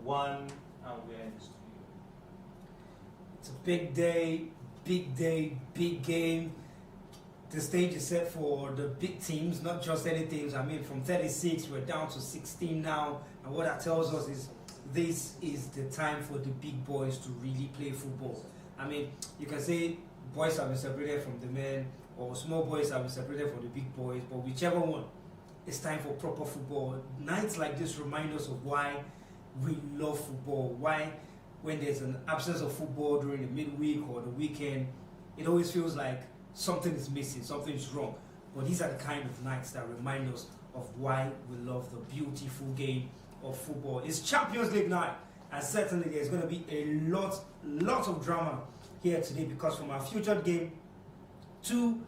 one, and we're in the studio. It's a big day, big game. The stage is set for the big teams, not just any teams. I mean, from 36, we're down to 16 now. And what that tells us is this is the time for the big boys to really play football. I mean, you can say boys have been separated from the men, or small boys have been separated from the big boys, but whichever one, it's time for proper football. Nights like this remind us of why we love football, why when there's an absence of football during the midweek or the weekend, it always feels like something is missing, something is wrong. But these are the kind of nights that remind us of why we love the beautiful game of football. It's Champions League night, and certainly there's going to be a lot of drama here today, because from our featured game, two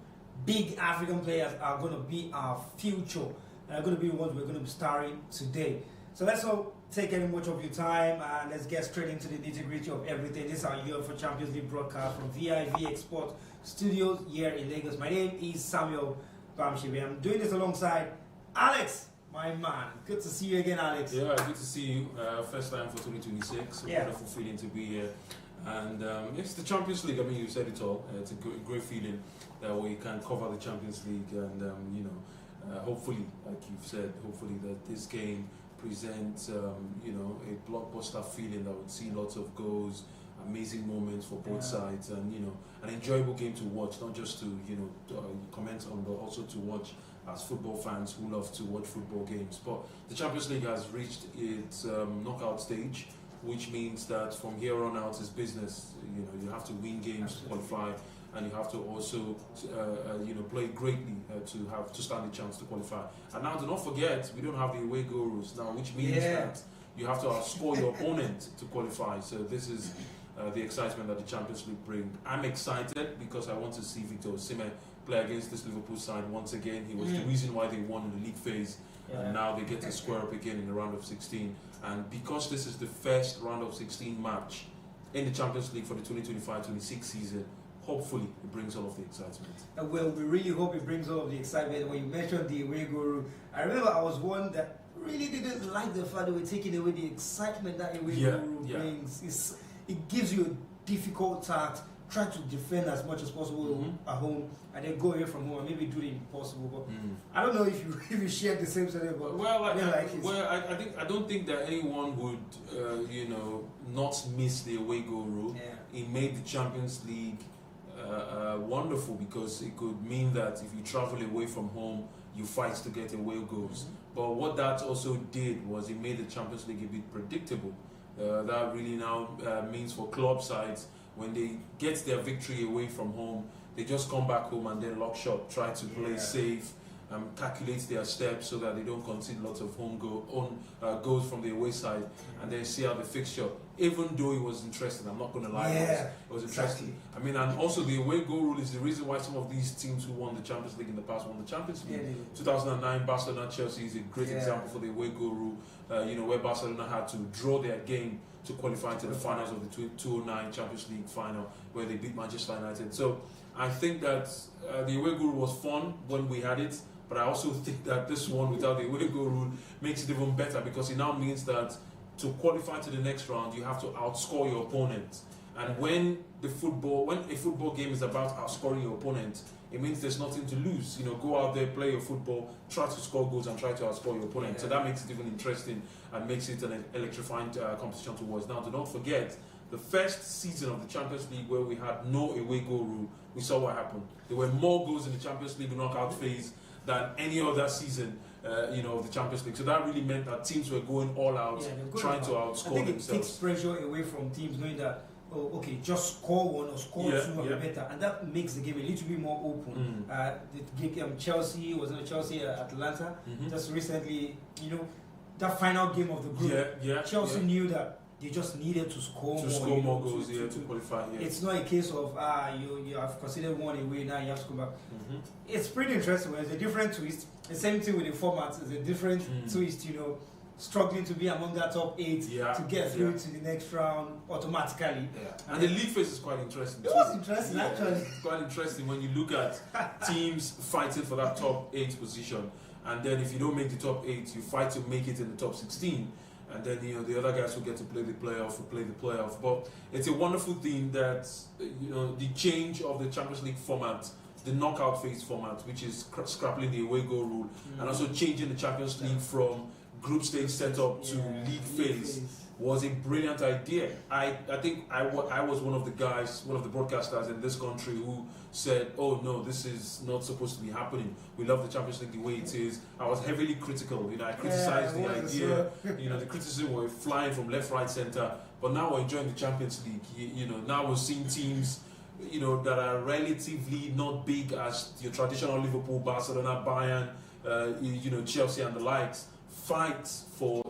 big African players are going to be our future, and are going to be the ones we're going to be starring today. So let's not take any much of your time, and let's get straight into the nitty-gritty of everything. This is our UEFA Champions League broadcast from vivxsports studios here in Lagos. My name is Samuel Bamshibe. I'm doing this alongside Alex, my man. Good to see you again, Alex. Yeah, good to see you. First time for 2026. A wonderful feeling to be here. And it's the Champions League. I mean, you said it all. It's a great feeling that we can cover the Champions League. And, hopefully, like you've said, hopefully that this game presents, a blockbuster feeling that would see lots of goals, amazing moments for both sides, and an enjoyable game to watch, not just to comment on, but also to watch as football fans who love to watch football games. But the Champions League has reached its knockout stage, which means that from here on out is business. You have to win games to qualify, and you have to also play greatly to stand a chance to qualify. And now, do not forget, we don't have the away goal rules now, which means that you have to outscore your opponent to qualify. So this is the excitement that the Champions League brings. I'm excited because I want to see Victor Osimhen play against this Liverpool side once again. He was the reason why they won in the league phase, and now they get to square up again in the round of 16. And because this is the first round of 16 match in the Champions League for the 2025-26 season, hopefully it brings all of the excitement. Well, we really hope it brings all of the excitement. When you mentioned the away goal rule, I remember I was one that really didn't like the fact that we're taking away the excitement that away goal rule brings. It gives you a difficult task. Try to defend as much as possible at home, and then go away from home and maybe do the impossible. But I don't know if you share the same sentiment. But I don't think that anyone would not miss the away goal rule. It made the Champions League wonderful, because it could mean that if you travel away from home, you fight to get away goals. But what that also did was it made the Champions League a bit predictable. That really now means for club sides, when they get their victory away from home, they just come back home and then lock shop, try to play safe, calculate their steps so that they don't concede lots of goals from the away side, and then see how the fixture. Even though it was interesting, I'm not going to lie, it was interesting. Exactly. I mean, and also the away goal rule is the reason why some of these teams who won the Champions League in the past won the Champions League. 2009, Barcelona, Chelsea is a great example for the away goal rule. Where Barcelona had to draw their game to qualify to the finals of the 2009 Champions League final, where they beat Manchester United. So I think that the away goal rule was fun when we had it, but I also think that this one without the away goal rule makes it even better, because it now means that to qualify to the next round, you have to outscore your opponent. And when a football game is about outscoring your opponent, it means there's nothing to lose. Go out there, play your football, try to score goals, and try to outscore your opponent. So that makes it even interesting and makes it an electrifying competition to watch. Now, do not forget, the first season of the Champions League where we had no away goal rule, we saw what happened. There were more goals in the Champions League knockout phase than any other season of the Champions League. So that really meant that teams were going all out, trying to outscore themselves. It takes pressure away from teams, knowing that, just score one or score two and be better, and that makes the game a little bit more open. Chelsea was in Chelsea Atlanta just recently. That final game of the group, Chelsea knew that they just needed to score more goals to qualify. It's not a case of you have considered one away, now you have to come back. It's pretty interesting. It's a different twist. The same thing with the format. It's a different twist. Struggling to be among that top 8 to get through to the next round automatically. And the league phase is quite interesting. It was interesting, actually. It's quite interesting when you look at teams fighting for that top 8 position, and then if you don't make the top 8, you fight to make it in the top 16. and then the other guys who get to play the playoff will play the playoff. But it's a wonderful thing that the change of the Champions League format, the knockout phase format, which is scrapping the away goal rule, and also changing the Champions League from group stage setup to league phase, was a brilliant idea. I think I was one of the guys, one of the broadcasters in this country who said, oh no, this is not supposed to be happening. We love the Champions League the way it is. I was heavily critical. I criticized the idea. The criticism were flying from left, right, center. But now we're enjoying the Champions League. Now we're seeing teams that are relatively not big as your traditional Liverpool, Barcelona, Bayern, Chelsea and the likes fight for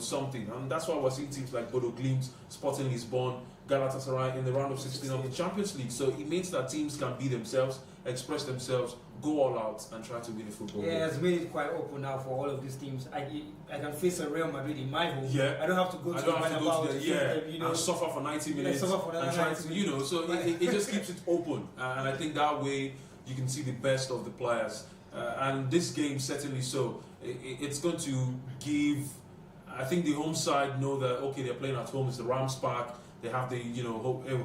something, and that's why we're seeing teams like Bodo Glimt, Sporting Lisbon, Galatasaray in the round of 16 of the Champions League. So it means that teams can be themselves, express themselves, go all out, and try to win the football game. It's made it quite open now for all of these teams. I can face a Real Madrid in my home. Yeah. I don't have to go to and suffer for 90 minutes and try to, so it just keeps it open, and I think that way you can see the best of the players. And this game certainly so. It's going to give, I think the home side know that, okay, they're playing at home, it's the Rams Park, they have the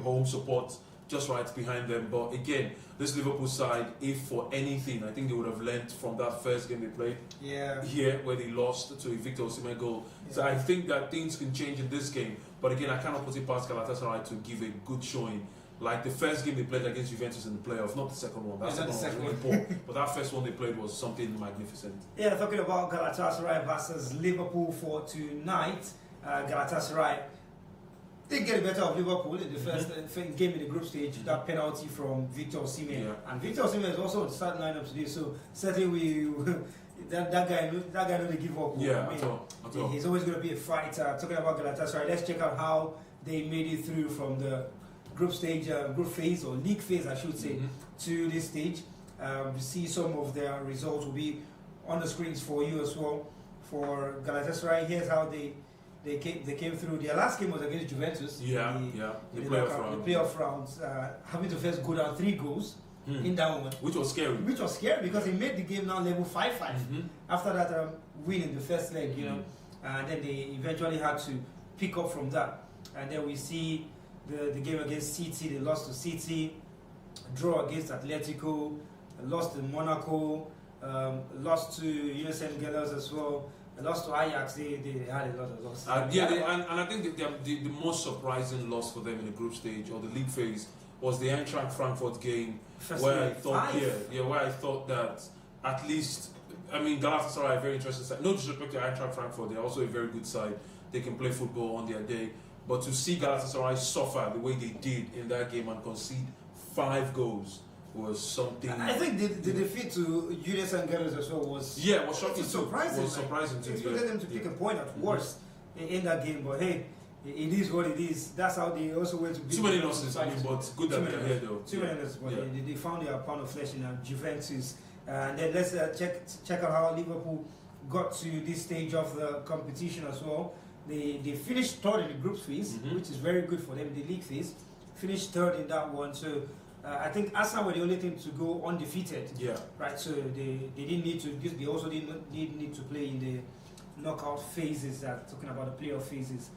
home support just right behind them. But again, this Liverpool side, if for anything, I think they would have learnt from that first game they played here, where they lost to a Victor Osimhen goal. So I think that things can change in this game. But again, I cannot put it past Galatasaray to give a good showing. Like the first game they played against Juventus in the playoff, not the second one. That second one was really poor. But that first one they played was something magnificent. Yeah, talking about Galatasaray versus Liverpool for tonight. Galatasaray did get the better of Liverpool in the first game in the group stage. That penalty from Victor Osimhen, and Victor Osimhen is also on the starting lineup today. So certainly that guy knows to give up. Yeah, at all. He's always going to be a fighter. Talking about Galatasaray, let's check out how they made it through from the group phase or league phase, I should say, to this stage. You see some of their results will be on the screens for you as well. For Galatasaray, here's how they came through. Their last game was against Juventus. The playoff rounds, having to first go down 3 goals in that one, which was scary. Because it made the game now level 5-5 after that win in the first leg, and then they eventually had to pick up from that. And then we see the game against City, they lost to City, draw against Atletico, lost to Monaco, lost to USM Gellers as well, lost to Ajax. They had a lot of losses. And I think the most surprising loss for them in the group stage or the league phase was the Eintracht Frankfurt game, where I thought that at least, Galatasaray are a very interesting side. No disrespect to Eintracht Frankfurt, they're also a very good side. They can play football on their day. But to see Galatasaray suffer the way they did in that game and concede 5 goals was something. I think the defeat to USM Gellers as well was shocking. Surprising. Was surprising to expected them to pick a point at worst in that game, but hey, it is what it is. That's how they also went to beat. Too many losses, but good that they're here though. Too many losses, but they found their pound of flesh in Juventus. And then let's check out how Liverpool got to this stage of the competition as well. They finished 3rd in the group phase, which is very good for them. The league phase finished 3rd in that one. So I think Arsenal were the only team to go undefeated. Right. So they didn't need to. They also didn't need to play in the knockout phases. Talking about the playoff phases,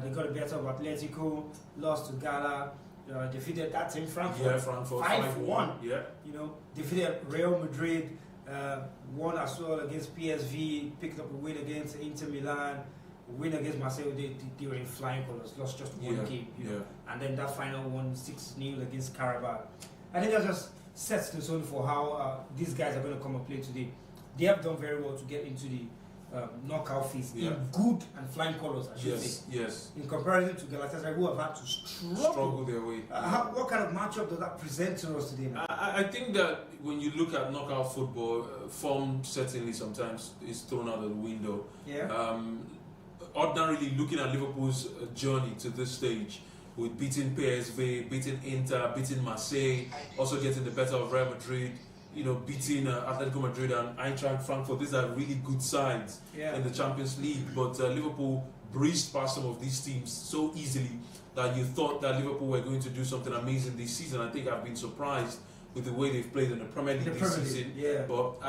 they got a better of Atletico, lost to Gala, defeated that team Frankfurt 5-1. Defeated Real Madrid, won as well against PSV, picked up a win against Inter Milan. Win against Marseille, they were in flying colours, lost just one game, and then that final one 6-0 against Karabakh. I think that just sets the tone for how these guys are going to come and play today. They have done very well to get into the knockout phase in good and flying colours, I should say. Yes. In comparison to Galatasaray, who have had to struggle their way. What kind of matchup does that present to us today, man? I think that when you look at knockout football, form certainly sometimes is thrown out of the window. Ordinarily, looking at Liverpool's journey to this stage, with beating PSV, beating Inter, beating Marseille, also getting the better of Real Madrid, beating Atletico Madrid and Eintracht Frankfurt. These are really good sides in the Champions League. But Liverpool breezed past some of these teams so easily that you thought that Liverpool were going to do something amazing this season. I think I've been surprised with the way they've played in the Premier League this season. But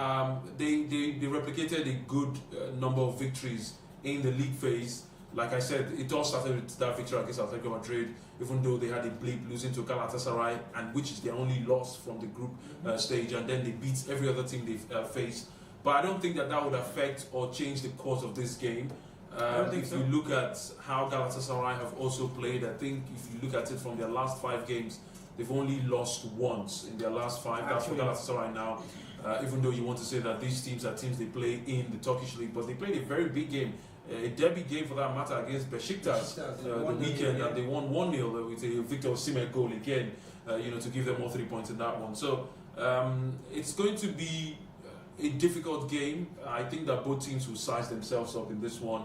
they replicated a good number of victories in the league phase, like I said, it all started with that victory against Atletico Madrid, even though they had a blip losing to Galatasaray, and which is their only loss from the group stage, and then they beat every other team they've faced. But I don't think that would affect or change the course of this game. If you look at how Galatasaray have also played, I think if you look at it from their last 5 games, they've only lost once in their last 5. That's for Galatasaray now. Even though you want to say that these teams are teams they play in the Turkish league, but they played a very big game, a derby game for that matter against Besiktas the weekend, and they won 1-0 with a Victor Osimhen goal again, to give them all 3 points in that one. So it's going to be a difficult game. I think that both teams will size themselves up in this one.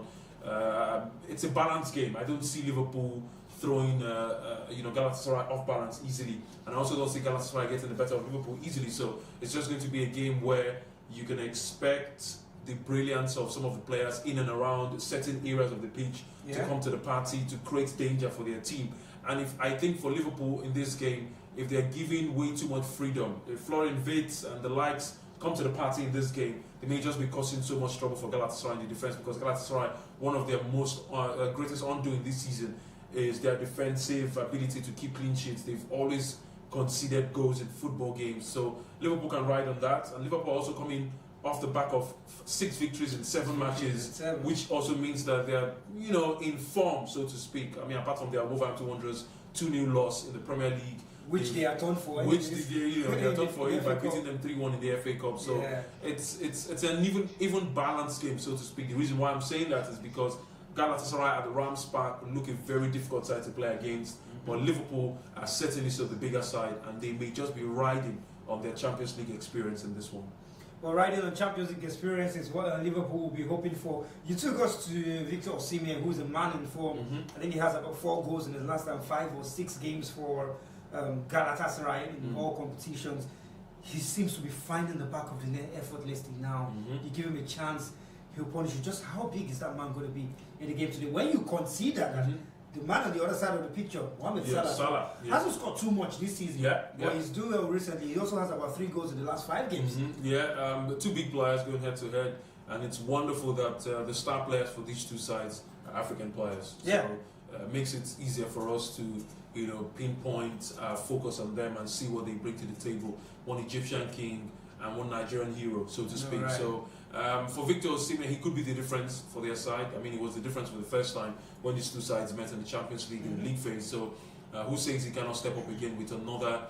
It's a balanced game. I don't see Liverpool throwing Galatasaray off balance easily, and I also don't see Galatasaray getting the better of Liverpool easily. So it's just going to be a game where you can expect the brilliance of some of the players in and around certain areas of the pitch to come to the party, to create danger for their team. And I think for Liverpool in this game, if they're giving way too much freedom, if Florian Wirtz and the likes come to the party in this game, they may just be causing so much trouble for Galatasaray in the defense, because Galatasaray, one of their most greatest undoing this season is their defensive ability to keep clean sheets. They've always conceded goals in football games, so Liverpool can ride on that. And Liverpool also coming off the back of 6 victories in 7 matches, which also means that they're in form, so to speak. I mean, apart from their Wolverhampton Wanderers 2-0 loss in the Premier League, which they are done for. Which they are done for it by beating them 3-1 in the FA Cup. So it's an even balanced game, so to speak. The reason why I'm saying that is because Galatasaray at the Rams Park look a very difficult side to play against, but Liverpool are certainly still the bigger side, and they may just be riding on their Champions League experience in this one. Well, riding on Champions League experience is what Liverpool will be hoping for. You took us to Victor Osimhen, who's a man in form. I think he has about 4 goals in his last 5 or 6 games for Galatasaray in all competitions. He seems to be finding the back of the net effortlessly now. You give him a chance, he'll punish you. Just how big is that man going to be in the game today? When you consider that the man on the other side of the picture, Mohammed Salah, hasn't scored too much this season, but he's doing well recently. He also has about 3 goals in the last 5 games. The 2 big players going head to head, and it's wonderful that the star players for these 2 sides are African players. So makes it easier for us to pinpoint, focus on them and see what they bring to the table. One Egyptian king and one Nigerian hero, so to speak. So for Victor Osimhen, he could be the difference for their side. I mean, he was the difference for the first time when these 2 sides met in the Champions League in the league phase. So who says he cannot step up again with another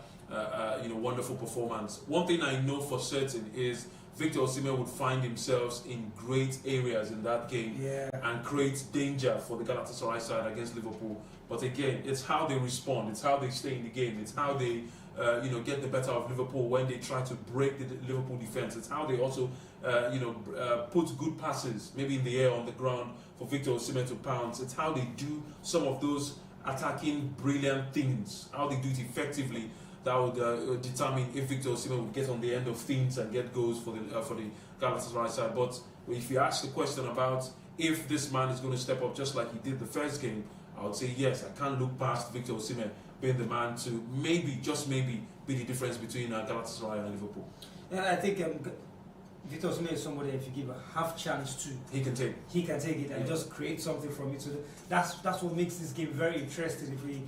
wonderful performance? One thing I know for certain is Victor Osimhen would find himself in great areas in that game and create danger for the Galatasaray side against Liverpool. But again, it's how they respond, it's how they stay in the game, it's how they get the better of Liverpool when they try to break the Liverpool defense. It's how they also put good passes, maybe in the air, on the ground, for Victor Osimhen to pounce. It's how they do some of those attacking brilliant things, how they do it effectively, that would determine if Victor Osimhen would get on the end of things and get goals for the Galatasaray side. But if you ask the question about if this man is going to step up just like he did the first game, I would say yes. I can't look past Victor Osimhen being the man to maybe, just maybe, be the difference between Galatasaray and Liverpool. Yeah, I think Victor Osimhen is somebody, if you give a half chance to, he can take it and just create something from it. So that's what makes this game very interesting. If we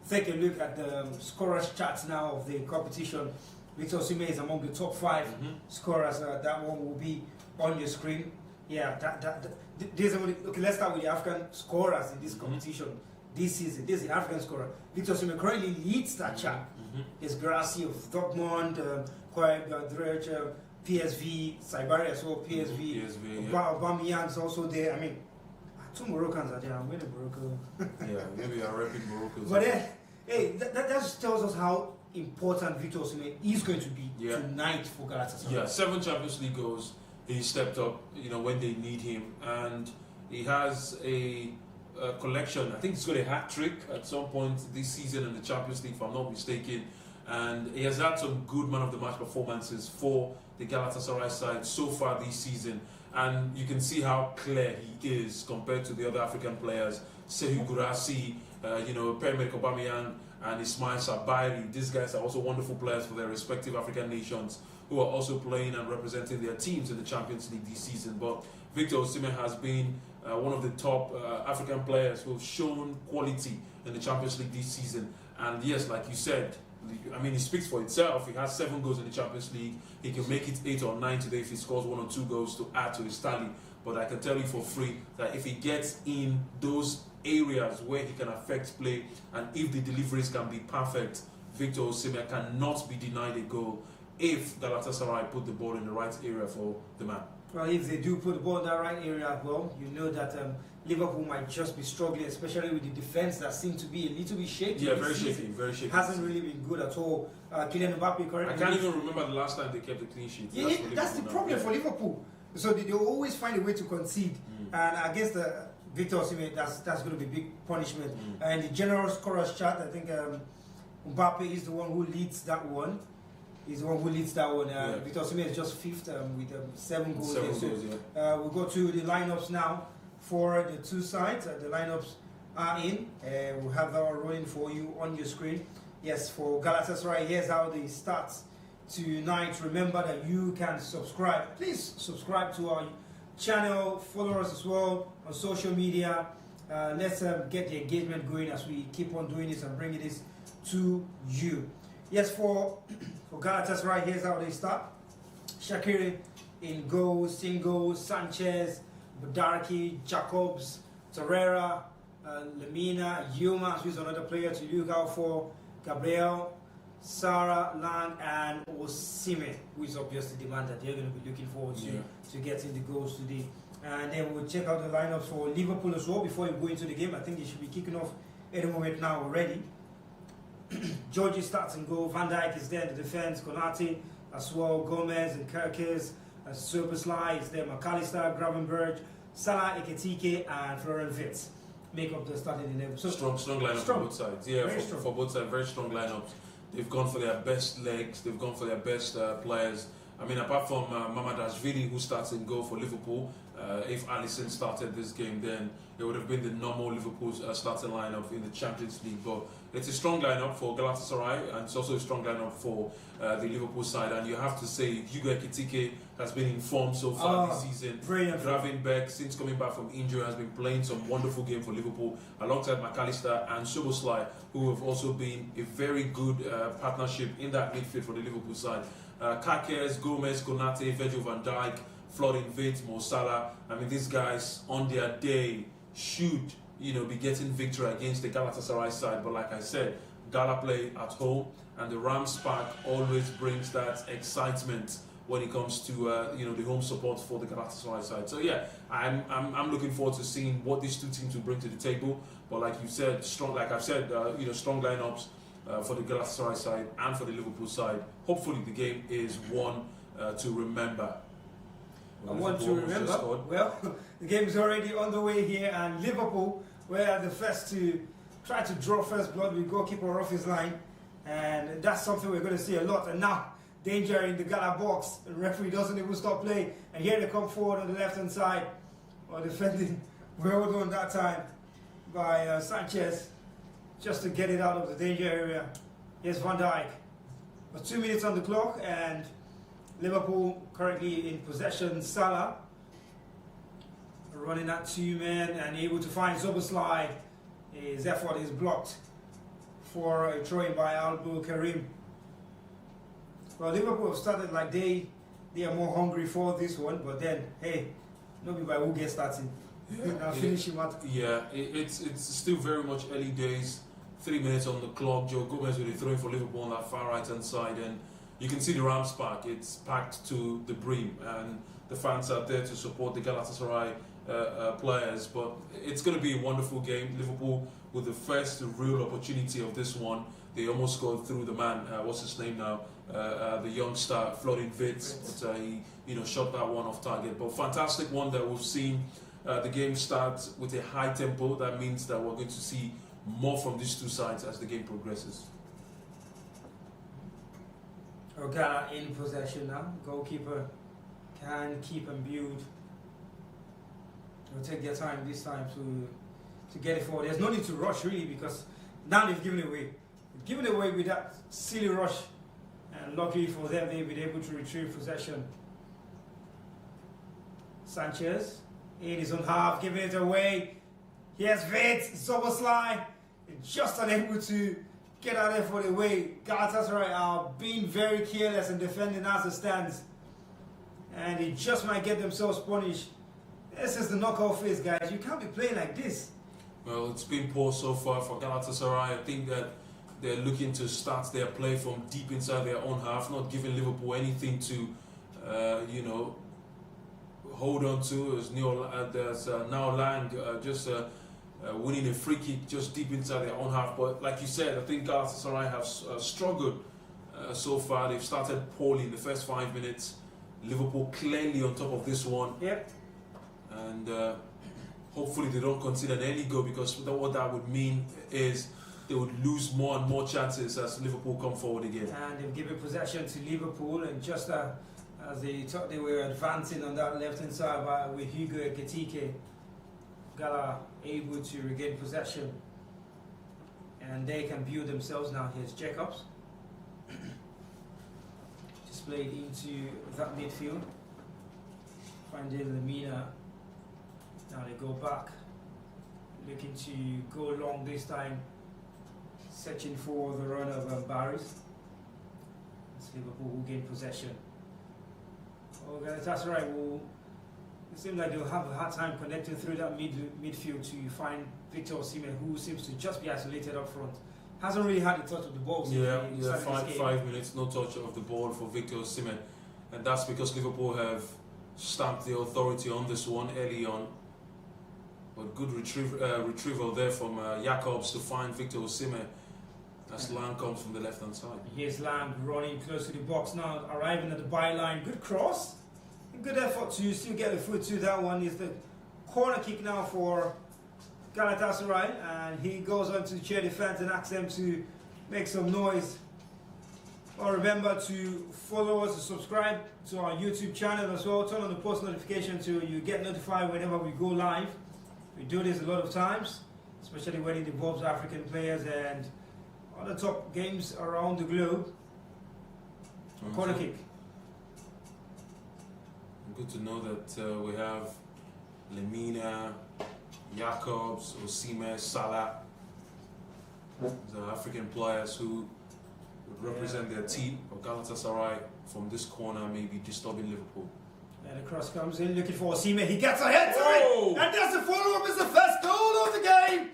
take a look at the scorers charts now of the competition, Victor Osimhen is among the top 5 scorers. That one will be on your screen. Okay, let's start with the African scorers in this competition this season. This is the African scorer. Victor Osimhen currently leads that chart. It's Gracie of Dortmund, Quaib, Dredge, PSV, Saibari as well, PSV. Aubameyang's also there. I mean, 2 Moroccans are there. I'm winning Morocco. Maybe I'm repping Morocco. But hey, that just tells us how important Victor Osimhen is going to be tonight for Galatasaray. 7 Champions League goals. He stepped up, when they need him, and he has a collection. I think he's got a hat trick at some point this season in the Champions League, if I'm not mistaken. And he has had some good man of the match performances for the Galatasaray side so far this season. And you can see how clear he is compared to the other African players. Sekou Guirassy, Pierre-Emerick Aubameyang and Ismail Sabiri. These guys are also wonderful players for their respective African nations who are also playing and representing their teams in the Champions League this season. But Victor Osimhen has been one of the top African players who have shown quality in the Champions League this season. And yes, like you said, I mean, it speaks for itself. He has 7 goals in the Champions League. He can make it 8 or 9 today if he scores 1 or 2 goals to add to his tally. But I can tell you for free that if he gets in those areas where he can affect play and if the deliveries can be perfect, Victor Osimhen cannot be denied a goal if Galatasaray put the ball in the right area for the man. Well, if they do put the ball in that right area, well, you know that Liverpool might just be struggling, especially with the defense that seems to be a little bit shaky. Yeah, very shaky, very shaky. Hasn't really been good at all. Kylian Mbappe currently. I can't even remember the last time they kept a clean sheet. Yeah, that's the problem for Liverpool. So they always find a way to concede, and against Victor Osimhen, that's going to be big punishment. And the general scorers chart, I think Mbappe is the one who leads that one. He's the one who leads that one. Victor Osimhen is just 5th with 7 goals. We'll go to the lineups now for the two sides. The lineups are in. We'll have that one rolling for you on your screen. Yes, for Galatasaray, here's how they start tonight. Remember that you can subscribe. Please subscribe to our channel. Follow us as well on social media. Let's get the engagement going as we keep on doing this and bringing this to you. Yes, for Galatasaray, here's how they start. Shaqiri in goal, Singo, Sanchez, Badarki, Jacobs, Torreira, Lemina, Yilmaz, who's another player to look out for, Gabriel, Sarah, Lang, and Osimhen, who is obviously the man that they're going to be looking forward to getting the goals today. And then we'll check out the lineups for Liverpool as well before you go into the game. I think they should be kicking off any moment now already. Georgie starts and goal. Van Dijk is there in the defense. Konate as well. Gomez and Kerkez. Soboslai is there. McAllister, Gravenberg, Salah, Ekitike, and Florian Wirtz make up the starting 11. So strong lineup for both sides. Yeah, for both sides, very strong lineups. They've gone for their best legs. They've gone for their best players. I mean, apart from Mamardashvili, who starts in goal for Liverpool, if Alisson started this game, then it would have been the normal Liverpool starting lineup in the Champions League. But it's a strong lineup for Galatasaray, and it's also a strong lineup for the Liverpool side. And you have to say, Hugo Ekitike has been in form so far this season. Gravenberg, since coming back from injury, has been playing some wonderful game for Liverpool, alongside McAllister and Soboslai, who have also been a very good partnership in that midfield for the Liverpool side. Kakers, Gomez, Konate, Virgil van Dijk, Florian Wirtz, Mo Salah. I mean, these guys on their day should, be getting victory against the Galatasaray side. But like I said, Gala play at home, and the Rams Park always brings that excitement when it comes to the home support for the Galatasaray side. So yeah, I'm looking forward to seeing what these two teams will bring to the table. But like you said, strong strong lineups for the Galatasaray side and for the Liverpool side. Hopefully the game is one to remember. Well, the game is already on the way here, and Liverpool were the first to try to draw first blood with goalkeeper off his line, and that's something we're going to see a lot. And now, danger in the Gala box. The referee doesn't even stop play, and here they come forward on the left-hand side, or defending well done that time by Sanchez, just to get it out of the danger area. Here's Van Dijk. But 2 minutes on the clock, and Liverpool currently in possession. Salah running at 2 men and able to find Soboslai. His effort is blocked for a throw-in by Albu Karim. Well, Liverpool have started like they are more hungry for this one, but then hey, nobody by who gets starting. Now finishing up. Yeah, it's still very much early days. 3 minutes on the clock. Joe Gomez with a throw-in for Liverpool on that far right-hand side, and you can see the Rams Park. It's packed to the brim, and the fans are there to support the Galatasaray players. But it's going to be a wonderful game. Liverpool with the first real opportunity of this one. They almost scored through the man. What's his name now? The youngster Florian Wirtz. But he shot that one off target. But fantastic one that we've seen. The game starts with a high tempo. That means that we're going to see more from these two sides as the game progresses. Ghana in possession now. Goalkeeper can keep and build. They'll take their time this time to to get it forward. There's no need to rush really, because now they've given it away. They've given it away with that silly rush, and luckily for them, they've been able to retrieve possession. Sanchez in his own half, giving it away. Here's Vit, Soboslai, just unable to get out there for the way. Galatasaray are being very careless and defending as it stands, and they just might get themselves punished. This is the knockout phase, guys. You can't be playing like this. Well, it's been poor so far for Galatasaray. I think that they're looking to start their play from deep inside their own half, not giving Liverpool anything to, hold on to. As now Lang just winning a free kick just deep inside their own half. But like you said, I think Galatasaray have struggled so far. They've started poorly in the first 5 minutes. Liverpool clearly on top of this one. Yep. And hopefully they don't concede an early goal, because what that would mean is they would lose more and more chances as Liverpool come forward again. And they've given possession to Liverpool, and just as they thought they were advancing on that left-hand side with Hugo Ekitike, Gala able to regain possession, and they can build themselves now. Here's Jacobs. Just played into that midfield, finding Lemina. Now they go back, looking to go long this time, searching for the run of Barris. It's Liverpool who gain possession. Galatasaray will, it seems like they'll have a hard time connecting through that midfield to find Victor Osimhen, who seems to just be isolated up front. Hasn't really had the touch of the ball since 5 minutes, no touch of the ball for Victor Osimhen. And that's because Liverpool have stamped the authority on this one early on. But good retrieval there from Jacobs to find Victor Osimhen as Lang comes from the left-hand side. Here's Lang running close to the box now, arriving at the byline. Good cross. Good effort to still get the foot to that one. Is the corner kick now for Galatasaray, and he goes on to cheer the fans and asks them to make some noise. Well, remember to follow us and subscribe to our YouTube channel as well. Turn on the post notification so you get notified whenever we go live. We do this a lot of times, especially when it involves African players and other top games around the globe. Corner kick. Good to know that we have Lemina, Jacobs, Osimhen, Salah, the African players who would represent their team of Galatasaray from this corner, maybe disturbing Liverpool. And the cross comes in, looking for Osimhen. He gets ahead to it, and that's the follow-up. It's the first goal of the game,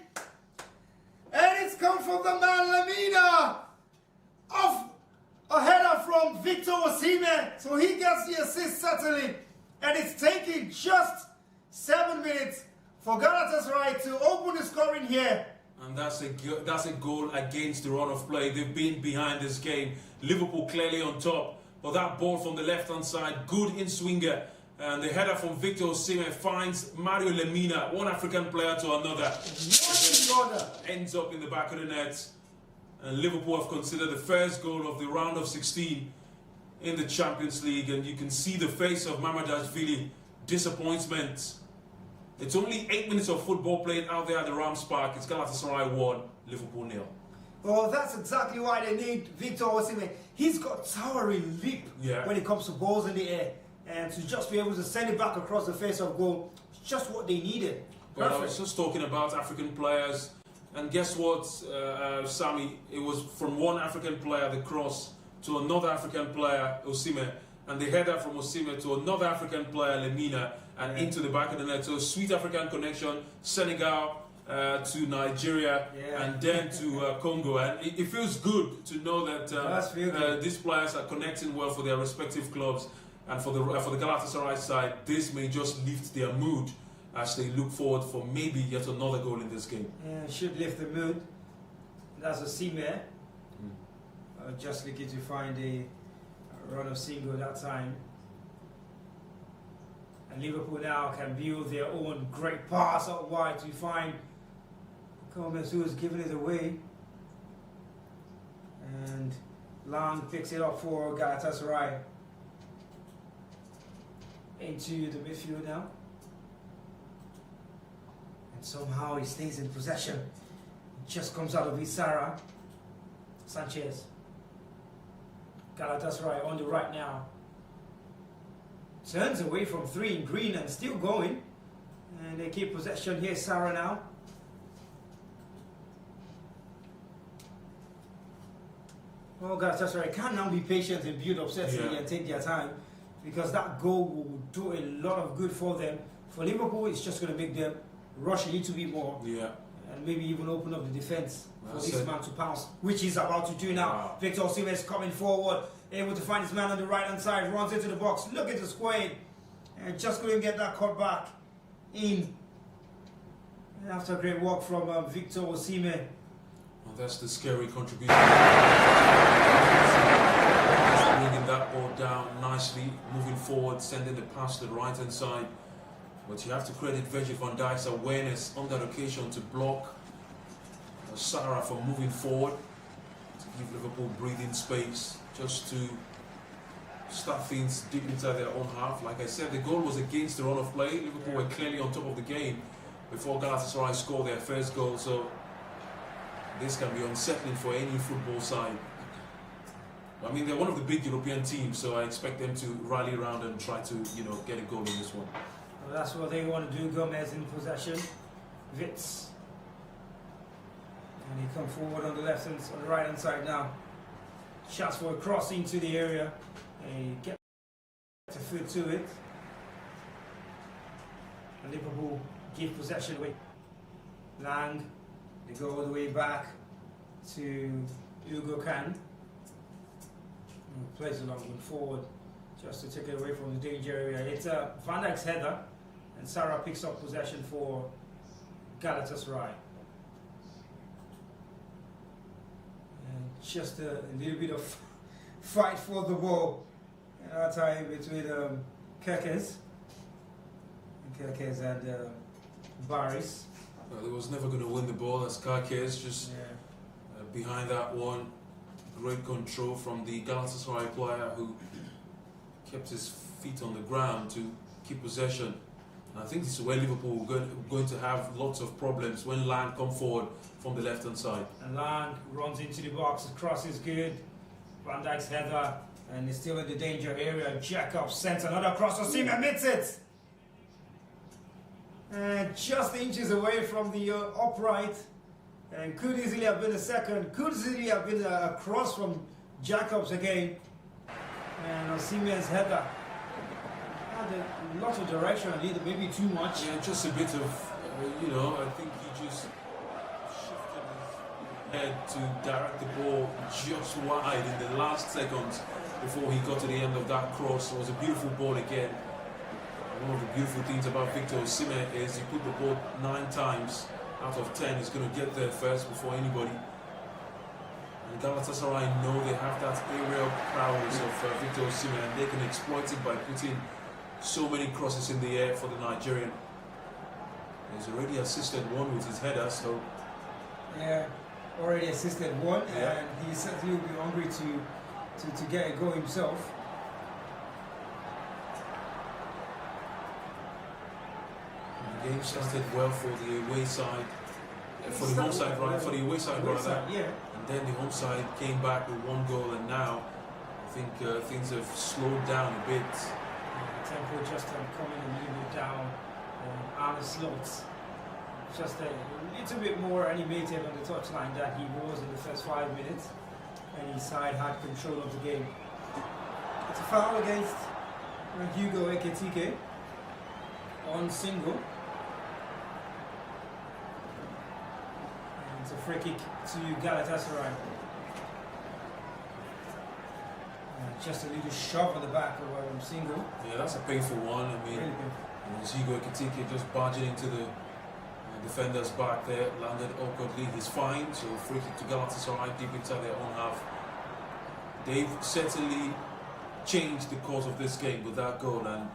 and it's come from the man Lemina, off a header from Victor Osimhen. So he gets the assist certainly, and it's taking just 7 minutes for Galatasaray to open the scoring here. And that's a goal against the run of play. They've been behind this game. Liverpool clearly on top. But that ball from the left-hand side, good in-swinger. And the header from Victor Osimhen finds Mario Lemina, one African player to another. Ends up in the back of the net. And Liverpool have considered the first goal of the round of 16 in the Champions League. And you can see the face of Mamardashvili, disappointment. It's only 8 minutes of football played out there at the Rams Park. It's Galatasaray 1, Liverpool 0. Well, that's exactly why they need Victor Osimhen. He's got towering leap when it comes to balls in the air. And to just be able to send it back across the face of goal, it's just what they needed. Well, I was just talking about African players. And guess what, Sammy? It was from one African player, the cross, to another African player, Osimhen. And the header from Osimhen to another African player, Lemina, and into the back of the net. So sweet African connection, Senegal to Nigeria, and then to Congo. And it feels good to know that these players are connecting well for their respective clubs. And for the Galatasaray side, this may just lift their mood as they look forward for maybe yet another goal in this game. Yeah, it should lift the mood. That's Osimhen. Just looking to find a run of single that time. And Liverpool now can build their own great pass out wide to find Gomez, who is giving it away. And Lang picks it up for Galatasaray. Into the midfield now. And Somehow he stays in possession. Just comes out of his Sarah. Sanchez. Galatasaray on the right now. Turns away from 3 in green and still going. And they keep possession. Here's Sarah now. Well, Galatasaray can now be patient and build up certainly and take their time, because that goal will do a lot of good for them. For Liverpool, it's just going to make them rush a little bit more. Yeah. And maybe even open up the defense for That's this man to pounce, which he's about to do now. Wow. Victor Osimhen is coming forward, able to find his man on the right hand side, runs into the box, look at the square, and just couldn't get that cut back in. And after a great work from Victor Osimhen. Well, that's the scary contribution. Bringing that ball down nicely, moving forward, sending the pass to the right hand side. But you have to credit Virgil van Dijk's awareness on that occasion to block Sarah from moving forward, to give Liverpool breathing space, just to start things deep inside their own half. Like I said, the goal was against the run of play. Liverpool were clearly on top of the game before Galatasaray scored their first goal. So this can be unsettling for any football side. I mean, they're one of the big European teams, so I expect them to rally around and try to, get a goal in this one. Well, that's what they want to do. Gomez in possession. Vitz. And he comes forward on the right hand side now. Shots for a cross into the area. And he gets a foot to it. And Liverpool give possession away. Lang. They go all the way back to Hugo Can. Plays along and forward just to take it away from the danger area. It's Van Dijk's header, and Sarah picks up possession for Galatasaray. And just a little bit of fight for the ball at that time between Kerkez and Barris. Well, he was never going to win the ball. That's Kerkez just behind that one. Great control from the Galatasaray player who kept his feet on the ground to keep possession. And I think this is where Liverpool are going to have lots of problems when Lang comes forward from the left-hand side. And Lang runs into the box, the cross is good. Van Dijk's header, and he's still in the danger area. Jacob sends another cross, Osimhen meets it! And just inches away from the upright. And could easily have been a second, could easily have been a cross from Jacobs again. And Osimhen's header had a lot of direction, a little, maybe too much. Yeah, just a bit of, I think he just shifted his head to direct the ball just wide in the last seconds before he got to the end of that cross. It was a beautiful ball again. One of the beautiful things about Victor Osimhen is he put the ball 9 times out of 10. He's going to get there first before anybody. And Galatasaray know they have that aerial prowess of Victor Osimhen, and they can exploit it by putting so many crosses in the air for the Nigerian. He's already assisted one with his header, so... Yeah, already assisted one, and he certainly will be hungry to get a goal himself. The game started well for the away side, for the home side rather, for the away side rather. And then the home side came back with 1 goal, and now I think things have slowed down a bit. Tempo just coming a little bit down. Arne Slot just a little bit more animated on the touchline than he was in the first 5 minutes, and his side had control of the game. It's a foul against Hugo Ekitike on single. It's a free kick to Galatasaray. Just a little shove on the back of single. Yeah, that's a painful one. I mean, it's Hugo Ekitike just barging into the defender's back there, landed awkwardly. He's fine, so free kick to Galatasaray deep inside their own half. They've certainly changed the course of this game with that goal, and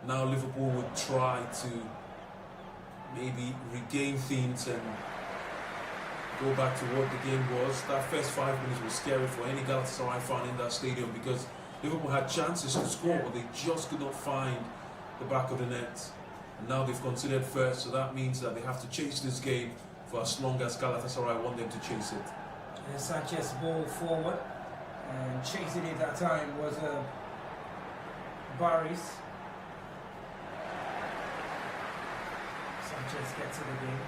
now Liverpool would try to maybe regain things and go back to what the game was. That first 5 minutes was scary for any Galatasaray fan in that stadium because Liverpool had chances to score, but they just could not find the back of the net. Now they've considered first, so that means that they have to chase this game for as long as Galatasaray want them to chase it. And Sanchez ball forward, and chasing it that time was Barris. Sanchez gets it again,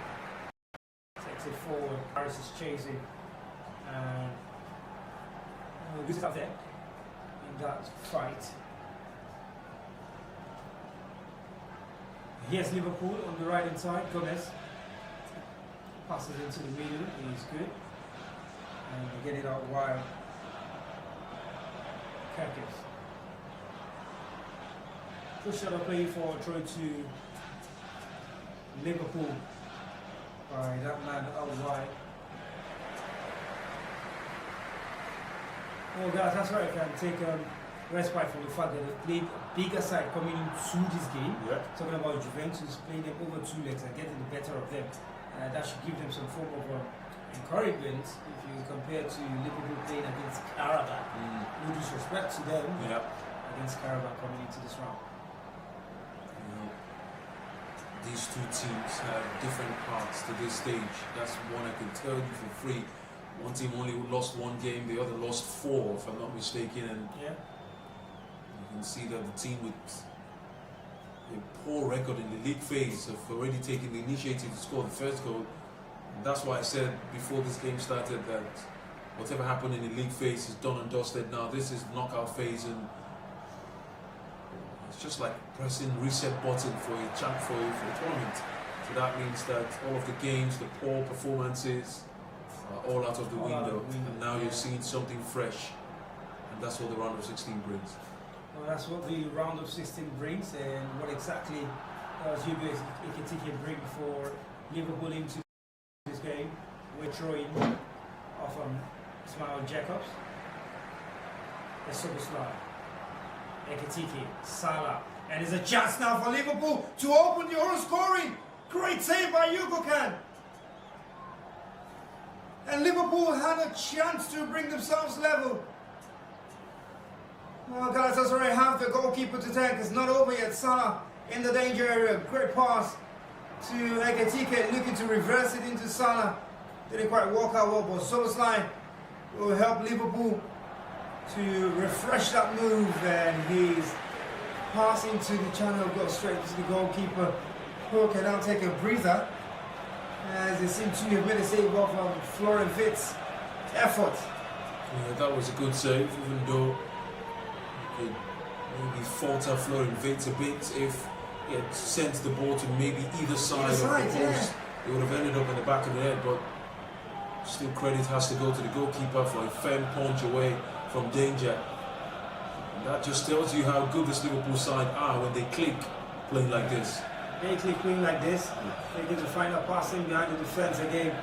takes it forward. Barris is chasing, and good stuff there in that fight. Here's Liverpool on the right hand side. Gomez passes into the middle. He's good. And they get it out wide. Kakis. Push shot of play for throw to Liverpool by that man out wide. Well, guys, that's right. I can take respite from the fact that they played a bigger side coming into this game. Yeah. Talking about Juventus playing them over 2 legs and getting the better of them. That should give them some form of encouragement if you compare to Liverpool playing against Karabakh. No disrespect to them. Yeah. Against Karabakh coming into this round. These two teams have different paths to this stage. That's one I can tell you for free. One team only lost 1 game, the other lost 4, if I'm not mistaken. And yeah, you can see that the team with a poor record in the league phase have already taken the initiative to score the first goal. And that's why I said before this game started that whatever happened in the league phase is done and dusted. Now this is knockout phase, and it's just like pressing reset button for a tournament. So that means that all of the games, the poor performances, are all out of the window. And now you're seeing something fresh, and that's what the round of 16 brings. Well, that's what the round of 16 brings, and what exactly does Ekitike bring for Liverpool into this game? We're throwing off Ismail Jacobs. A super slide. Ekitike, Salah, and there's a chance now for Liverpool to open the own scoring. Great save by Yugo Khan. And Liverpool had a chance to bring themselves level. Well, Galatasaray have the goalkeeper to tank. It's not over yet. Salah in the danger area. Great pass to Ekitike, looking to reverse it into Salah. Didn't quite walk out well, but Soboslai will help Liverpool to refresh that move, and he's passing to the channel, goes straight to the goalkeeper, who can now take a breather, as they seem to have made a save off of Florian Wirtz's effort. Yeah, that was a good save, even though you could maybe falter Florian Wirtz a bit if he had sent the ball to maybe either side of the post. Yeah. It would have ended up in the back of the head, but still credit has to go to the goalkeeper for a firm punch away from danger. And that just tells you how good this Liverpool side are when they click playing like this. They click playing like this, they get to find a passing behind the defense again.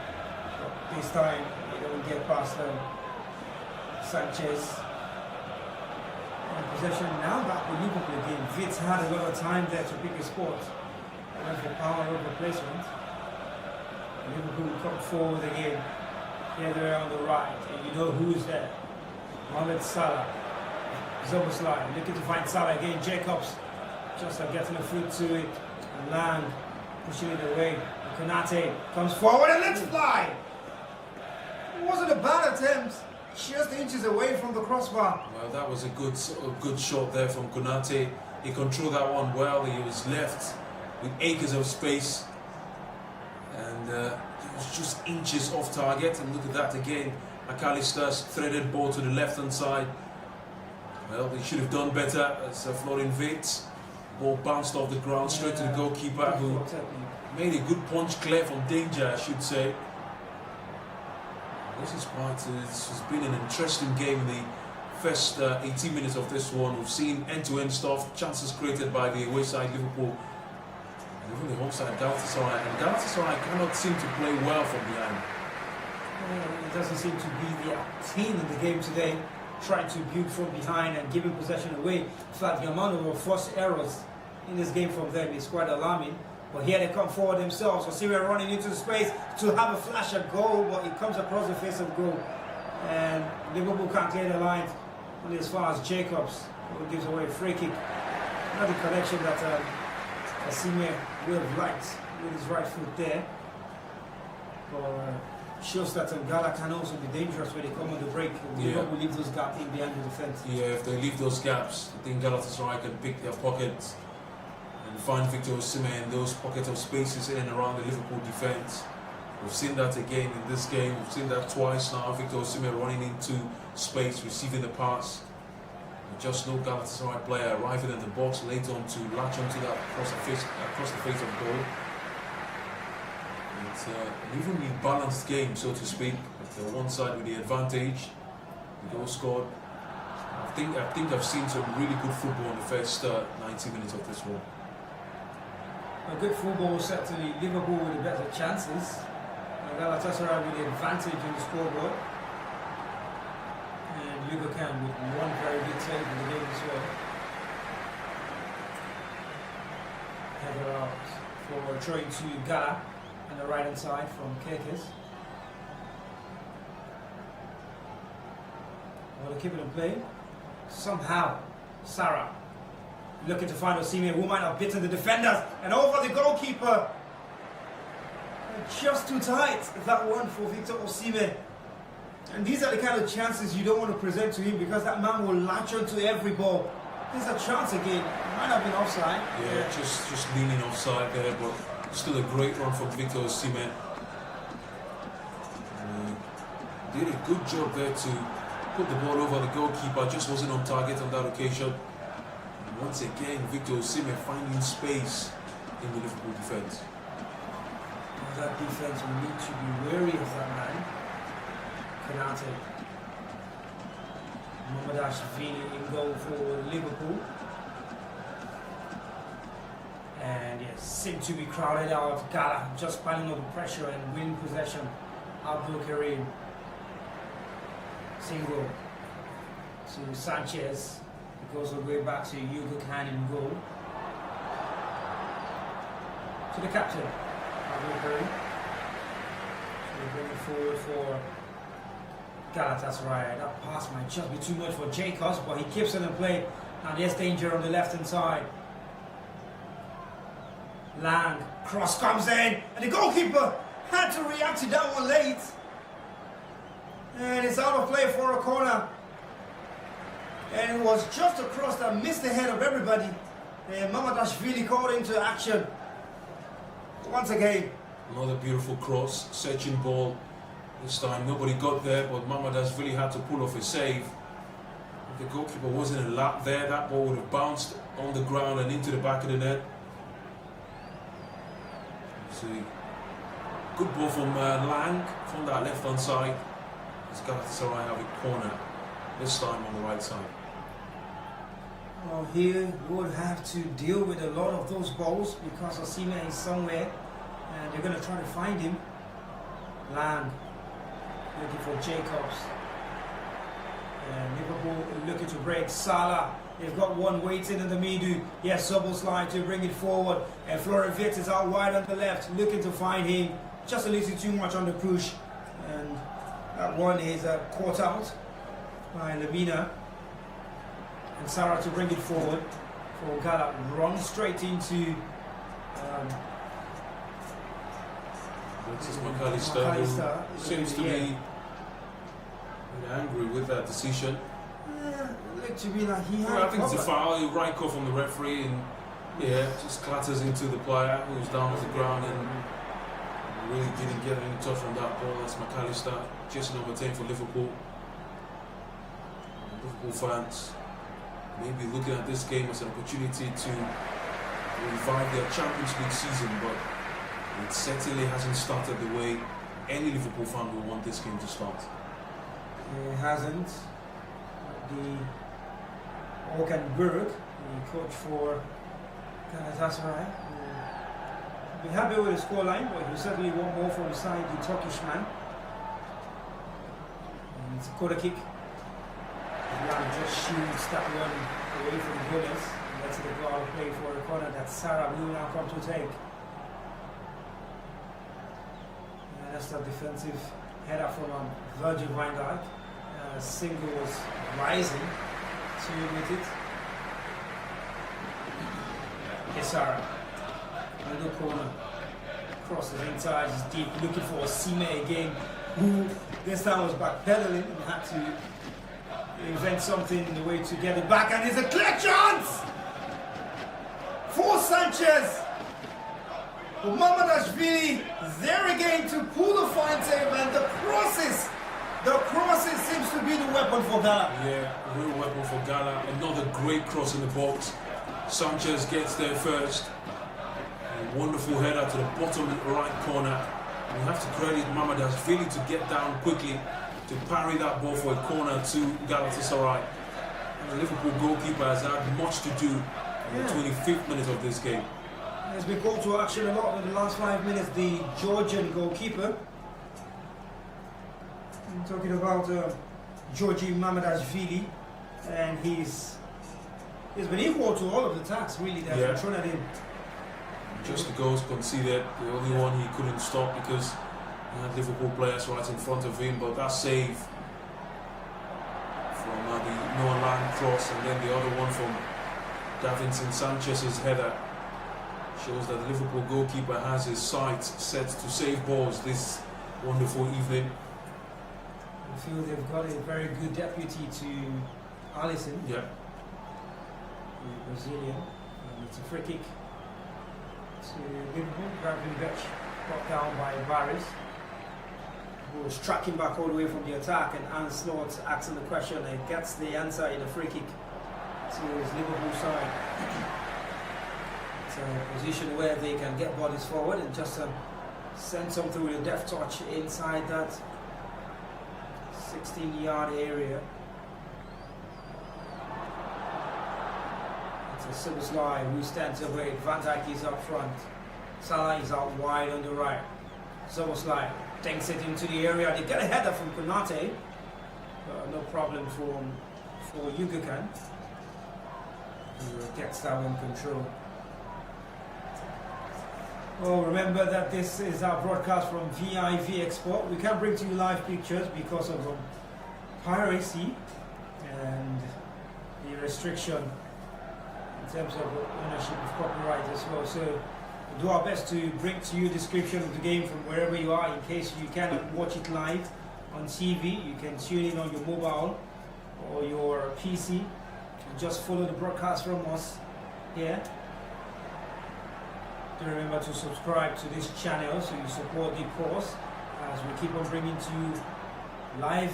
But this time they don't get past Sanchez. And possession now back with Liverpool again. Wirtz had a lot of time there to pick his spot. And that's the power of replacement. Liverpool come forward again. Here they are on the right, and you know who's there. Mohammed Salah. Zoboslai looking to find Salah again. Jacobs just getting a foot to it. And Lang pushing it away. And Konate comes forward and lets fly. It wasn't a bad attempt. Just inches away from the crossbar. Well, that was a good shot there from Konate. He controlled that one well. He was left with acres of space, and he was just inches off target. And look at that again. McAllister's threaded ball to the left-hand side. Well, they should have done better. As Florian Wirtz, ball bounced off the ground straight to the goalkeeper, who made a good punch clear from danger, I should say. This has been an interesting game in the first 18 minutes of this one. We've seen end-to-end stuff, chances created by the away side Liverpool, and even the home side Galatasaray. And Galatasaray cannot seem to play well from behind. It doesn't seem to be their team in the game today, trying to build from behind and giving possession away. In fact, the amount of forced errors in this game from them is quite alarming. But here they come forward themselves. Osimhen running into the space to have a flash of goal, but it comes across the face of goal. And Liverpool can't clear the lines only as far as Jacobs, who gives away a free kick. Not the connection that Osimhen would have liked with his right foot there. But shows that Gala can also be dangerous when they come on the break. Liverpool leave those gaps in behind the defence. Yeah, if they leave those gaps, I think Galatasaray can pick their pockets and find Victor Osimhen in those pockets of spaces in and around the Liverpool defence. We've seen that again in this game. We've seen that twice now. Victor Osimhen running into space, receiving the pass. Just no Galatasaray player arriving in the box later on to latch onto that across the face of goal. It's an evenly balanced game, so to speak. With one side with the advantage, the goal scored. I think I've seen some really good football in the first 90 minutes of this one. A good football, certainly. Liverpool with the better chances. Galatasaray with the advantage in the scoreboard. And Liverpool with one very good save in the game as well. Header out for throwing to Gala on the right hand side from Kirkis. Well, they keep it in play. Somehow, Salah looking to find Osimhen, who might have bitten the defenders, and over the goalkeeper. Just too tight, that one for Victor Osimhen. And these are the kind of chances you don't want to present to him, because that man will latch onto every ball. There's a chance again. Might have been offside. Yeah, just leaning offside there, but still a great run from Victor Osimhen. Did a good job there to put the ball over the goalkeeper, just wasn't on target on that occasion. And once again, Victor Osimhen finding space in the Liverpool defence. That defence will need to be wary of that man. Konate. Mohammed Salah in goal for Liverpool. And yes, seem to be crowded out. Gala just piling up the pressure and winning possession. Abdul Karim. Single to Sanchez. It goes all the way back to Hugo Khan in goal. To the captain. Abdul Karim. So we bring it forward for Galatasaray. That pass might just be too much for Jacobs, but he keeps it in play. Now there's danger on the left hand side. Lang, cross comes in, and the goalkeeper had to react to that one late. And it's out of play for a corner. And it was just a cross that missed the head of everybody. And Mamardashvili called into action. Once again. Another beautiful cross, searching ball. This time nobody got there, but Mamardashvili had to pull off a save. If the goalkeeper wasn't a lap there, that ball would have bounced on the ground and into the back of the net. See, good ball from Lang from that left hand side. As Galatasaray have a corner, this time on the right side. Well, here we would have to deal with a lot of those balls because Osimhen is somewhere and they're going to try to find him. Lang looking for Jacobs. And Liverpool looking to break. Salah, they've got one waiting in the middle. Yes, Szoboszlai to bring it forward. And Florian Wirtz is out wide on the left, looking to find him. Just a little too much on the push. And that one is caught out by Lemina. And Salah to bring it forward for Gala. Run straight into this is McAllister, who seems to be angry with that decision. Looked to be like he had I think it's a foul. He right call from the referee and just clatters into the player who's down on the ground and really didn't get any touch on that ball. That's McAllister, just number 10 for Liverpool. Liverpool fans maybe looking at this game as an opportunity to revive their Champions League season, but it certainly hasn't started the way any Liverpool fan will want this game to start. It hasn't. The Håkan Berg, the coach for Galatasaray, will be happy with the scoreline, but he certainly want more from the side, the Turkish man. And it's a corner kick. Lang just shoots that one away from the goalers. Lets it go out of play for a corner that Salah will now come to take. And that's the defensive header from Virgil van Dijk. Single was rising to meet it. Yes, Salah. Another corner. Crosses inside, is deep, looking for Osimhen again, who this time was backpedaling and had to invent something in the way to get it back. And it's a clear chance for Sanchez. Mohammed there again to pull the fine save, and the crosses seems to be the weapon for Gala. Yeah, real weapon for Gala. Another great cross in the box. Sanchez gets there first. A wonderful header to the bottom right corner. We have to credit Mohammed to get down quickly to parry that ball for a corner to Galatasaray. And the Liverpool goalkeeper has had much to do in the 25th minute of this game. Has been called to action a lot in the last 5 minutes, the Georgian goalkeeper. I'm talking about Georgi Mamardashvili, and he's been equal to all of the attacks really that have been thrown at him. Just the goals conceded, the only one he couldn't stop because he had Liverpool players right in front of him, but that save from the Noah Lang cross and then the other one from Davinson Sanchez's header shows that the Liverpool goalkeeper has his sights set to save balls this wonderful evening. I feel they've got a very good deputy to Alisson, yeah, the Brazilian, and it's a free kick to Liverpool. Gravenberch brought down by Barris, who was tracking back all the way from the attack, and Anslot asking the question and gets the answer in a free kick to his Liverpool side. It's a position where they can get bodies forward and just send some through a deft touch inside that 16-yard area. It's a Szoboszlai who stands away. Van Dijk is up front. Salah is out wide on the right. Szoboszlai takes it into the area. They get a header from Konate. No problem for Yugakan, who gets that one control. Oh, remember that this is our broadcast from vivxsports. We can't bring to you live pictures because of piracy and the restriction in terms of ownership of copyright as well. So we'll do our best to bring to you a description of the game from wherever you are. In case you cannot watch it live on TV, you can tune in on your mobile or your PC and just follow the broadcast from us here. Do remember to subscribe to this channel so you support the course as we keep on bringing to you live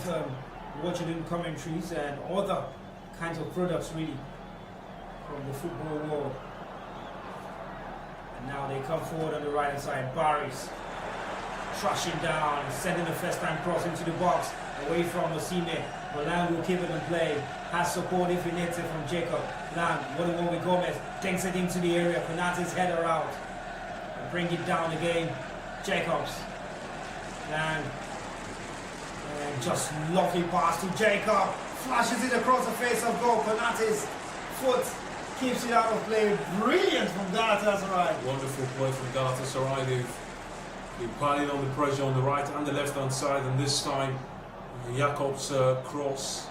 watching in commentaries and other kinds of products really from the football world. And now they come forward on the right hand side. Barris trashing down and sending the first time cross into the box away from Osimhen. But Lang will keep it in play. Has support if he needs it from Jacob. Lang, what do with Gomez? Takes it into the area. Konate's header out. Bring it down again. Jacobs. And just lovely pass to Jacob. Flashes it across the face of goal. Konate's foot keeps it out of play. Brilliant from Galatasaray. Wonderful play from Galatasaray. They've piling on the pressure on the right and the left hand side, and this time Jacobs' cross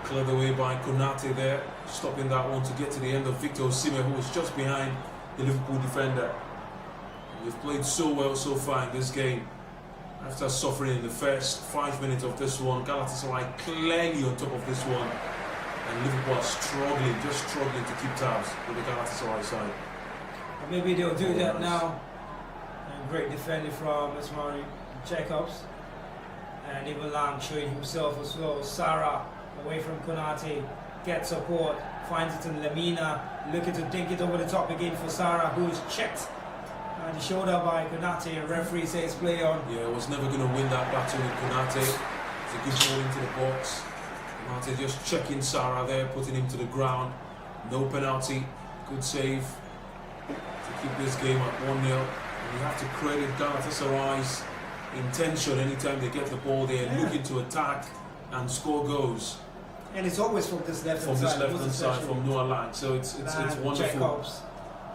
cleared away by Konate there, stopping that one to get to the end of Victor Osimhen, who was just behind the Liverpool defender. They've played so well so far in this game. After suffering in the first 5 minutes of this one, Galatasaray clearly on top of this one, and Liverpool are just struggling to keep tabs with the Galatasaray side. And maybe they'll do that now. And great defending from Ismail Jacobs, and even Lang showing himself as well. Sarah away from Konate, gets support, finds it in Lamina, looking to dink it over the top again for Sarah, who is checked on the shoulder by Konate, and referee says play on. Yeah, was never going to win that battle with Konate. It's a good ball into the box. Konate just checking Sarah there, putting him to the ground. No penalty, good save to keep this game at 1-0. And you have to credit Galatasaray's intention anytime they get the ball. They are looking to attack and score goals. And it's always from this left-hand side. From this left-hand side, from Noah Lang. So it's wonderful. Jacobs.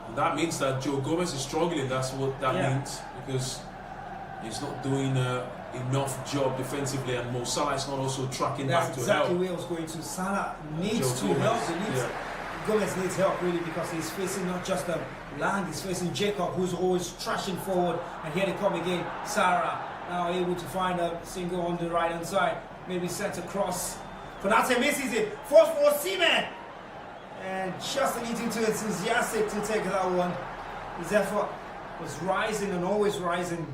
And that means that Joe Gomez is struggling. That's what that means, because he's not doing enough job defensively, and Mo Salah is not also tracking back to help. That's exactly where I was going to. Salah needs to help. Gomez needs help really because he's facing not just Lang, he's facing Jacob, who's always trashing forward. And here they come again. Sarah now able to find a single on the right hand side. Maybe sent across. Konate misses it. Force for Osimhen. And just a little too enthusiastic to take that one. His effort was rising and always rising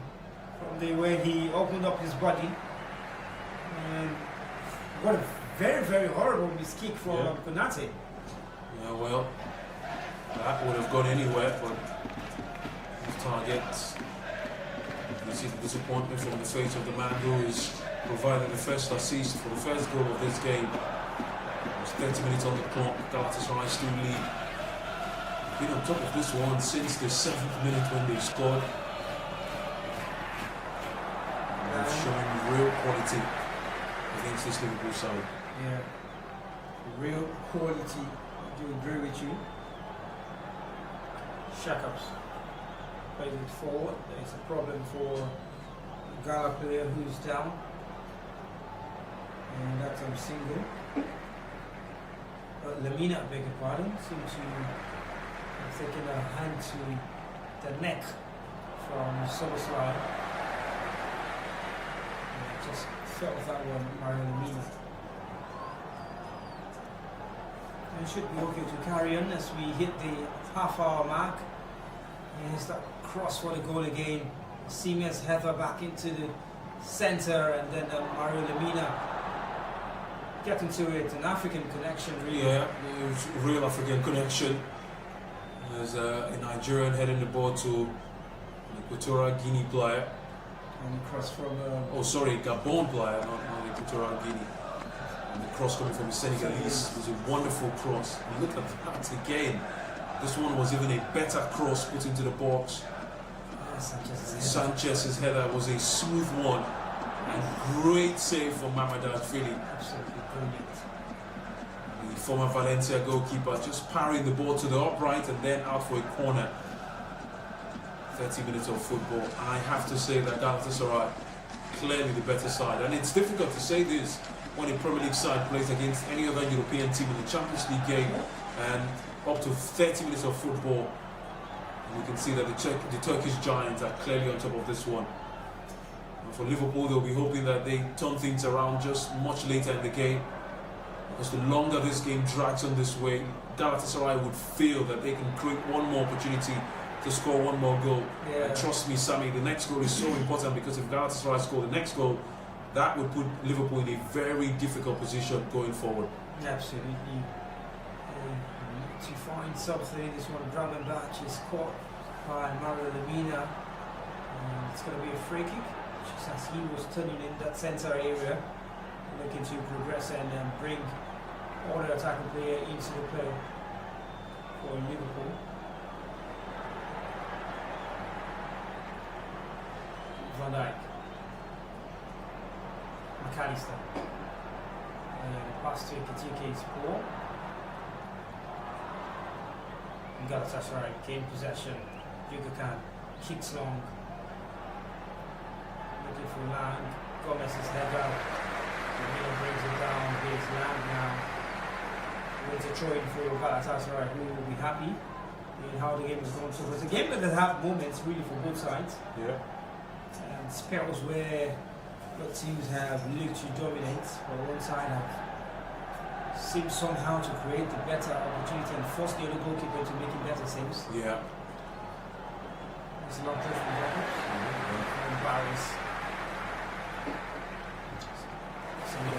from the way he opened up his body. And what a very, very horrible miss kick from Konate. Yeah, well, that would have gone anywhere, but his target. You see the disappointment from the face of the man who is provided the first assist for the first goal of this game. It was 30 minutes on the clock. Galatasaray still lead. Been on top of this one since the 7th minute when they scored. And they've shown real quality against this Liverpool side. Yeah, real quality. I do agree with you. Shakabs plays it forward. There's a problem for a Gala player who's down. And that's a single. Lamina, I beg your pardon, seemed to have taken a hand to the neck from Soboslai. Just felt that one, Mario Lamina. And it should be okay to carry on as we hit the half-hour mark. And here's that cross for the goal again. Osimhen's header back into the centre, and then Mario Lamina getting to it. An African connection, really. Yeah, it was a real African connection. There's a Nigerian heading the ball to an Equatorial Guinea player. And the cross from... Gabon player, not Equatorial Guinea. And the cross coming from the Senegalese was a wonderful cross. Look at that again. This one was even a better cross put into the box. Sanchez's header was a smooth one. And great save from Mamadou Philly. Absolutely brilliant. The former Valencia goalkeeper just parrying the ball to the upright and then out for a corner. 30 minutes of football. I have to say that Galatasaray clearly the better side. And it's difficult to say this when a Premier League side plays against any other European team in the Champions League game, and up to 30 minutes of football, and we can see that the Turkish giants are clearly on top of this one. And for Liverpool, they'll be hoping that they turn things around just much later in the game, because the longer this game drags on this way, Galatasaray would feel that they can create one more opportunity to score one more goal. Yeah. And trust me, Sammy, the next goal is so important, because if Galatasaray score the next goal, that would put Liverpool in a very difficult position going forward. Absolutely. To find something, this one Gravenberch is caught by Mario Lamina. It's going to be a free kick, just as he was turning in that centre area, looking to progress and bring all the attacking player into the play for Liverpool. Van Dijk. McAllister. Pass to Kitike's ball. Galatasaray gain possession. Yugakan kicks long. Looking for Lang. Gomez is head out. Lamina brings it down. Here's Lang now. Wins a throw in for Galatasaray, who will be happy in how the game is going. So it's a game that has had moments really for both sides. Yeah. And spells where both teams have looked to dominate, but one side have seemed somehow to create the better opportunity and force the other goalkeeper to make better saves. Yeah. It's not different from Paris.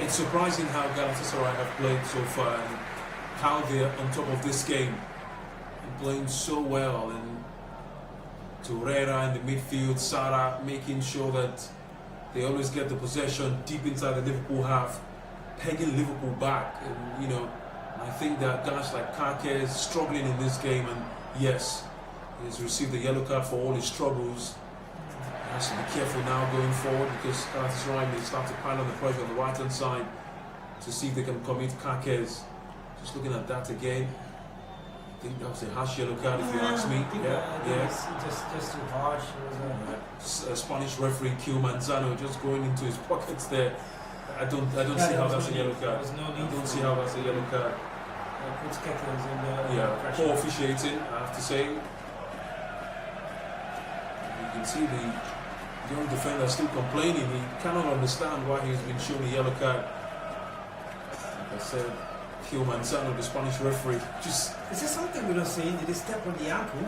It's surprising how Galatasaray have played so far, and how they're on top of this game and playing so well. And Torreira in the midfield, Sarah making sure that they always get the possession deep inside the Liverpool half, pegging Liverpool back. And you know, I think that guys like Kake is struggling in this game, and yes, he's received a yellow card for all his troubles. He has to be careful now going forward, because Galatasaray may start to pile on the pressure on the right hand side to see if they can commit Kake's. Just looking at that again, I think that was a harsh yellow card, if you ask me. Just too harsh. It was a Spanish referee, Q Manzano, just going into his pockets there. I don't see how that's a yellow card. I don't see how that's a yellow card. puts Kettles in the pressure. Poor officiating, I have to say. You can see the young defender still complaining. He cannot understand why he's been shown a yellow card. Like I said, Manzano, the Spanish referee, just... Is there something we're not seeing? Did he step on the ankle?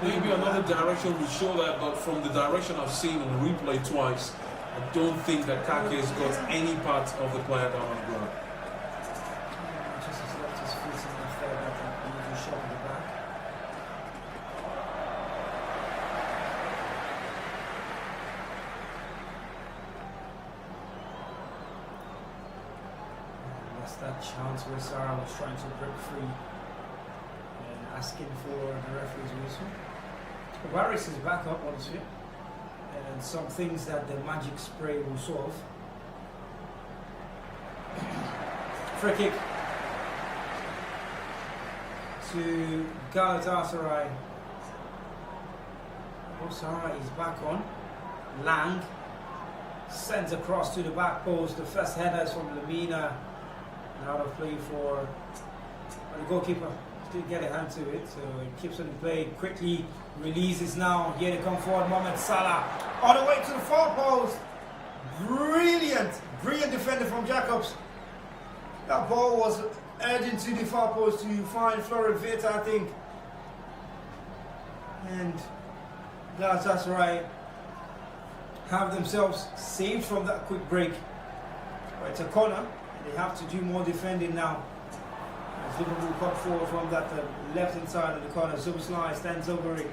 Maybe another direction will show that, but from the direction I've seen on the replay twice, I don't think that Kake has got any part of the player down on the ground. Just as left his feet in the fair back and a shot in the back. And that's that chance where Sarah was trying to break free and asking for the referee's whistle. Varys is back up on his feet. And some things that the magic spray will solve. Free kick to Galatasaray. Salah is back on. Lang sends across to the back post. The first header is from Lemina. Now to play for the goalkeeper. Still get a hand to it, so it keeps on play quickly. Releases now. Here they come forward. Mohammed Salah all the way to the far post. Brilliant defender from Jacobs. That ball was urging to the far post to find Florian Wirtz, I think. And Galatasaray have themselves saved from that quick break. But it's a corner, and they have to do more defending now. As Liverpool cut forward from that left-hand side of the corner. Szoboszlai stands over it.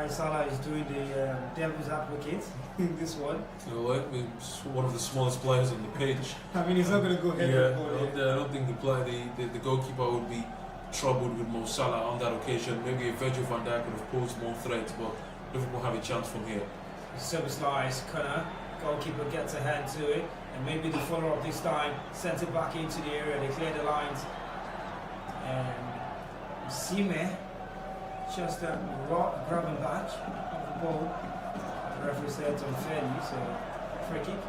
Salah is doing the devil's advocate in this one. You know what? He's one of the smallest players on the pitch. I mean, he's not going to go ahead. I don't think the goalkeeper would be troubled with Mo Salah on that occasion. Maybe a Virgil van Dijk could have posed more threats, but Liverpool have a chance from here. Szoboszlai's corner. Goalkeeper gets a hand to it, and maybe the follow-up this time sends it back into the area. They clear the lines, and Osimhen just grabbing back of the ball. The referee said it's unfairly, so free kick.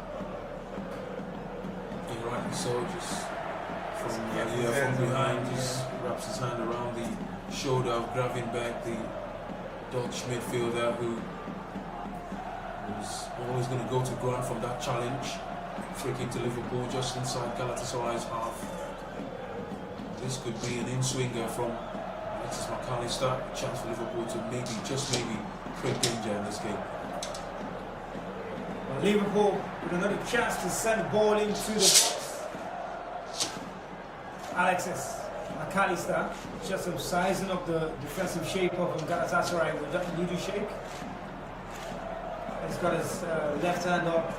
You're right, so just from behind, just wraps his hand around the shoulder of Gravenberch, the Dutch midfielder who was always going to go to ground from that challenge. Free kick to Liverpool just inside Galatasaray's half. This could be an in-swinger from Alexis McAllister. Chance for Liverpool to just maybe create danger in this game. Well, Liverpool with another chance to send the ball into the box. Alexis McAllister just some sizing up the defensive shape of Galatasaray with that little shake. He's got his left hand up,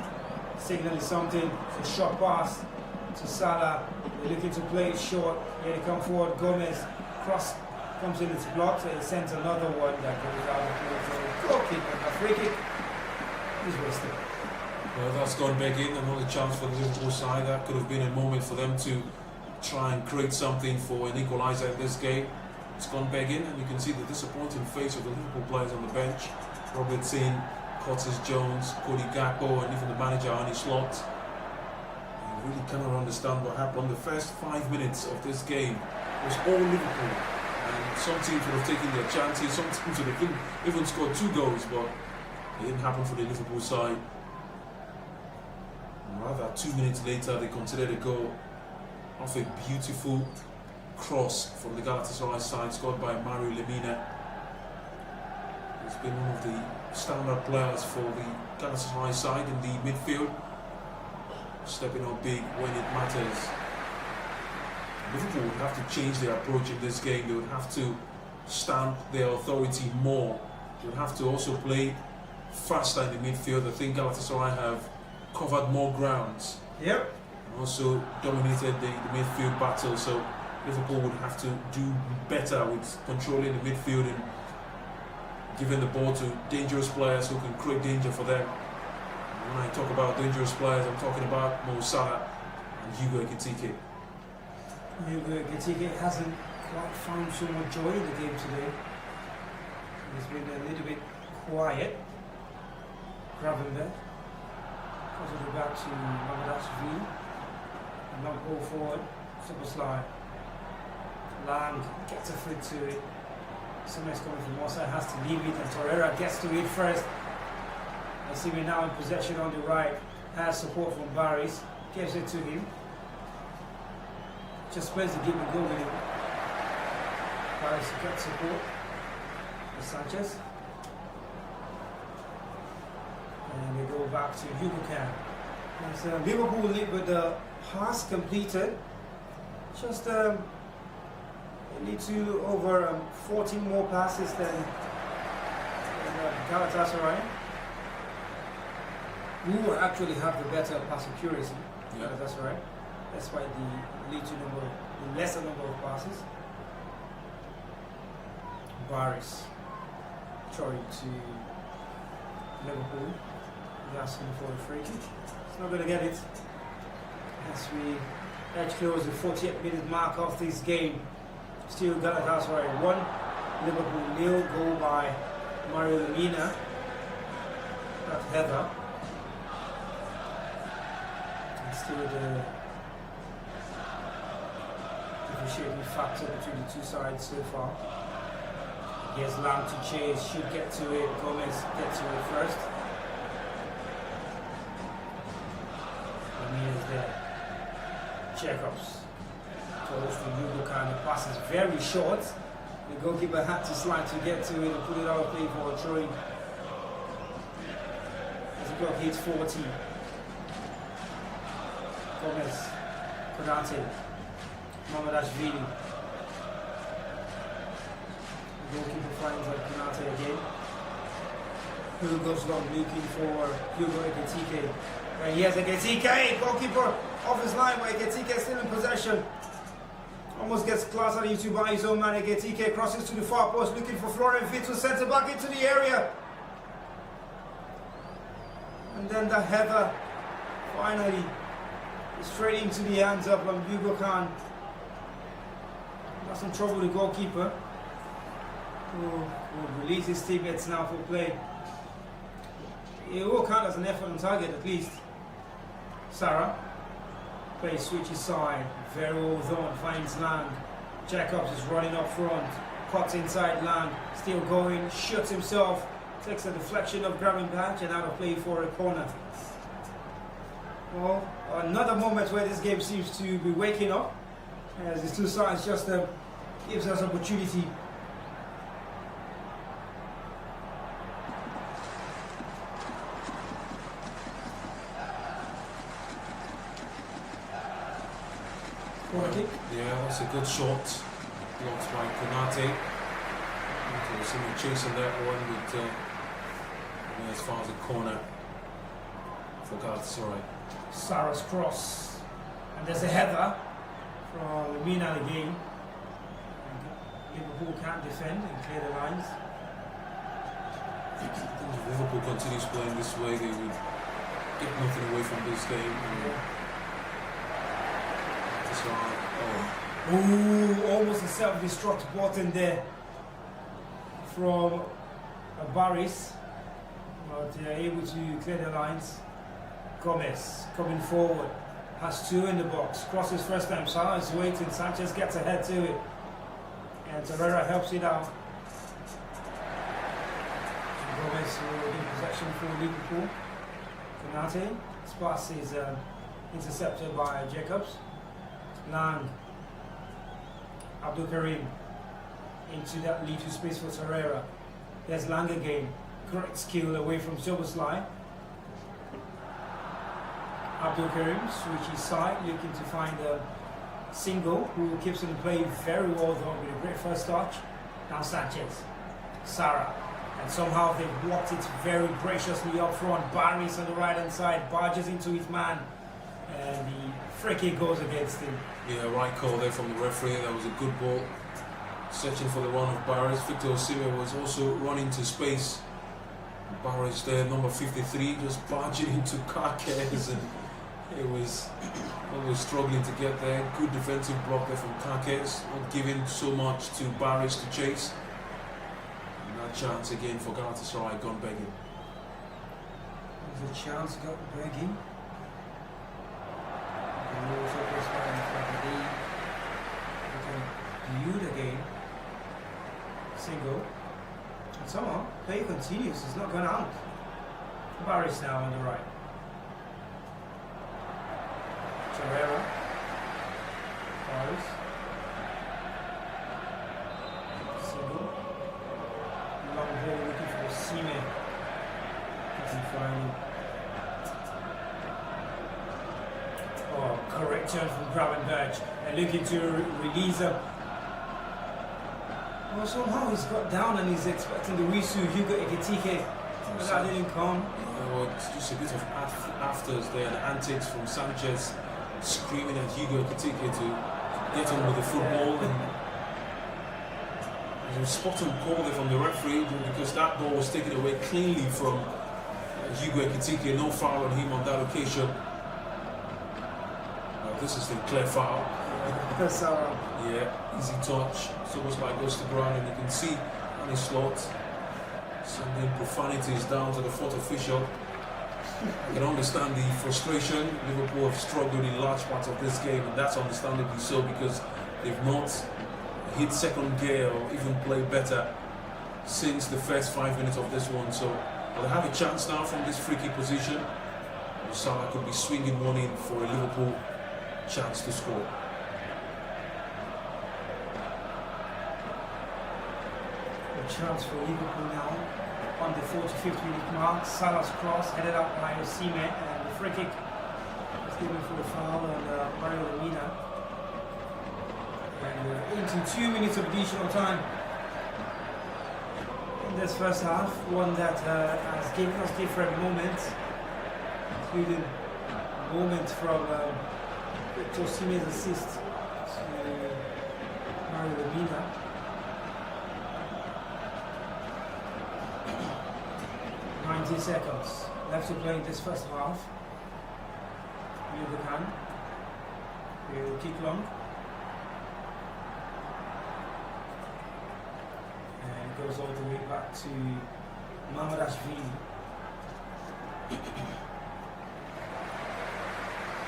signaling something. It's a short pass to Salah. They're looking to play it short. Here they come forward. Gomez cross comes in, it's blocked. So he sends another one that goes out of play. So goalkeeper, a free kick is wasted. Well, that's gone back in. Another chance for the Liverpool side. That could have been a moment for them to try and create something for an equaliser in this game. It's gone back in, and you can see the disappointing face of the Liverpool players on the bench. Robertson, Curtis Jones, Cody Gakpo, and even the manager Arne Slot. You really cannot understand what happened. The first 5 minutes of this game was all Liverpool, and some teams would have taken their chances, some teams would have even scored 2 goals, but it didn't happen for the Liverpool side. And rather, 2 minutes later, they conceded a goal off a beautiful cross from the Galatasaray side, scored by Mario Lemina. He's been one of the standard players for the Galatasaray side in the midfield, stepping up big when it matters. Liverpool would have to change their approach in this game. They would have to stamp their authority more. They would have to also play faster in the midfield. I think Galatasaray have covered more grounds. Yep. And also dominated the midfield battle. So Liverpool would have to do better with controlling the midfield and giving the ball to dangerous players who can create danger for them. And when I talk about dangerous players, I'm talking about Mo Salah and Hugo Ekitike. Hugo Ekitike hasn't quite found so much joy in the game today. He's been a little bit quiet. Gravenberch. Positive back to Mohamed Salah. And long ball forward. Super slide. Lang gets a foot to it. Somebody's coming from one side, has to leave it, and Torreira gets to it first. Osimhen now in possession on the right. Has support from Barris. Gives it to him. Just plays the game and go with him. Barris gets support. Sanchez. And they go back to Yubukan. So Liverpool lead with the pass completed. Just they need to over 14 more passes than Galatasaray, who actually have the better pass accuracy. Yeah. Galatasaray. That's why the lesser number of passes. Barris throwing to Liverpool. He's asking for a free kick. He's not going to get it. As we edge close the 48th minute mark of this game. Still Galatasaray 1, Liverpool 0. Goal by Mario Lemina. That header. And still the differentiating factor between the two sides so far. Here's Lam to chase, should get to it. Gomez gets to it first. Lemina is there. Jacobs. Close to Yubukan. The pass is very short. The goalkeeper had to slide to get to it and put it out of play for a throw-in. As the clock hits 40. Gomez. Konate. Mamadashvili. The goalkeeper finds Konate again. Who goes long looking for Hugo Ekitike. And he has Ekitike! Goalkeeper off his line, but Ekitike still in possession. Almost gets closer into by his own man. Ekitike crosses to the far post, looking for Florian Vittu, centre back into the area. And then the header finally is straight into the hands of Hugo Khan. Got some trouble with the goalkeeper, who will release his teammates now for play. It will count as an effort on target at least. Sarah plays switches side, very well done, finds Lang. Jacobs is running up front, cuts inside Lang, still going, shoots himself, takes a deflection of grabbing patch and out of play for a corner. Well, another moment where this game seems to be waking up, as these two sides just gives us opportunity. Yeah, that's a good shot. Blocked by Konate. Osimhen chasing that one with as far as the corner for Galatasaray. Sarah's cross. And there's a header from Lemina again. Liverpool can't defend and clear the lines. I think if Liverpool continues playing this way, they would get nothing away from this game. Ooh, almost a self-destruct button there from Barris, but they are able to clear the lines. Gomez coming forward, has two in the box, crosses first time, Salah is waiting, Sanchez gets ahead to it, and Torreira helps it out. Gomez will be in possession for Liverpool. Konate, his pass is intercepted by Jacobs. Lang, Abdul Karim into that little space for Torreira. There's Lang again, great skill away from Soboslai. Abdul Karim switches side, looking to find a single who keeps him play very well done with a great first touch. Now Sanchez, Sarah, and somehow they've blocked it very graciously up front. Barris on the right hand side barges into his man, and the free kick goes against him. Yeah, right call there from the referee. That was a good ball. Searching for the run of Barris. Victor Osimhen was also running to space. Barris there, number 53, just barging into Kakes, and it was always struggling to get there. Good defensive block there from Kakes, not giving so much to Barris to chase. And that chance again for Galatasaray gone begging. There's a chance got begging. And he also plays well in front of the viewed again. Single. And somehow play continues, it's not gone out. Barris now on the right. Torreira. Barris. Single. Long ball looking for Osimhen. Doesn't find him. Oh, correct turn from Gravenberch. And looking to release him. Well, somehow he's got down and he's expecting the Risu, Hugo Ekitike. But that didn't come. Well, it's just a bit of afters there, and antics from Sanchez screaming at Hugo Ekitike to get on with the football. And a spot on call there from the referee because that ball was taken away cleanly from Hugo Ekitike. No foul on him on that occasion. This is the clear foul. Yeah, easy touch. It's almost like goes to ground, and you can see on his slot some profanities down to the fourth official. I can understand the frustration. Liverpool have struggled in large parts of this game, and that's understandably so because they've not hit second gear or even played better since the first 5 minutes of this one. So they'll have a chance now from this free kick position. Salah could be swinging one in for a Liverpool chance to score. A chance for Liverpool now on the 45th minute mark. Salah's cross headed up by Osimhen, and the free kick is given for the foul on Mario Lemina. And into 2 minutes of additional time in this first half, one that has given us different moments, including moments from Osimhen's assist to Mario Lemina. 90 seconds left to play in this first half. Ludokan will kick long. And it goes all the way back to Mamadashvili.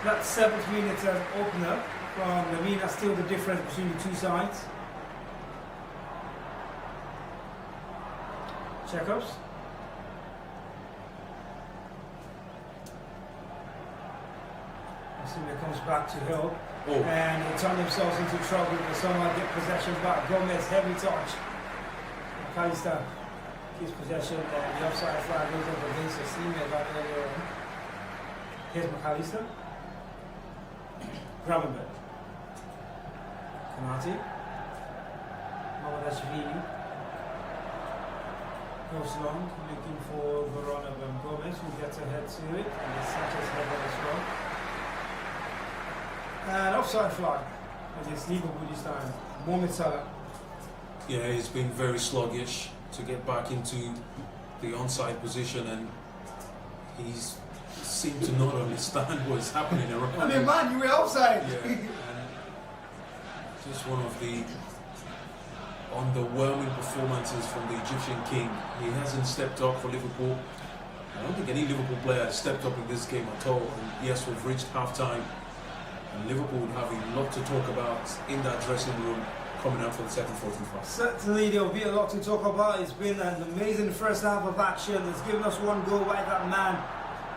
That 7th minute opener from Lemina, still the difference between the two sides. Checkups. Osimhen comes back to help, and they turn themselves into trouble, but someone get possession back. Gomez, heavy touch. McAllister gets possession, and the offside flag goes up against Osimhen back earlier on. Here's McAllister. Gravenberch. Kanati. Mamadashvili. Goes long, looking for Verona and Gomez, who gets ahead to it, and the Sanchez header as well. And offside flag against Liverpool this time. Mohammed Salah. Yeah, he's been very sluggish to get back into the onside position, and he's seemed to not understand what's happening around. I mean, man, you were offside. Yeah, and just one of the underwhelming performances from the Egyptian king. He hasn't stepped up for Liverpool. I don't think any Liverpool player has stepped up in this game at all. And yes, we've reached half-time, and Liverpool would have a lot to talk about in that dressing room coming up for the second 45. Certainly there will be a lot to talk about. It's been an amazing first half of action. It's given us one goal by that man,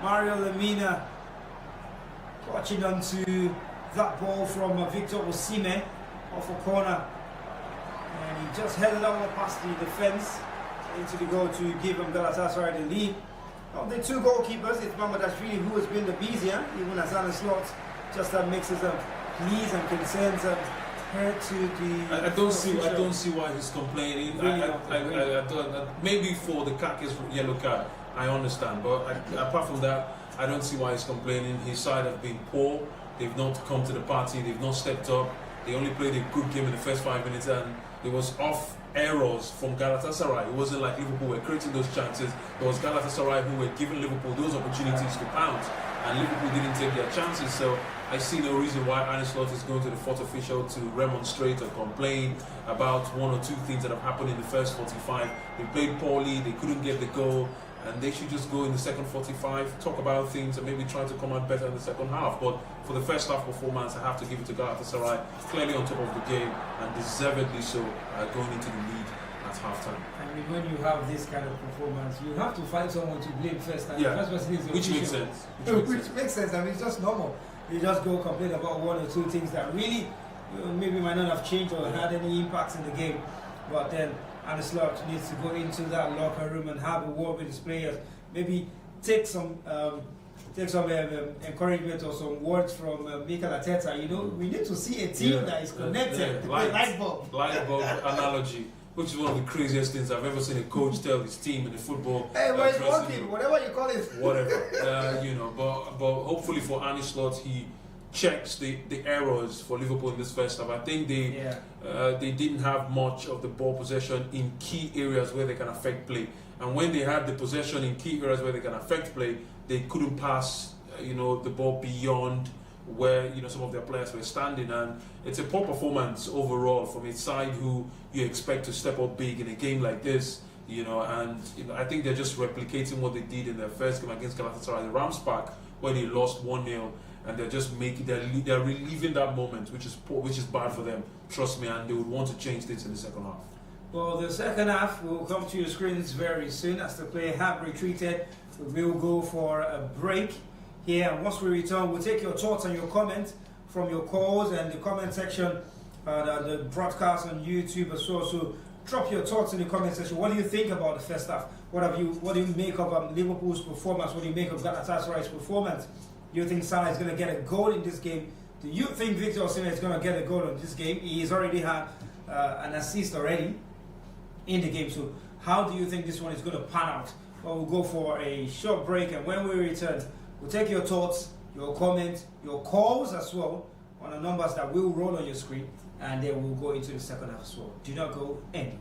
Mario Lemina, clutching onto that ball from Victor Osimhen off a corner. And he just headed out past the defence into the goal to give him Galatasaray the lead. Of the two goalkeepers, it's Mamadashvili who has been the busier, even as Alan Slot just mixes pleas and concerns her to the. I don't see why he's complaining. Really I don't. Maybe for the Kaki's yellow card, I understand. But apart from that, I don't see why he's complaining. His side have been poor. They've not come to the party. They've not stepped up. They only played a good game in the first 5 minutes, and it was off errors from Galatasaray. It wasn't like Liverpool were creating those chances. It was Galatasaray who were giving Liverpool those opportunities to pounce, and Liverpool didn't take their chances. So I see no reason why Arne Slot is going to the fourth official to remonstrate or complain about one or two things that have happened in the first 45. They played poorly, they couldn't get the goal, and they should just go in the second 45, talk about things, and maybe try to come out better in the second half. But for the first half performance, I have to give it to Galatasaray, clearly on top of the game, and deservedly so, going into the lead at halftime. I mean, when you have this kind of performance, you have to find someone to blame first. And Yeah, the first person is the which makes official. sense. Which makes sense. I mean, it's just normal. You just go complain about one or two things that really maybe might not have changed or had any impacts in the game. But then Arne Slot needs to go into that locker room and have a word with his players. Maybe take some encouragement or some words from Mikel Arteta. You know, we need to see a team that is connected. Light bulb Analogy, which is one of the craziest things I've ever seen a coach tell his team in the football. Hey, well, it's working, whatever you call it. Whatever, you know. But hopefully for Arne Slot, he checks the errors for Liverpool in this first half. I think they didn't have much of the ball possession in key areas where they can affect play. And when they had the possession in key areas where they can affect play, they couldn't pass, the ball beyond where some of their players were standing. And it's a poor performance overall from a side who you expect to step up big in a game like this. And I think they're just replicating what they did in their first game against Galatasaray, the Rams Park, where they lost 1-0. And they're just they're reliving that moment, which is bad for them. Trust me, and they would want to change things in the second half. Well, the second half will come to your screens very soon as the players have retreated. We'll go for a break here, and once we return, we'll take your thoughts and your comments from your calls and the comment section, the broadcast on YouTube as well. So drop your thoughts in the comment section. What do you think about the first half? What do you make of Liverpool's performance? What do you make of Galatasaray's performance? Do you think Salah is going to get a goal in this game? Do you think Victor Osimhen is going to get a goal in this game? He has already had an assist already in the game. So how do you think this one is going to pan out? Well, we'll go for a short break, and when we return, we'll take your thoughts, your comments, your calls as well on the numbers that will roll on your screen, and then we'll go into the second half as well. Do not go anywhere.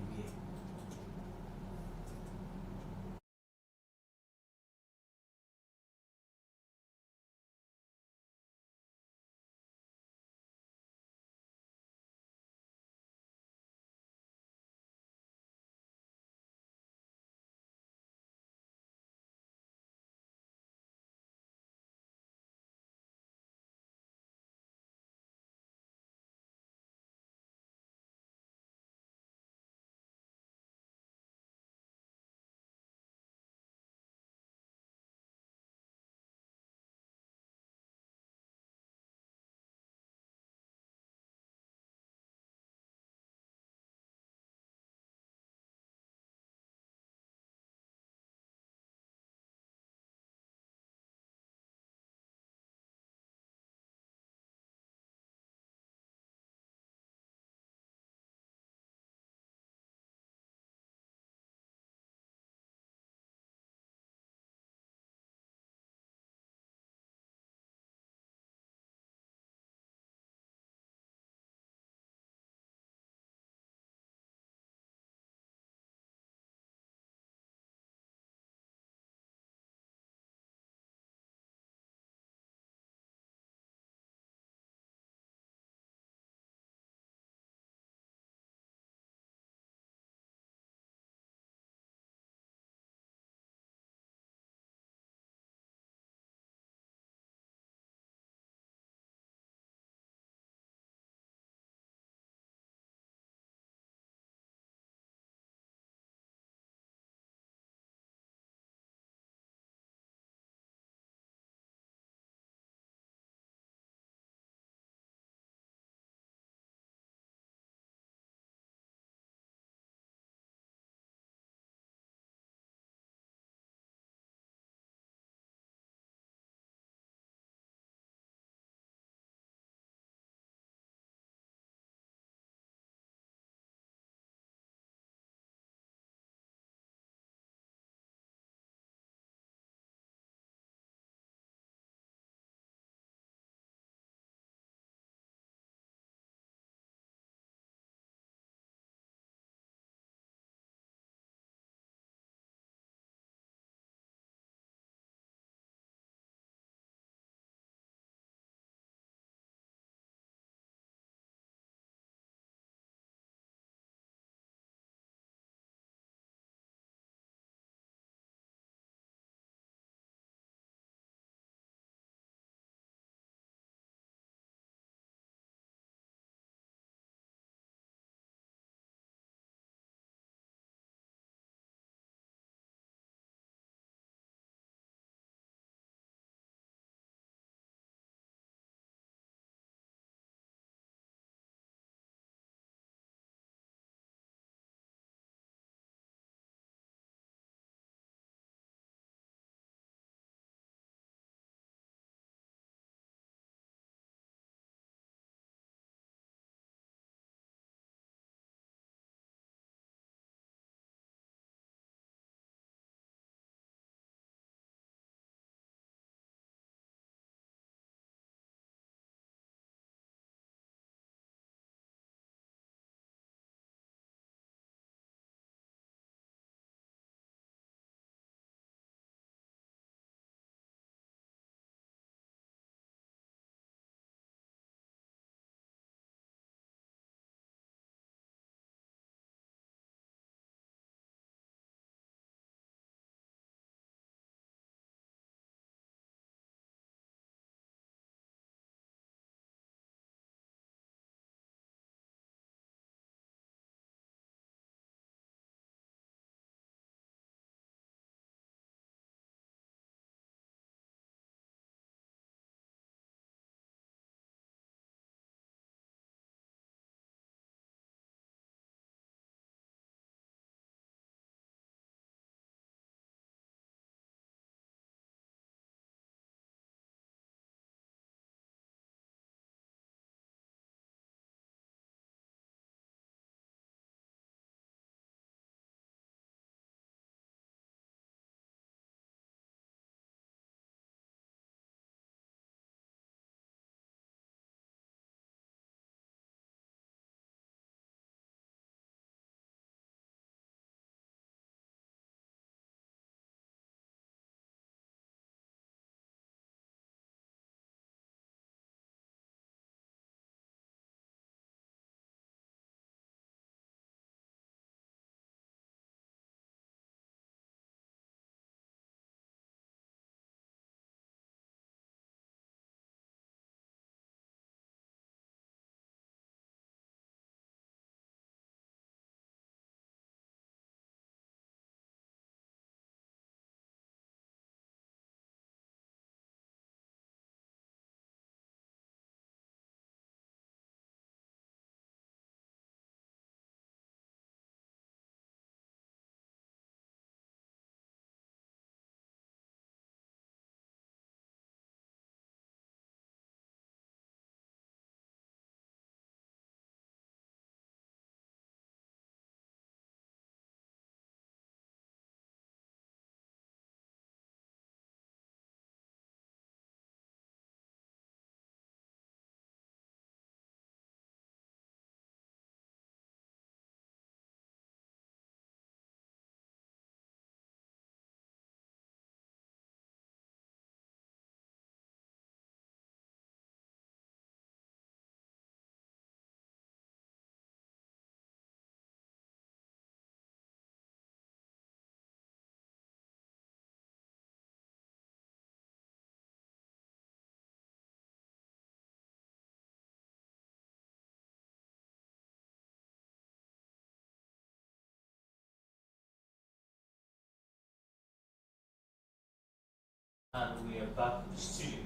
And we are back in the studio.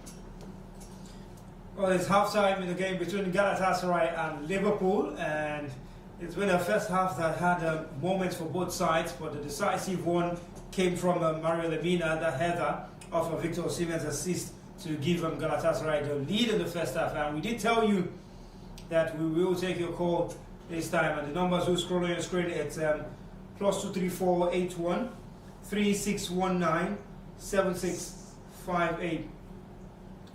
Well, it's half-time in the game between Galatasaray and Liverpool, and it's been a first half that had moments for both sides, but the decisive one came from Mario Lemina, the header of Victor Osimhen's assist to give Galatasaray the lead in the first half. And we did tell you that we will take your call this time, and the numbers will scroll on your screen. It's +234 81 3619 7658.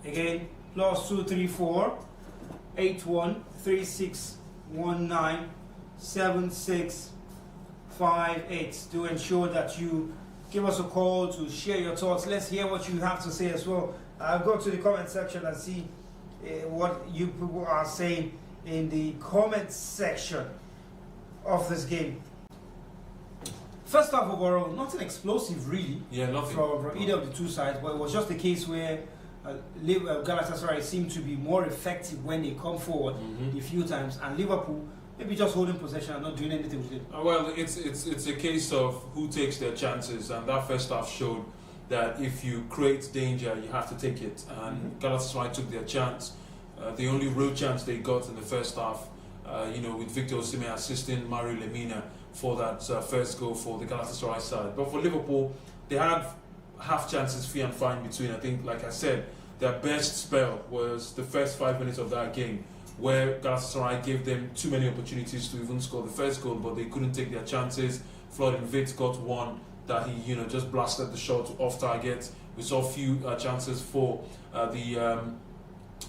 Again, +234 81 3619 7658 to ensure that you give us a call to share your thoughts. Let's hear what you have to say as well. I'll go to the comment section and see what you people are saying in the comment section of this game. First half overall, nothing explosive really. Yeah, nothing. From either of the two sides, but it was just a case where Galatasaray seemed to be more effective when they come forward a few times, and Liverpool maybe just holding possession and not doing anything with it. Well, it's a case of who takes their chances, and that first half showed that if you create danger, you have to take it. And Galatasaray took their chance. The only real chance they got in the first half, with Victor Osimhen assisting Mario Lemina for that first goal for the Galatasaray side. But for Liverpool, they had half chances free and far in between. I think, like I said, their best spell was the first 5 minutes of that game, where Galatasaray gave them too many opportunities to even score the first goal, but they couldn't take their chances. Florian Wirtz got one that he, just blasted the shot off target. We saw a few chances for the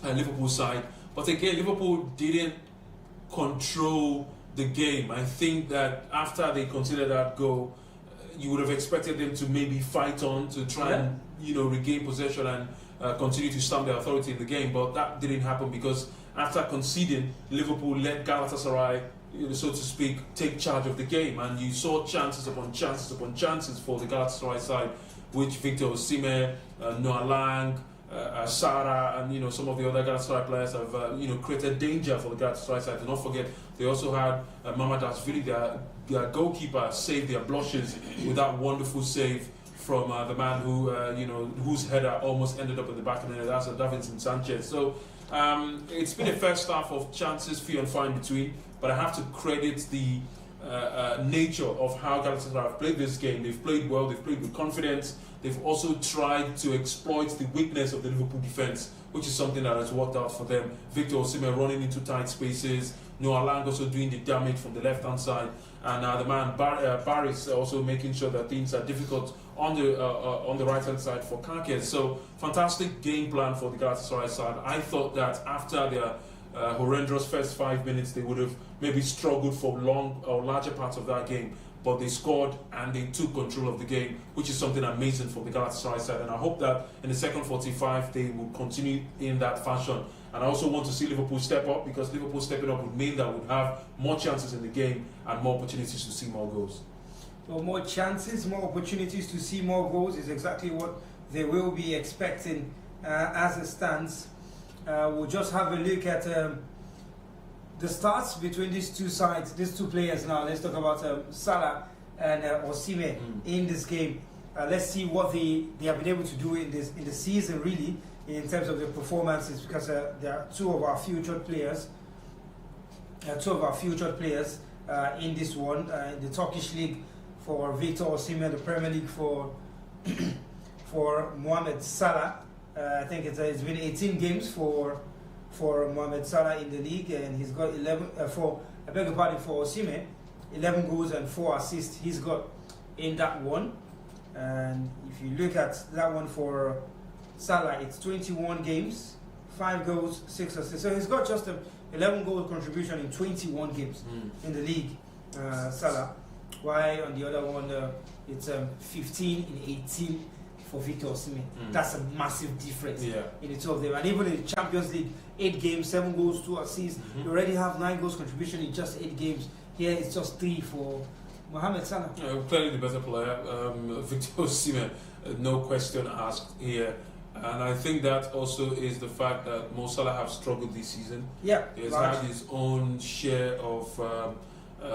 Liverpool side, but again, Liverpool didn't control the game. I think that after they conceded that goal, you would have expected them to maybe fight on to try and regain possession and continue to stamp their authority in the game, but that didn't happen because after conceding, Liverpool let Galatasaray, so to speak, take charge of the game, and you saw chances upon chances upon chances for the Galatasaray side, which Victor Osimhen, Noah Lang, Sarah, and some of the other Galatasaray players have created danger for the Galatasaray side. Do not forget, they also had Mamardashvili, their goalkeeper, save their blushes with that wonderful save from the man who whose header almost ended up in the back of the net. That's Davinson Sanchez. So it's been a first half of chances few and far in between, but I have to credit the nature of how Galatasaray have played this game. They've played well, they've played with confidence. They've also tried to exploit the weakness of the Liverpool defence, which is something that has worked out for them. Victor Osimhen running into tight spaces, Noah Lang also doing the damage from the left-hand side, and the man Barris also making sure that things are difficult on the right-hand side for Kake. So fantastic game plan for the Galatasaray side. I thought that after their horrendous first 5 minutes, they would have maybe struggled for long or larger parts of that game, but they scored and they took control of the game, which is something amazing for the Galatasaray side. And I hope that in the second 45 they will continue in that fashion. And I also want to see Liverpool step up, because Liverpool stepping up would mean that we'd have more chances in the game and more opportunities to see more goals. Well, more chances, more opportunities to see more goals is exactly what they will be expecting as it stands. We'll just have a look at the stats between these two sides, these two players now. Let's talk about Salah and Osimhen in this game. Let's see what they have been able to do in the season, really, in terms of their performances, because they are two of our featured players. In this one, in the Turkish league for Victor Osimhen, the Premier League for Mohammed Salah. I think it's been 18 games for Mohammed Salah in the league, and he's got 11 for Osimhen, 11 goals and 4 assists he's got in that one. And if you look at that one for Salah, it's 21 games, 5 goals, 6 assists. So he's got just 11 goal contribution in 21 games in the league, Salah. While on the other one, it's 15 in 18 for Victor Osimhen. That's a massive difference in the two of them. And even in the Champions League, 8 games, 7 goals, 2 assists. You already have 9 goals contribution in just 8 games. Here it's just 3 for Mohammed Salah. Clearly the better player, Victor Osimhen, no question asked here. And I think that also is the fact that Mo Salah have struggled this season. Yeah, he's had his own share of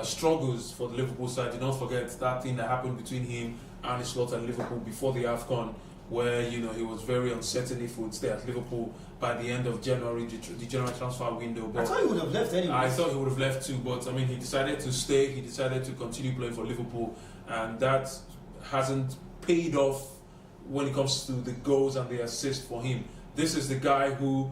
struggles for the Liverpool side. Do not forget that thing that happened between him and his slot and Liverpool before the AFCON, where he was very uncertain if he would stay at Liverpool by the end of January, the January transfer window. But I thought he would have left anyway. I thought he would have left too, but I mean, he decided to stay. He decided to continue playing for Liverpool, and that hasn't paid off when it comes to the goals and the assists for him. This is the guy who,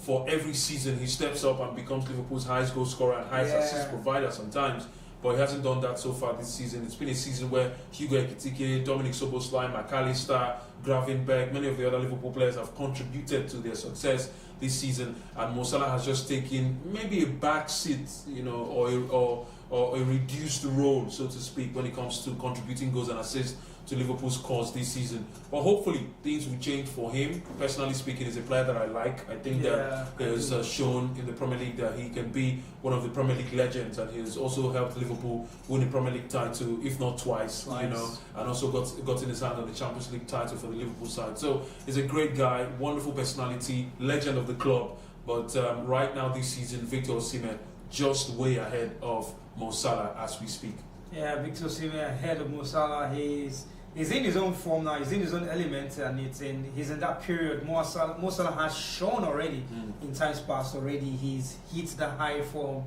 for every season, he steps up and becomes Liverpool's highest goal scorer and highest assist provider sometimes. But he hasn't done that so far this season. It's been a season where Hugo Ekitike, Dominic Szoboszlai, McAllister, Gravenberch, many of the other Liverpool players have contributed to their success this season, and Mo Salah has just taken maybe a back seat, or a reduced role, so to speak, when it comes to contributing goals and assists to Liverpool's cause this season. But hopefully things will change for him. Personally speaking, he's a player that I like. I think that he has shown in the Premier League that he can be one of the Premier League legends, and he has also helped Liverpool win the Premier League title, if not twice. And also got in his hand on the Champions League title for the Liverpool side. So he's a great guy, wonderful personality, legend of the club. But right now this season, Victor Osimhen just way ahead of Mo Salah as we speak. Yeah, Victor Osimhen ahead of Mo Salah. He's in his own form now. He's in his own element, and he's in that period. Mo Salah has shown already in times past already. He's hit the high form,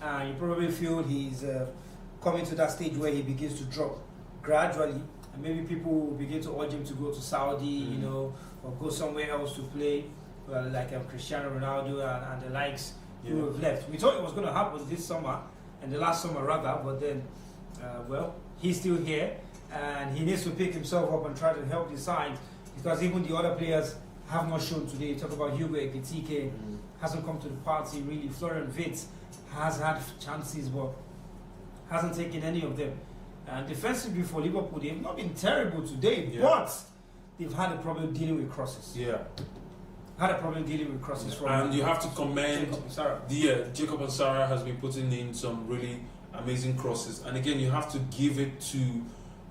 and you probably feel he's coming to that stage where he begins to drop gradually, and maybe people will begin to urge him to go to Saudi, or go somewhere else to play, like Cristiano Ronaldo and the likes who have left. We thought it was going to happen this summer, and the last summer rather, but then, he's still here. And he needs to pick himself up and try to help the side, because even the other players have not shown today. Talk about Hugo Ekitike, hasn't come to the party really. Florian Wirtz has had chances but hasn't taken any of them. And defensively for Liverpool, they've not been terrible today, but they've had a problem dealing with crosses. And you have to commend Jacob and Sarah has been putting in some really amazing crosses. And again, you have to give it to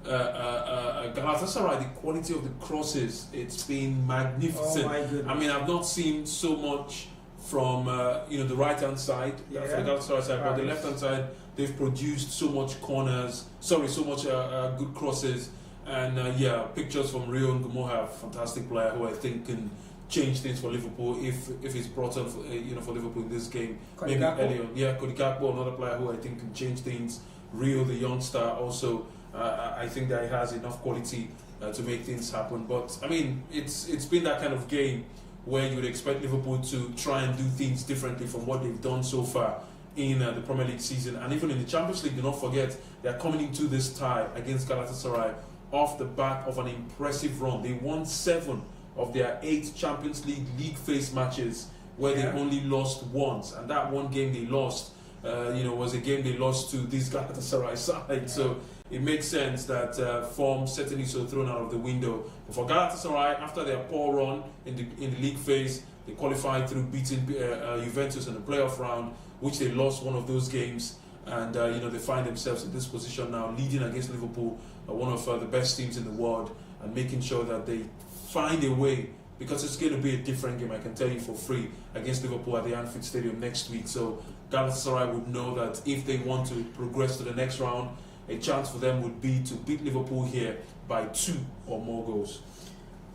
Galatasaray, the quality of the crosses, it's been magnificent. Oh my goodness. I mean, I've not seen so much from the right hand side for the Galatasaray side, but the left hand side they've produced so much good crosses, and pictures from Rio Ngumoha, fantastic player who I think can change things for Liverpool if he's brought on for Liverpool in this game. Maybe early on. Cody Gakpo, another player who I think can change things. Rio, the youngster, also. I think that he has enough quality to make things happen. But I mean, it's been that kind of game where you would expect Liverpool to try and do things differently from what they've done so far in the Premier League season, and even in the Champions League. Do not forget, they are coming into this tie against Galatasaray off the back of an impressive run. They won 7 of their 8 Champions League phase matches, where they only lost once, and that one game they lost, was a game they lost to this Galatasaray side. So it makes sense that form certainly so thrown out of the window. But for Galatasaray, after their poor run in the league phase, they qualified through beating Juventus in the playoff round, which they lost one of those games, and they find themselves in this position now, leading against Liverpool, one of the best teams in the world, and making sure that they find a way, because it's going to be a different game, I can tell you for free, against Liverpool at the Anfield Stadium next week. So Galatasaray would know that if they want to progress to the next round, a chance for them would be to beat Liverpool here by 2 or more goals.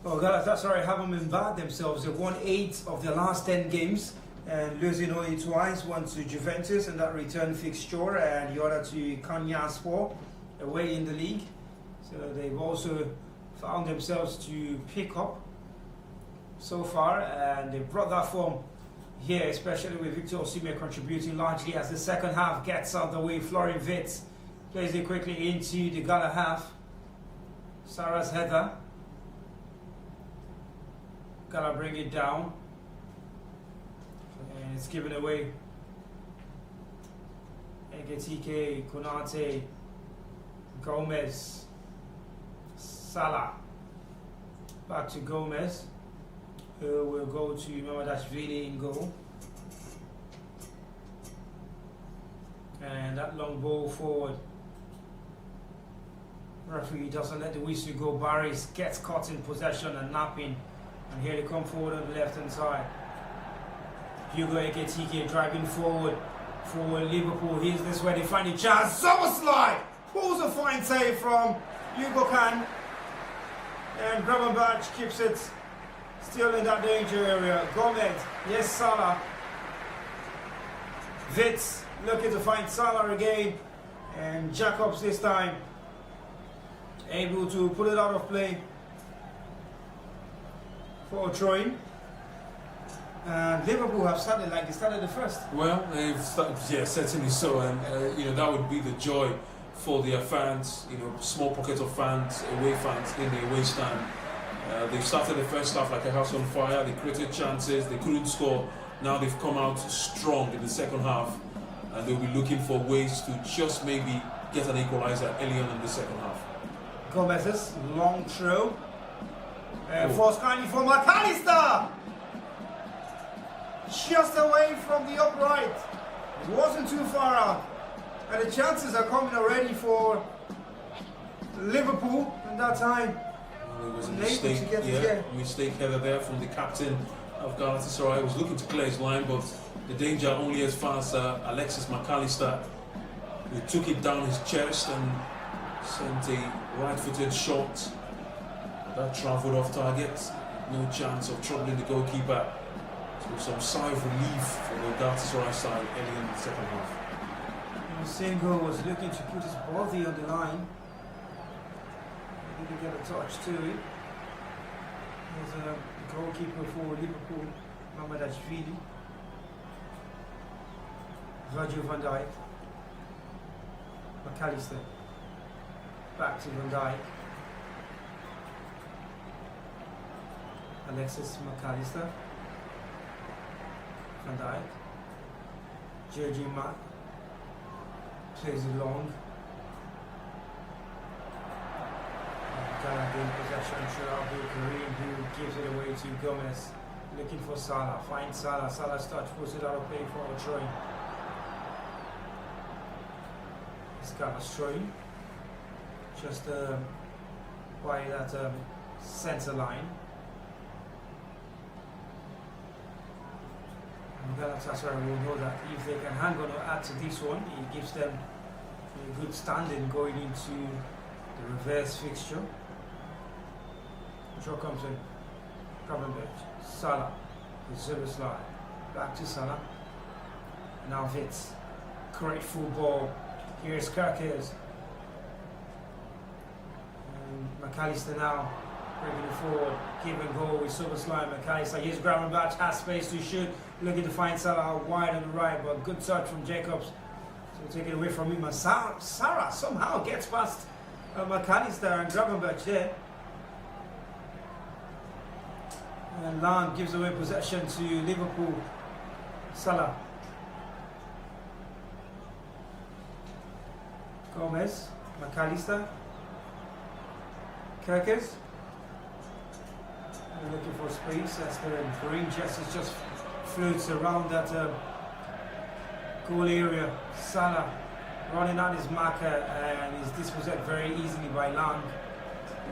Well, Galatasaray haven't been bad themselves. They've won 8 of their last 10 games, and losing only twice, one to Juventus in that return fixture, and the other to Konyaspor away in the league. So they've also found themselves to pick up so far, and they brought that form here, especially with Victor Osimhen contributing largely as the second half gets out the way. Florian Wirtz plays it quickly into the Gala half. Sarah's header. Gala bring it down, and it's given away. Ekitike, Konate, Gomez, Salah. Back to Gomez, who will go to Mamardashvili in goal. And that long ball forward. Referee doesn't let the whistle go. Barris gets caught in possession and napping. And here they come forward on the left hand side. Hugo Ekitike driving forward for Liverpool. Here's this where they find a chance. Szoboszlai pulls a fine save from Hugo Can. And Gravenberch keeps it still in that danger area. Gomez, yes, Salah. Wits looking to find Salah again. And Jacobs this time able to put it out of play for a throw-in. And Liverpool have started like they started the first. Well, they've started, yeah, certainly so, and that would be the joy for their fans. Small pockets of fans, away fans in the away stand. They started the first half like a house on fire. They created chances, they couldn't score. Now they've come out strong in the second half, and they'll be looking for ways to just maybe get an equalizer early on in the second half. Gomez's long throw. Forced kindly for McAllister. Just away from the upright. It wasn't too far out. And the chances are coming already for Liverpool in that time. There was a mistake header there from the captain of Galatasaray. He was looking to clear his line, but the danger only as far as Alexis McAllister, who took it down his chest and sent a right-footed shot. That travelled off target. No chance of troubling the goalkeeper. So some sigh of relief for the Galatasaray side early in the second half. Sengo was looking to put his body on the line. He didn't get a touch to it. There's a goalkeeper for Liverpool, Mohamed Salah. Virgil van Dijk. McAllister. Back to Van Dijk. Alexis McAllister. Van Dijk. Georgie Mack. Plays it long. Gallagher in possession throughout Kareem, who gives it away to Gomez. Looking for Salah. Finds Salah. Salah starts to push it out of play for a throw-in. He's got a throw-in. Just by that centre line. And Galatasaray will know that if they can hang on or add to this one, it gives them a good standing going into the reverse fixture. Draw comes in. Gravenberch. Salah. With Zubaslar. Back to Salah. Now Wits. Great full ball. Here's Kirkers. McAllister now bringing it forward. Give and go with Zubaslar. McAllister. Here's Gravenberch. Has space to shoot. Looking to find Salah wide on the right, but good touch from Jacobs. So take it away from him. And Salah somehow gets past McAllister and Gravenberch there. And Lang gives away possession to Liverpool. Salah. Gomez. McAllister. Kirkers. Looking for space as the green gestures just floats around that goal area. Salah running out his marker and is dispossessed very easily by Lang.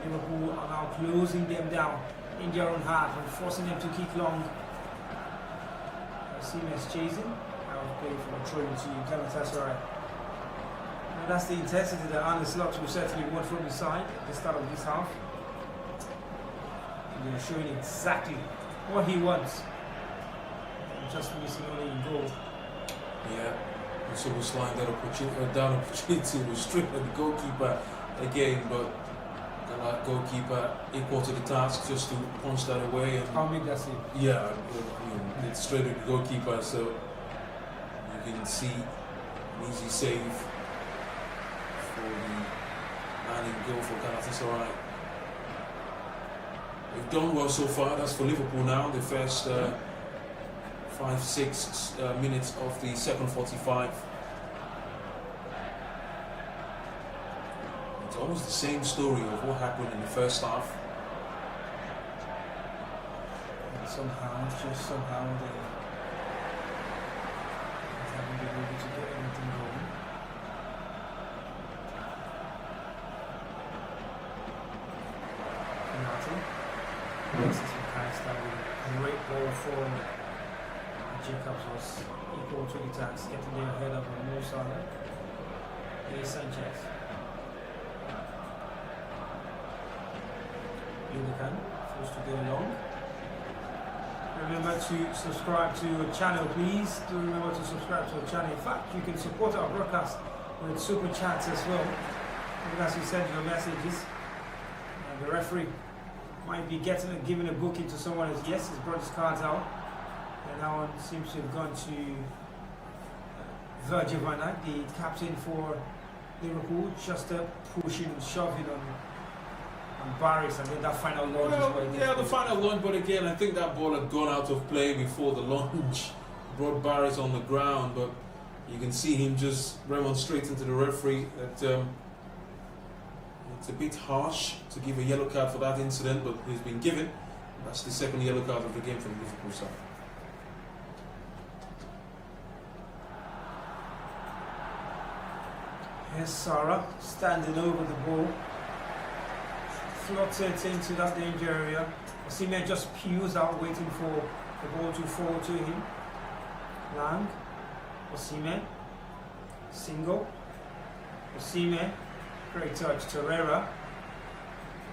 Liverpool are now closing them down in their own half and forcing them to kick long. Osimhen is chasing. Out of play for a throw to Galatasaray. And that's the intensity that Arne Slot will certainly want from his side at the start of this half. And they're showing exactly what he wants. Just missing only in goal. Yeah, and so was sliding that opportunity was straight at the goalkeeper again, but the goalkeeper equal to the task just to punch that away. And how big that's it? Yeah, it's straight at the goalkeeper, so you can see an easy save for the man in goal for Galatasaray. They've done well so far. That's for Liverpool now. The first 5-6 minutes of the second 45. It's almost the same story of what happened in the first half. And somehow they haven't been able to get anything going. Penalty. Alexis McAllister with a great ball forward. Jacobs was equal to the task, getting there ahead of Mo Salah. Here's Sanchez. Unican, forced to go along. Remember to subscribe to our channel, please. Do remember to subscribe to our channel. In fact, you can support our broadcast with super chats as well. As you send your messages, the referee might be giving a booking to someone else. Yes, he's brought his cards out, and that one seems to have gone to Virgil van Dijk, the captain for Liverpool, just pushing and shoving on Barris, and then that final launch. The final launch, but again, I think that ball had gone out of play before the launch brought Barris on the ground, but you can see him just remonstrating to the referee that it's a bit harsh to give a yellow card for that incident, but he's been given. That's the second yellow card of the game for the Liverpool side. Here's Salah standing over the ball, floats it into that danger area. Osimhen just pews out, waiting for the ball to fall to him. Lang, Osimhen, single, Osimhen, great touch, Torreira,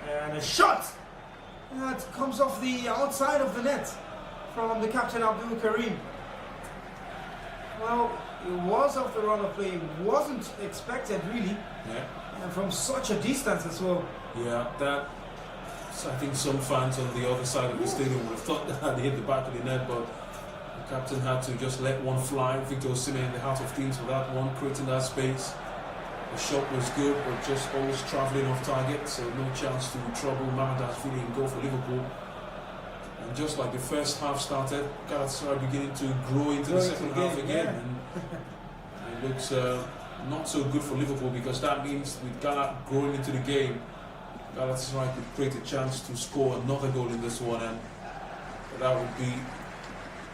and a shot that comes off the outside of the net from the captain Abdul Karim. Well, it was off the run of play, wasn't expected really, and from such a distance as well. Yeah, I think some fans on the other side of the stadium would have thought that had hit the back of the net, but the captain had to just let one fly. Victor Osimhen in the heart of things for that one, creating that space. The shot was good, but just always travelling off target, so no chance to trouble Mohammed and go for Liverpool. And just like the first half started, Galatasaray beginning to grow into the second half again. And it looks not so good for Liverpool, because that means with Galat growing into the game, Galatasaray could create a chance to score another goal in this one, and that would be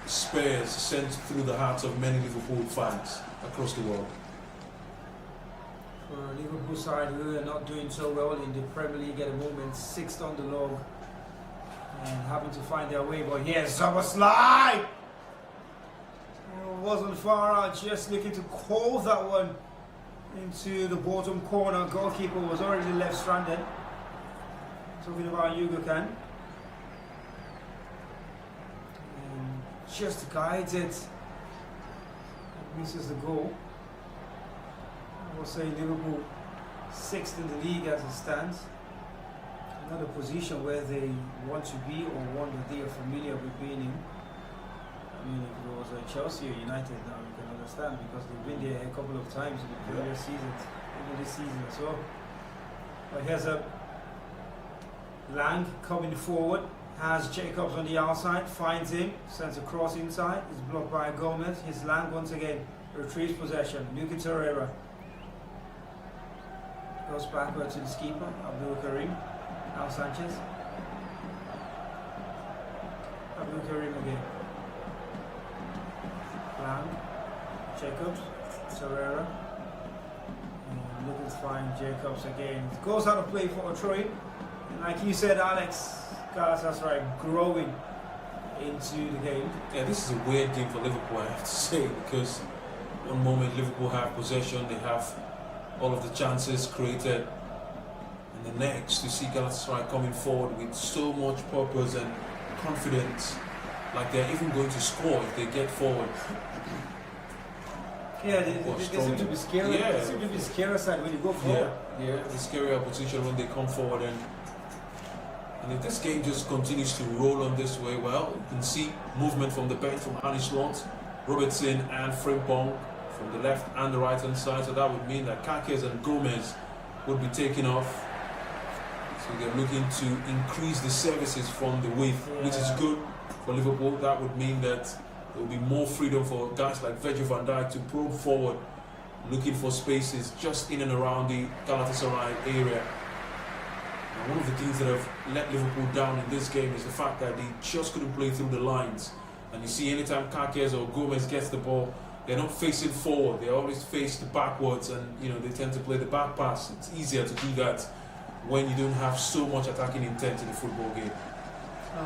spares sent through the hearts of many Liverpool fans across the world. For Liverpool side, who are not doing so well in the Premier League at the moment, 6th on the log, and having to find their way. But here's Szoboszlai! Wasn't far out, just looking to call that one into the bottom corner. Goalkeeper was already left stranded. Talking about Yugokan. And just guides it. Misses the goal. I will say Liverpool 6th in the league as it stands. Another position where they want to be, or one that they are familiar with being in. I mean, if it was Chelsea or United, now you can understand, because they've been there a couple of times in the previous seasons, even this season as well. But here's a Lang coming forward, has Jacobs on the outside, finds him, sends a cross inside, is blocked by Gomez. Here's Lang once again, retrieves possession. Luka Torreira goes backward to the keeper, Abdul Karim. Now Sanchez. Abdul Karim again. Lang, Jacobs, Torreira. And looking to find Jacobs again. It goes out of play for a throw. And like you said, Alex, Galatasaray growing into the game. Yeah, this is a weird game for Liverpool, I have to say, because one moment Liverpool have possession, they have all of the chances created, and the next you see Galatasaray coming forward with so much purpose and confidence, like they're even going to score if they get forward. Yeah, they seem to be scared. Yeah. They seem to be scared side when you go forward. Yeah, the scary opposition when they come forward, and if this game just continues to roll on this way, well, you can see movement from the bench from Arne Slot, Robertson and Frimpong from the left and the right hand side, so that would mean that Kakes and Gomez would be taken off. So they're looking to increase the services from the width, which is good for Liverpool. That would mean that there will be more freedom for guys like Virgil van Dijk to probe forward, looking for spaces just in and around the Galatasaray area. And one of the things that have let Liverpool down in this game is the fact that they just couldn't play through the lines. And you see, anytime Kakes or Gomez gets the ball, they're not facing forward, they always face backwards, and they tend to play the back pass. It's easier to do that when you don't have so much attacking intent in the football game.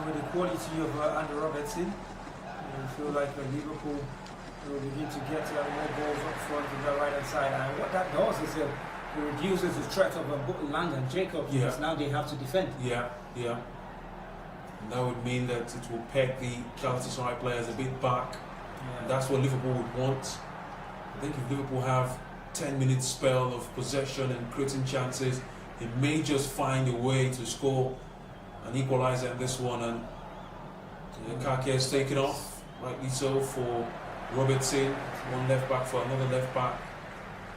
With the quality of Andy Robertson, I feel like Liverpool will begin to get more balls up front on the right hand side, and what that does is it reduces the threat of both Lang and Jacobs because now they have to defend. Yeah. And that would mean that it will peg the Galatasaray players a bit back. And that's what Liverpool would want. I think if Liverpool have 10-minute spell of possession and creating chances, they may just find a way to score an equaliser in this one. And Kake has taken off, rightly so, for Robertson. One left back for another left back.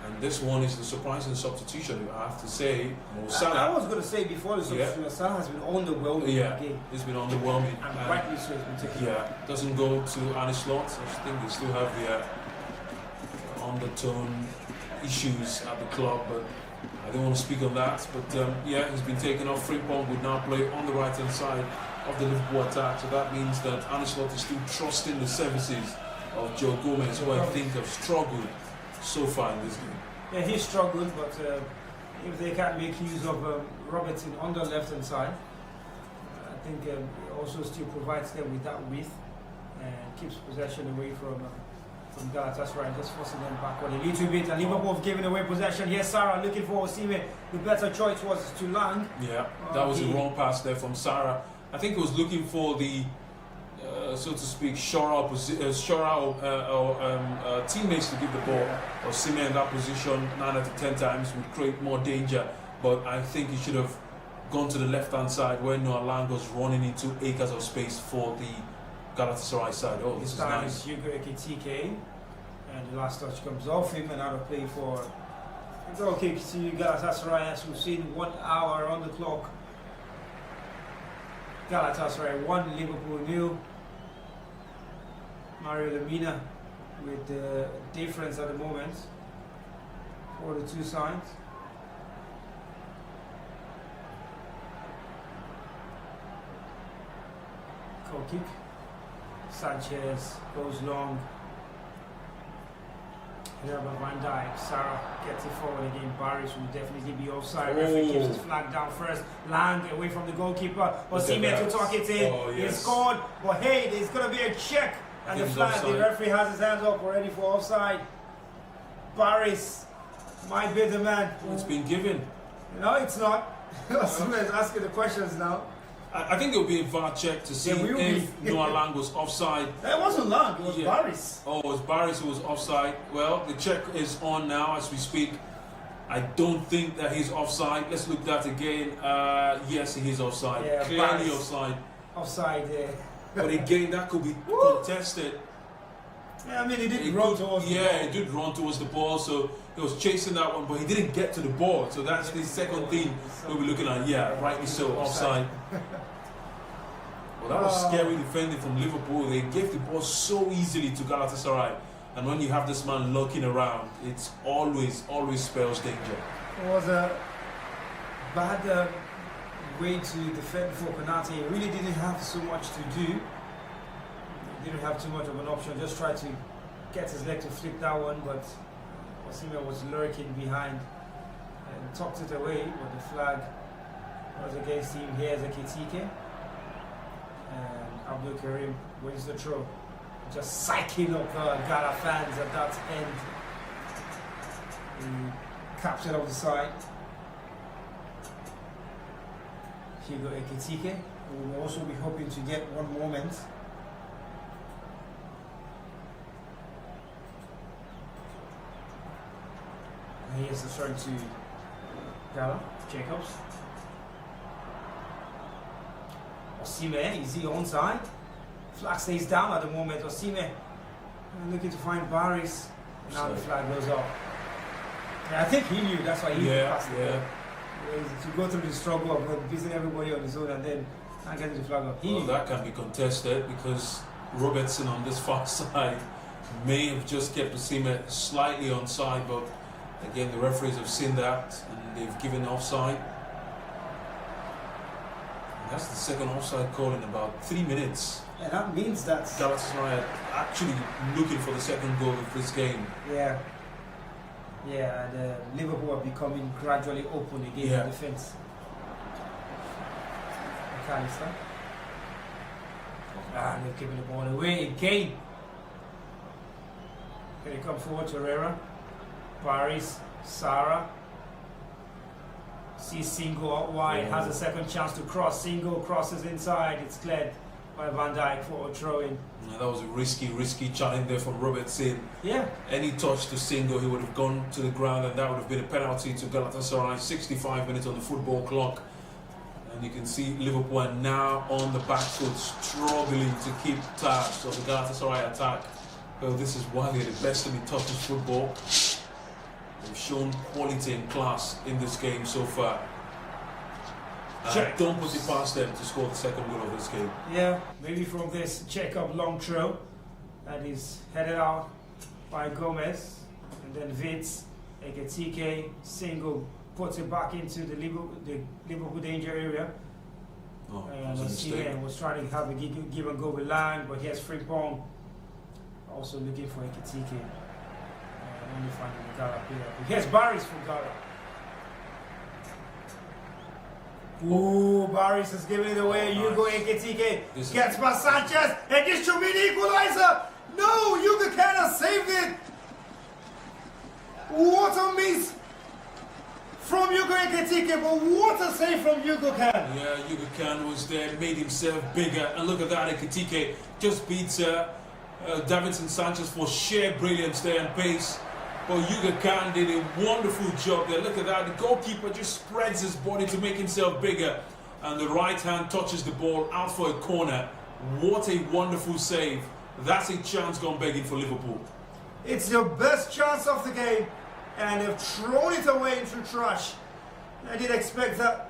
And this one is the surprising substitution, I have to say. Salah. I was going to say before the substitution, Salah has been underwhelming in the game. He's been underwhelming. And rightly so, he's been taken off. Doesn't go to R16. I think they still have the undertone issues at the club, but I don't want to speak on that. But he's been taken off. Frimpong would now play on the right-hand side of the Liverpool attack. So that means that R16 is still trusting the services of Joe Gomez, who I think have struggled so far in this game. Yeah, he struggled, but if they can't make use of Robertson on the left-hand side, I think it also still provides them with that width and keeps possession away from Galatasaray, just forcing them backward a little bit. And Liverpool have given away possession. Here's Sarah looking for Osimhen. The better choice was to Lang. Yeah, that was a wrong pass there from Sarah. I think he was looking for the so to speak, teammates to give the ball. Osimhen in that position 9 out of 10 times would create more danger. But I think he should have gone to the left-hand side where Noah Lang was running into acres of space for the Galatasaray side. Oh, this is nice. Hugo Ekitike, and the last touch comes off him, and out of play for the goal kick to Galatasaray. As we've seen, 1 hour on the clock. Galatasaray 1, Liverpool 0. Mario Lemina with the difference at the moment for the two sides. Goal kick. Sanchez goes long. Herbert Van Dijk. Sarah gets it forward again. Barris will definitely be offside. Referee keeps his flag down first. Lang away from the goalkeeper. Osimhen to tuck it in. He scored. But hey, there's going to be a check. And the flag, the referee has his hands up already for offside. Barris might be the man. It's been given. No, it's not. Osimhen is asking the questions now. I think there will be a VAR check to see if Noah Lang was offside. That wasn't Lang, it was Barris. Oh, it was Barris who was offside. Well, the check is on now as we speak. I don't think that he's offside. Let's look at that again. Yes, he is offside. Yeah, clearly Barris. Offside. Offside there. But again, that could be contested. Yeah, I mean, he did run towards the ball. Yeah, he did run towards the ball, so he was chasing that one, but he didn't get to the ball. So that's the second thing we'll be looking at. Yeah, rightly so, offside. Well, that was scary defending from Liverpool. They gave the ball so easily to Galatasaray. And when you have this man looking around, it's always spells danger. It was a bad way to defend for penalty. He really didn't have so much to do. He didn't have too much of an option. Just tried to get his leg to flick that one, but Osimhen was lurking behind and tucked it away. But the flag was against him. Here's a Ekitike. And Abdul Karim wins the throw. Just psyching up Gala fans at that end. The captain of the side, Hugo Ekitike, who will also be hoping to get one moment. And here's the throw to Gala, Jacobs. Osimhen, is he onside? Flag stays down at the moment. Osimhen looking to find Barris. Now the flag goes up. Yeah, I think he knew, that's why he passed it. To go through the struggle of beating everybody on his own and then not getting the flag up. That can be contested because Robertson on this far side may have just kept Osimhen slightly onside, but again the referees have seen that and they've given offside. And that's the second offside call in about 3 minutes. And that means that Galatasaray are actually looking for the second goal of this game. Yeah. Yeah, and Liverpool are becoming gradually open again in defence. McAllister. And they're giving the ball away again. Here they come forward to Herrera. Barris, Sarah. See Singo out wide, has a second chance to cross. Singo crosses inside, it's cleared by Van Dijk for a throw-in. That was a risky challenge there from Robertson. Yeah. Any touch to Singo, he would have gone to the ground, and that would have been a penalty to Galatasaray. 65 minutes on the football clock. And you can see Liverpool are now on the back foot, struggling to keep tabs of the Galatasaray attack. Well, this is why they're the best in toughest football. They've shown quality and class in this game so far. Don't put it past them to score the second goal of this game. Yeah, maybe from this check-up long throw that is headed out by Gomez, and then Vitz, Ekitike, Singo puts it back into the Liverpool danger area. And Osimhen was trying to have a give and go with Lang, but here's Frimpong also looking for Ekitike. Only finding the Gara player. Here's Barris for Gara. Ooh, Barris has given it away. Hugo Ekitike gets past Sanchez, and this should be the equalizer. No, Hugo Khan saved it. What a miss from Hugo Ekitike, but what a save from Hugo Khan. Yeah, Hugo Khan was there, made himself bigger, and look at that, Ekitike just beats Davinson Sanchez for sheer brilliance there and pace. But Hugo Khan did a wonderful job there. Look at that. The goalkeeper just spreads his body to make himself bigger. And the right hand touches the ball out for a corner. What a wonderful save. That's a chance gone begging for Liverpool. It's your best chance of the game. And they've thrown it away into trash. I did expect that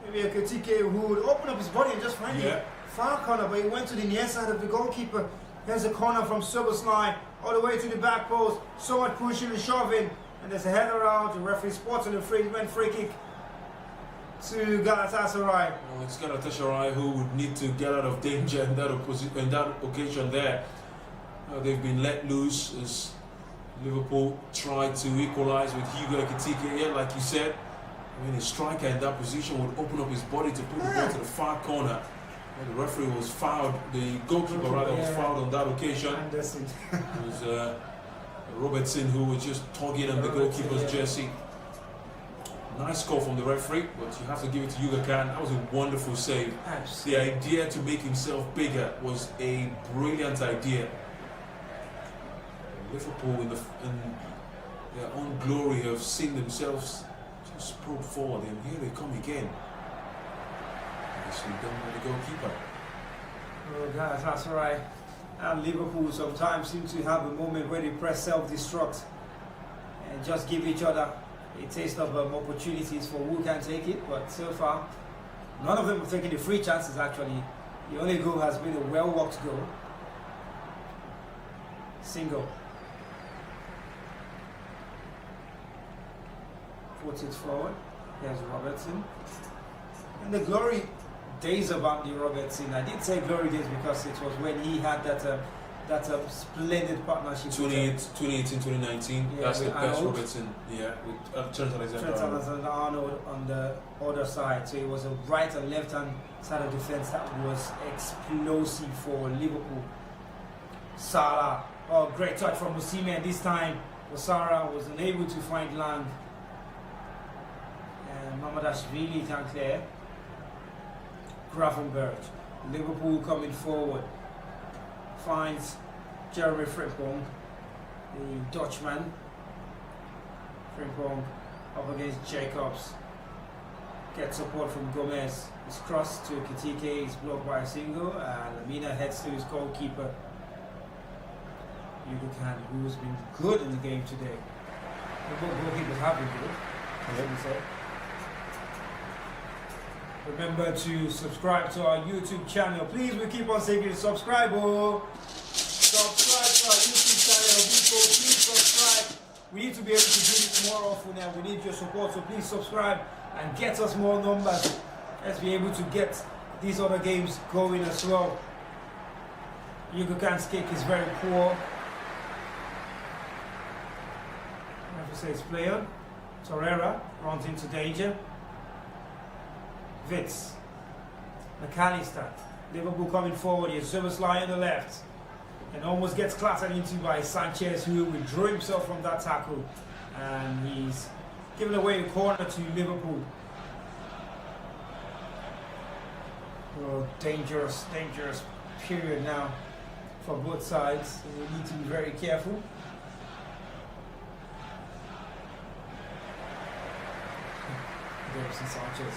maybe Ekitike would open up his body and just find the far corner. But he went to the near side of the goalkeeper. There's a corner from Soboslai all the way to the back post. So much pushing and shoving. And there's a header around. The referee spots on the free kick to Galatasaray. Well, it's Galatasaray who would need to get out of danger in that occasion there. They've been let loose as Liverpool tried to equalise with Hugo Ekitike here, like you said. I mean, a striker in that position would open up his body to put the ball to the far corner. Well, the referee was fouled, the goalkeeper rather was fouled on that occasion. It was Robertson who was just tugging on the goalkeeper's jersey. Nice call from the referee, but you have to give it to Hugo Khan. That was a wonderful save. The idea to make himself bigger was a brilliant idea. Liverpool in their own glory have seen themselves just probe forward, and here they come again. Actually done by the goalkeeper. Oh, guys, that's right. And Liverpool sometimes seem to have a moment where they press self-destruct and just give each other a taste of opportunities for who can take it. But so far, none of them have taken the free chances. Actually, the only goal has been a well-worked goal. Single. Puts it forward. Here's Robertson. And the glory days of Andy Robertson. I did say glory days because it was when he had that splendid partnership. 2018, 2019. Yeah, that's the best Arnold. Robertson. Yeah, with Trent Alexander-Arnold on the other side. So it was a right and left hand side of defense that was explosive for Liverpool. Salah. Oh, great touch from Osimhen this time. Salah was unable to find Lang. And Mamadashvili can clear. Gravenberg. Liverpool coming forward. Finds Jeremy Frimpong, the Dutchman. Frimpong up against Jacobs. Gets support from Gomez. It's crossed to Ekitike. It's blocked by a single. And Lamina heads to his goalkeeper. Hugo Khan, who's been good in the game today. The goalkeepers have been good, let me say. Remember to subscribe to our YouTube channel. Please, we keep on saying you subscribe. Subscribe to our YouTube channel. Please subscribe. We need to be able to do this more often and we need your support. So please subscribe and get us more numbers. Let's be able to get these other games going as well. Hugo Khan's kick is very poor. Says player. Torreira runs into danger. Vitz. McAllister. Liverpool coming forward. Here's Soboslai on the left. And almost gets clattered into by Sanchez, who withdrew himself from that tackle. And he's given away a corner to Liverpool. So dangerous period now for both sides. We need to be very careful. Davidson Sanchez.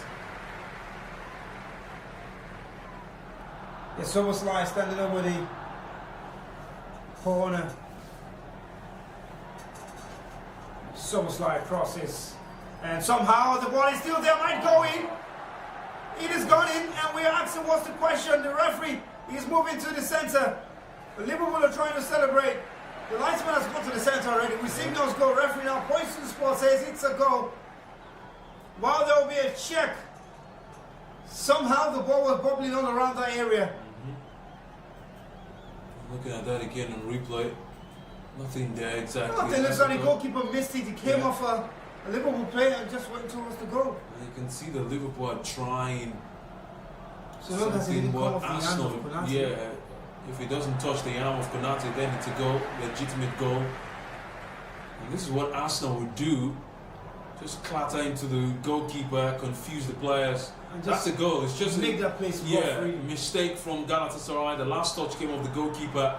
It's almost like standing over the corner. Soboslai crosses, and somehow the ball is still there, might go in. It is gone in, and we are asking what's the question. The referee is moving to the center. Liverpool are trying to celebrate. The linesman has gone to the center already. We signals go. Referee now points to the spot, says it's a goal. While there will be a check, somehow the ball was bubbling all around that area. Looking at that again on replay. Nothing there exactly. Nothing. Looks like the goalkeeper missed it. He came off a Liverpool player and just went towards the goal. And you can see that Liverpool are trying so long as he didn't come off the hand of Konate. Yeah, if he doesn't touch the arm of Konate, then it's a goal, legitimate goal. And this is what Arsenal would do. Just clatter into the goalkeeper, confuse the players. That's a goal. It's just make that place free. Mistake from Galatasaray. The last touch came off the goalkeeper.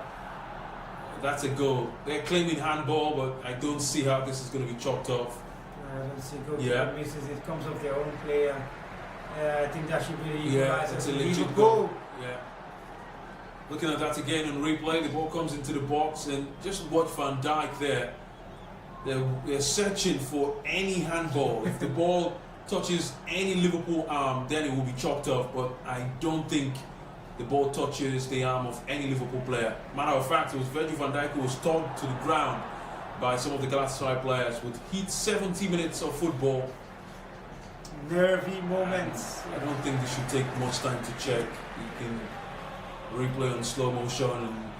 That's a goal. They're claiming handball, but I don't see how this is going to be chopped off. I don't see goalkeeper misses it. Comes off their own player. I think that should be the equalizer. It's a legit goal. Yeah. Looking at that again in replay, the ball comes into the box, and just watch Van Dijk there. They're searching for any handball. If the ball touches any Liverpool arm, then it will be chopped off. But I don't think the ball touches the arm of any Liverpool player. Matter of fact, it was Virgil van Dijk who was tossed to the ground by some of the Galatasaray players with heat 70 minutes of football. Nervy moments. I don't think this should take much time to check. You can replay on slow motion and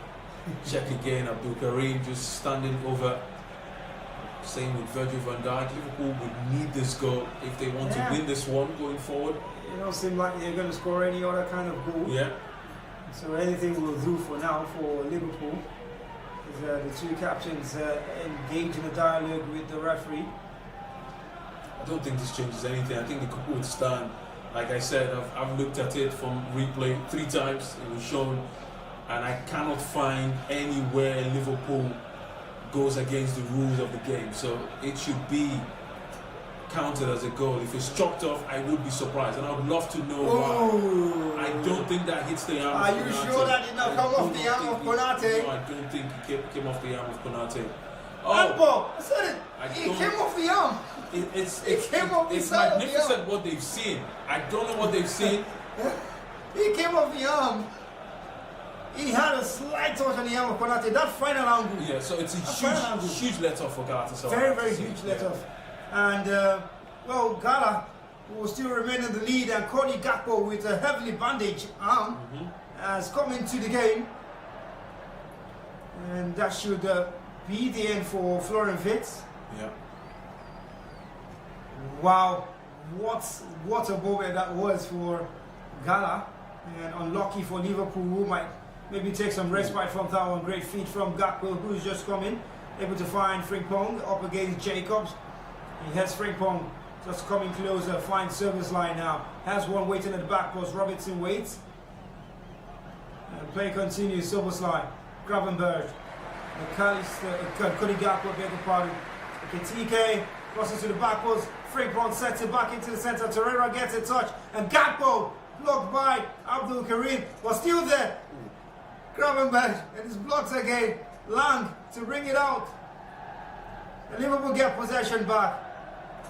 check again. Abdul Karim just standing over. Same with Virgil van Dijk. Liverpool would need this goal if they want to win this one going forward. It don't seem like they're going to score any other kind of goal. Yeah. So anything will do for now for Liverpool is the two captains engage in a dialogue with the referee. I don't think this changes anything. I think the couple would stand. Like I said, I've looked at it from replay 3 times. It was shown, and I cannot find anywhere Liverpool goes against the rules of the game. So it should be counted as a goal. If it's chopped off, I would be surprised, and I would love to know why. I don't think that hits the arm of Konate. Are you sure that did not come off the arm of Konate? No, I don't think it came off the arm of Konate. Handball! I said it! He came off the arm! It's magnificent what they've seen. I don't know what they've seen. He came off the arm. He had a slight touch on the arm of Konate. That final angle. Yeah, so it's a huge let-off for Galatasaray. Very huge let-off. And, Gala will still remain in the lead, and Cody Gakpo with a heavily bandaged arm has come into the game. And that should be the end for Florian Wirtz. Yeah. Wow, what a moment that was for Gala, and unlucky for Liverpool, who might maybe take some respite from that one. Great feed from Gakpo, who's just coming, able to find Frimpong up against Jacobs. He has Frimpong just coming closer, finds service line now, has one waiting at the back post. Robertson waits, and play continues. Soboslai, Gravenberg, Cody Gakpo, beg your pardon. TK crosses to the back post. Frimpong sets it back into the center. Torreira gets a touch, and Gakpo blocked by Abdul Karim was still there. Gravenberg, and it's blocked again. Lang to bring it out. And Liverpool get possession back.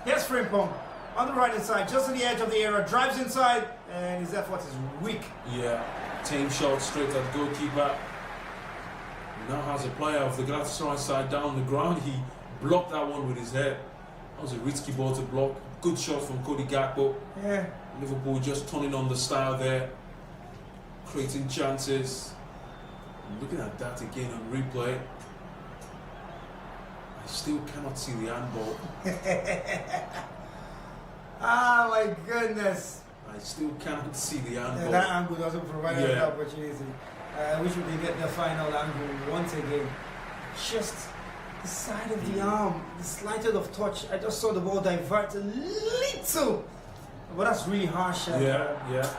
Here's Frimpong on the right hand side, just on the edge of the area, drives inside, and his effort is weak. Yeah, tame shot straight at the goalkeeper. Now has a player of the Galatasaray side down the ground. He blocked that one with his head. That was a risky ball to block. Good shot from Cody Gakpo. Yeah. Liverpool just turning on the style there, creating chances. Looking at that again on replay, I still cannot see the handball. Ah, my goodness. I still cannot see the handball. That angle doesn't provide an opportunity. We should get the final angle once again. Just the side of the arm, the slightest of touch. I just saw the ball divert a little. But that's really harsh. Yeah.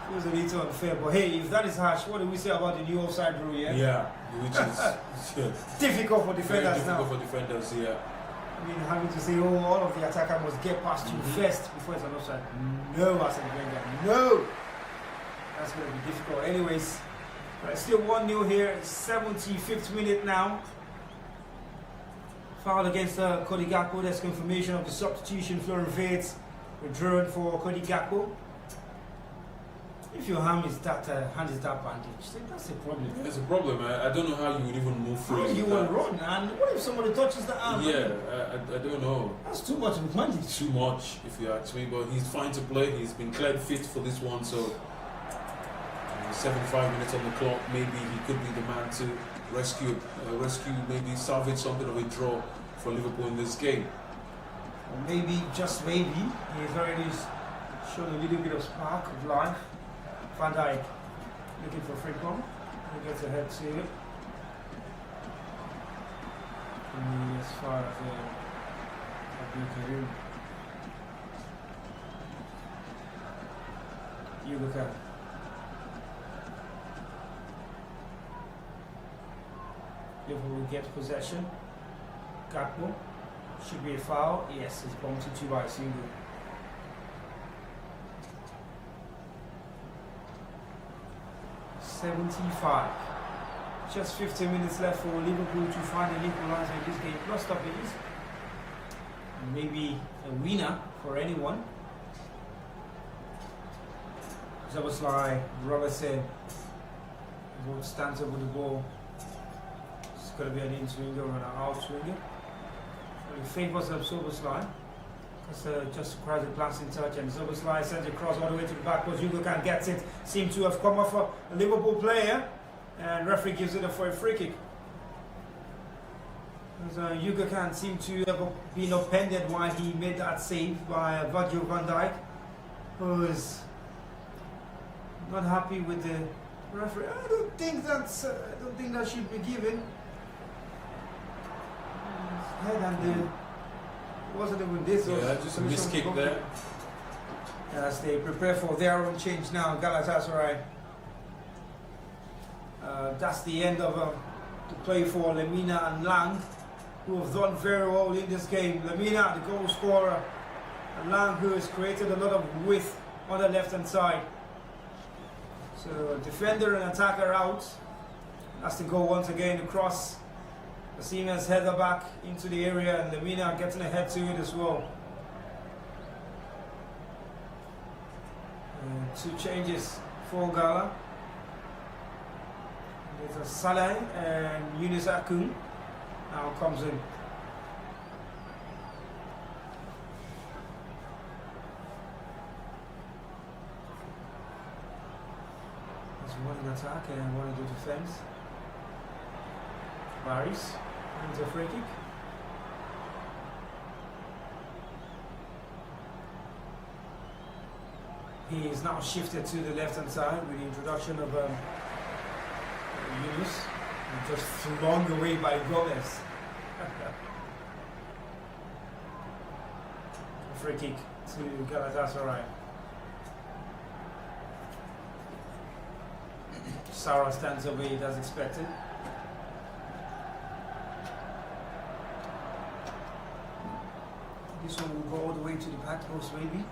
Feels a little unfair, but hey, if that is harsh, what do we say about the new offside rule? Yeah, which is difficult for defenders very difficult now. for defenders. Yeah. I mean, having to say, oh, all of the attacker must get past you first before it's an offside. No, Arsene Wenger, no. That's going to be difficult. Anyways, but it's still 1-0 here. 75th minute now. Foul against Cody Gakpo. There's confirmation of the substitution. Florian Wirtz withdrawn for Cody Gakpo. If your hand is that bandaged, that's a problem. It's a problem. I don't know how you would even move through. How do you want to run? And what if somebody touches the arm? Yeah, I don't know. That's too much of a bandage. Too much, if you ask me. But he's fine to play. He's been cleared fit for this one. So 75 minutes on the clock. Maybe he could be the man to rescue, maybe salvage something of a draw for Liverpool in this game. Or maybe, just maybe, he's already shown a little bit of spark of life. Van Dijk looking for Frimpong. He gets ahead to it. As far as Abdul you look at. Liverpool will get possession. Gakpo. Should be a foul. Yes, it's bumped into by a single. .75. Just 15 minutes left for Liverpool to find an equalizer in this game, plus stoppages. And maybe a winner for anyone. Szoboszlai, Robertson, both stands over the ball. It's going to be an in-swinger or an out-swinger. It favors Szoboszlai. Just requires a glancing touch, and Szoboszlai sends it across all the way to the back post. Gundogan gets it. Seems to have come off a Liverpool player, and referee gives it for a free kick. Gundogan seemed to have been upended while he made that save by Virgil van Dijk, who is not happy with the referee. I don't think that should be given. His head and the. Wasn't even this? Yeah, just a missed kick there. As they prepare for their own change now, Galatasaray. That's the end of the play for Lemina and Lang, who have done very well in this game. Lemina, the goal scorer, and Lang, who has created a lot of width on the left-hand side. So defender and attacker out. That's the goal once again across. Osimhen's header back into the area, and Lemina getting ahead to it as well. Two changes for Gala. There's a Salah and Yunus Akun now comes in. There's one in attack and one in the defense. Baris wins a free kick. He is now shifted to the left hand side with the introduction of Yunus, and just flung away by Gomez. A free kick to Galatasaray. Sarah stands away as expected. This one will go all the way to the back post, maybe.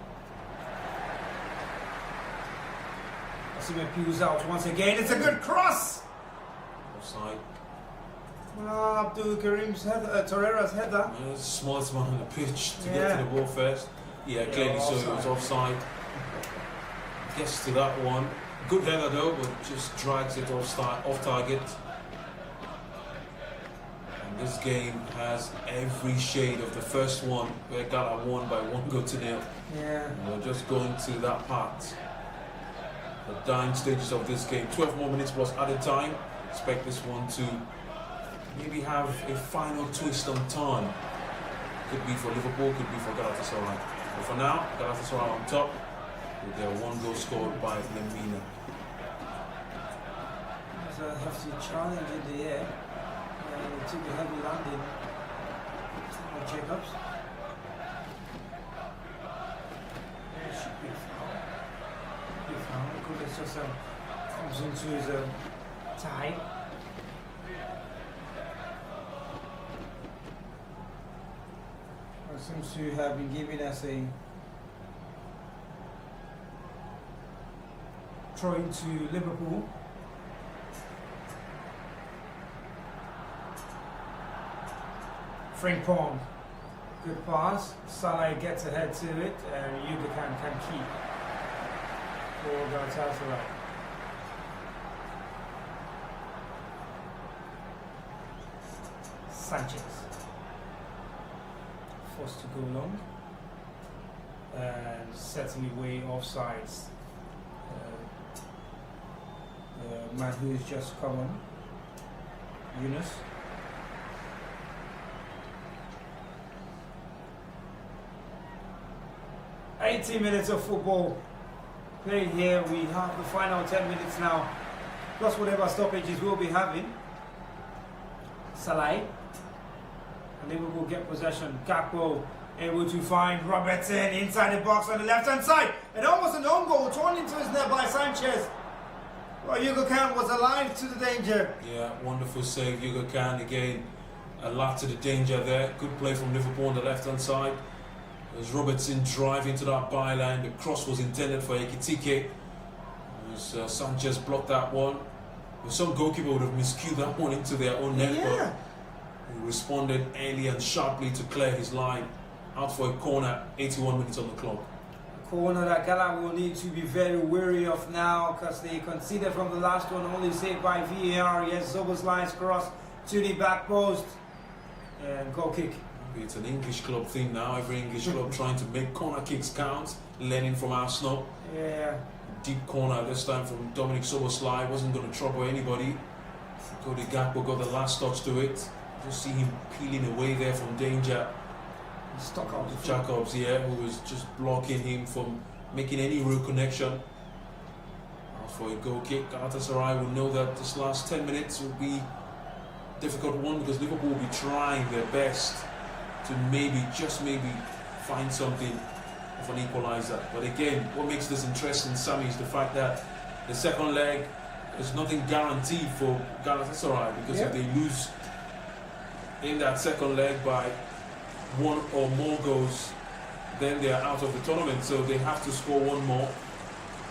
Osimhen peels out once again. It's a good cross! Offside. Abdul Karim's header, Torreira's header. Yeah, it's the smallest man on the pitch to get to the ball first. Yeah, clearly so. It was offside. Gets to that one. Good header though, but just drags it off target. This game has every shade of the first one where Gala won by 1-0. Yeah. We're just going to that part. The dying stages of this game. 12 more minutes plus added time. Expect this one to maybe have a final twist and turn. Could be for Liverpool, could be for Galatasaray. But for now, Galatasaray on top with their 1 goal scored by Lemina. There's a hefty challenge in the air. It took a heavy landing on Jacobs. There should be a foul. Good just comes into his tie. Seems to have been given as a throw into Liverpool. Frank Pong, good pass. Salah gets ahead to it, and Yuga can keep for Galatasaray. Sanchez forced to go long and certainly way offsides. The man who is just come on, Yunus. "18 minutes of football played here. We have the final 10 minutes now, plus whatever stoppages we'll be having." Salah. And Liverpool get possession. Gakpo able to find Robertson inside the box on the left hand side. And almost an own goal torn into his net by Sanchez. Well, Yuga Khan was alive to the danger. Yeah, wonderful save. Yuga Khan again, a lot to the danger there. Good play from Liverpool on the left hand side. As Robertson driving to that byline, the cross was intended for Ekitike. As Sanchez blocked that one. Some goalkeeper would have miscued that one into their own net, but he responded early and sharply to clear his line. Out for a corner, 81 minutes on the clock. A corner that Gala will need to be very wary of now, because they conceded from the last one, only saved by VAR. Yes, Zoboslai's cross to the back post. And goal kick. It's an English club thing now. Every English club trying to make corner kicks count. Learning from Arsenal. Yeah. Deep corner this time from Dominic Soboslai. Wasn't going to trouble anybody. Cody Gakpo got the last touch to it. Just see him peeling away there from danger. Stuck out the Jacobs, yeah, who was just blocking him from making any real connection. For a goal kick, Galatasaray will know that this last 10 minutes will be a difficult one, because Liverpool will be trying their best to maybe, just maybe, find something of an equaliser. But again, what makes this interesting, Sammy, is the fact that the second leg, there's nothing guaranteed for Galatasaray, because if they lose in that second leg by one or more goals, then they are out of the tournament. So they have to score one more,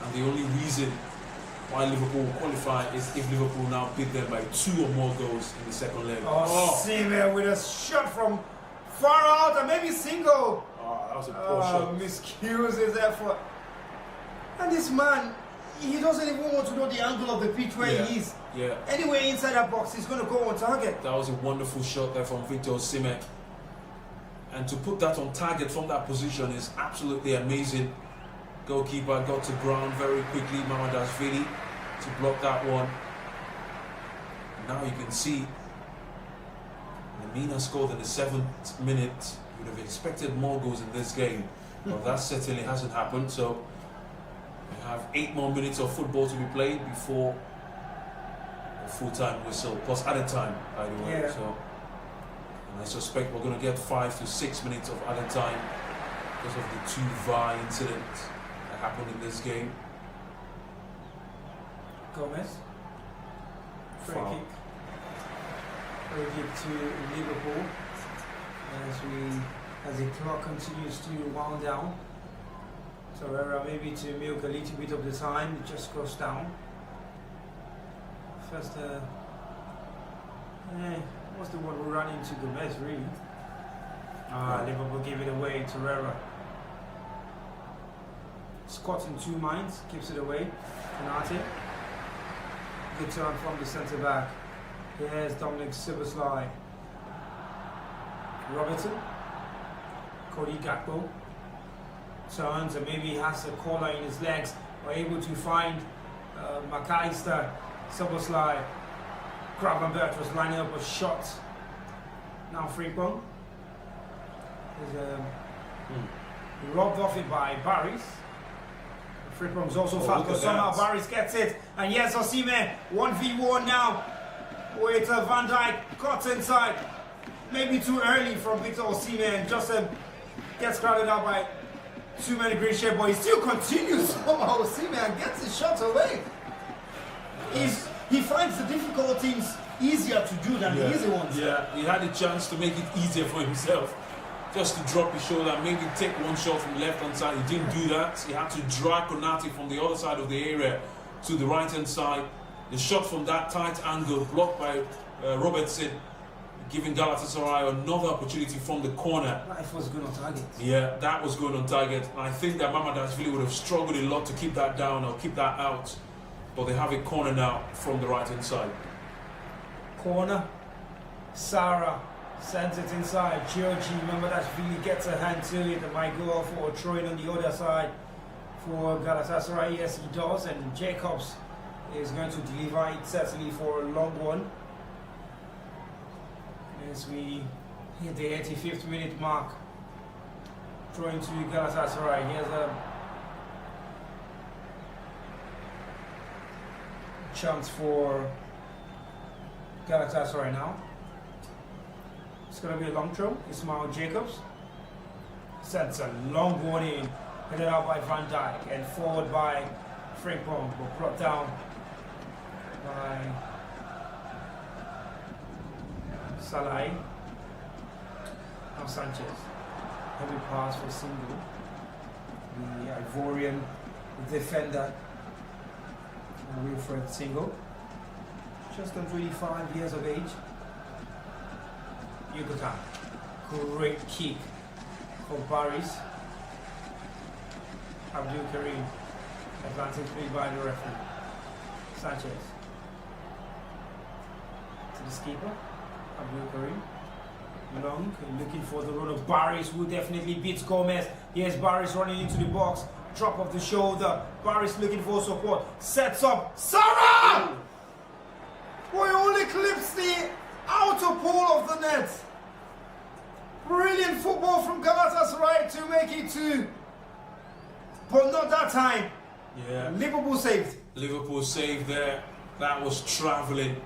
and the only reason why Liverpool will qualify is if Liverpool now beat them by 2 or more goals in the second leg. Osimhen with a shot from far out, and maybe single. Oh, that was a poor shot. Miscues his effort. And this man, he doesn't even want to know the angle of the pitch where he is. Yeah. Anyway, inside that box, he's going to go on target. That was a wonderful shot there from Victor Osimhen. And to put that on target from that position is absolutely amazing. Goalkeeper got to ground very quickly, Mamadashvili, to block that one. Now you can see Lemina scored in the 7th minute. You would have expected more goals in this game, but that certainly hasn't happened. So we have 8 more minutes of football to be played before a full-time whistle, plus added time, by the way. So, and I suspect we're going to get 5 to 6 minutes of added time because of the 2 VAR incidents that happened in this game. Gomez. Free kick. Free kick to Liverpool as the clock continues to wound down. Torreira maybe to milk a little bit of the time, it just goes down. First, what's the one we run into Gomez really? Liverpool give it away, Torreira. Squats in 2 minds, gives it away. Canate. Good turn from the centre back. Here's Dominic Soboslai. Robertson. Cody Gakpo. Turns and maybe he has a collar in his legs. Are able to find McAllister. Soboslai. Gravenberch was lining up a shot. Now Frimpong. Robbed off it by Barris. Frimpong's also fast, but somehow Barris gets it. And yes, Osimhen, 1v1 now. With Van Dijk cuts inside. Maybe too early from Victor Osimhen. Just gets crowded out by too many great shape, but he still continues. Oh, Osimhen gets his shot away. He finds the difficult things easier to do than the easy ones. Yeah, he had a chance to make it easier for himself. Just to drop his shoulder, maybe take one shot from the left-hand side. He didn't do that. He had to drag Konate from the other side of the area to the right-hand side. The shot from that tight angle, blocked by Robertson, giving Galatasaray another opportunity from the corner. Life was good on target. Yeah, that was good on target. And I think that Mamadashvili would have struggled a lot to keep that down or keep that out. But they have a corner now from the right-hand side. Corner. Sarah sends it inside. Georgie, Mamadashvili gets a hand to it. It might go off for a throw-in on the other side for Galatasaray. Yes, he does. And Jacobs is going to deliver it certainly for a long one. As we hit the 85th minute mark, throwing to Galatasaray. Here's a chance for Galatasaray now. It's going to be a long throw. Ismail Jacobs sends a long one in, headed out by Van Dijk and forward by Frimpong, but brought down by Salah. Now Sanchez. Heavy pass for Single. The Ivorian defender. Wilfred Single. Just on 25 years of age. Yucatan. Great kick for Paris. Abdul Karim. Advantage made by the referee. Sanchez. To the skipper. Abdul Karim. Long, looking for the run of Barris, who definitely beats Gomez. Here's Barris running into the box. Drop of the shoulder. Barris looking for support. Sets up. Sarah! Boy, only clips the outer pole of the net. Brilliant football from Galatasaray to make it 2. But not that time. Yeah. Liverpool saved. Liverpool saved there. That was travelling.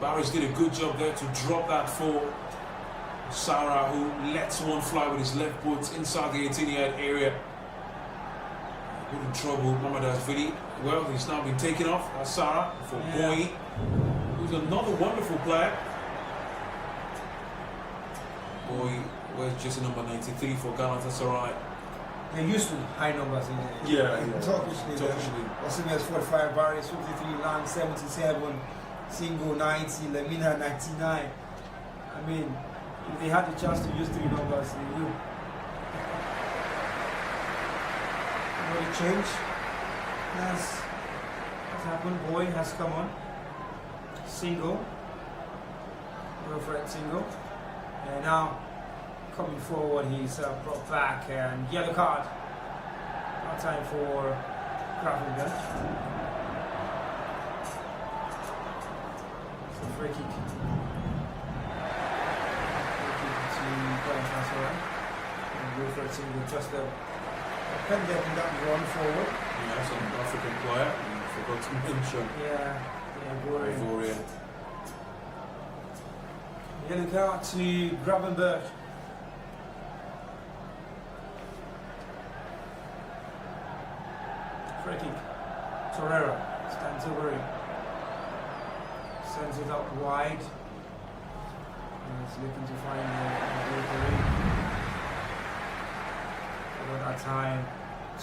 Barris did a good job there to drop that for Sarah, who lets one fly with his left foot inside the 18-yard area. Good in trouble, Mamadashvili. Well, he's now been taken off. That's Sarah for Boy, who's another wonderful player. Boy wears jersey number 93 for Galatasaray. They're used to high numbers in there. Yeah. Turkish league. Osimhen has 45, Barris 53, Lang 77, Single 90, Lemina 99. I mean, if they had the chance to use 3 numbers, they would. What a change has happened. Boy has come on. Single. Wilfred Single. And now coming forward, he's brought back and yellow card. Now time for Gravenberch. It's a free kick. And Wilfred Single just a pendant in that run forward. Yeah, some African player. I forgot to mention. Yeah, Ivorian. Yellow card to Gravenberch. Free kick. Torreira stands over it. Sends it out wide. He's looking to find the Over that time,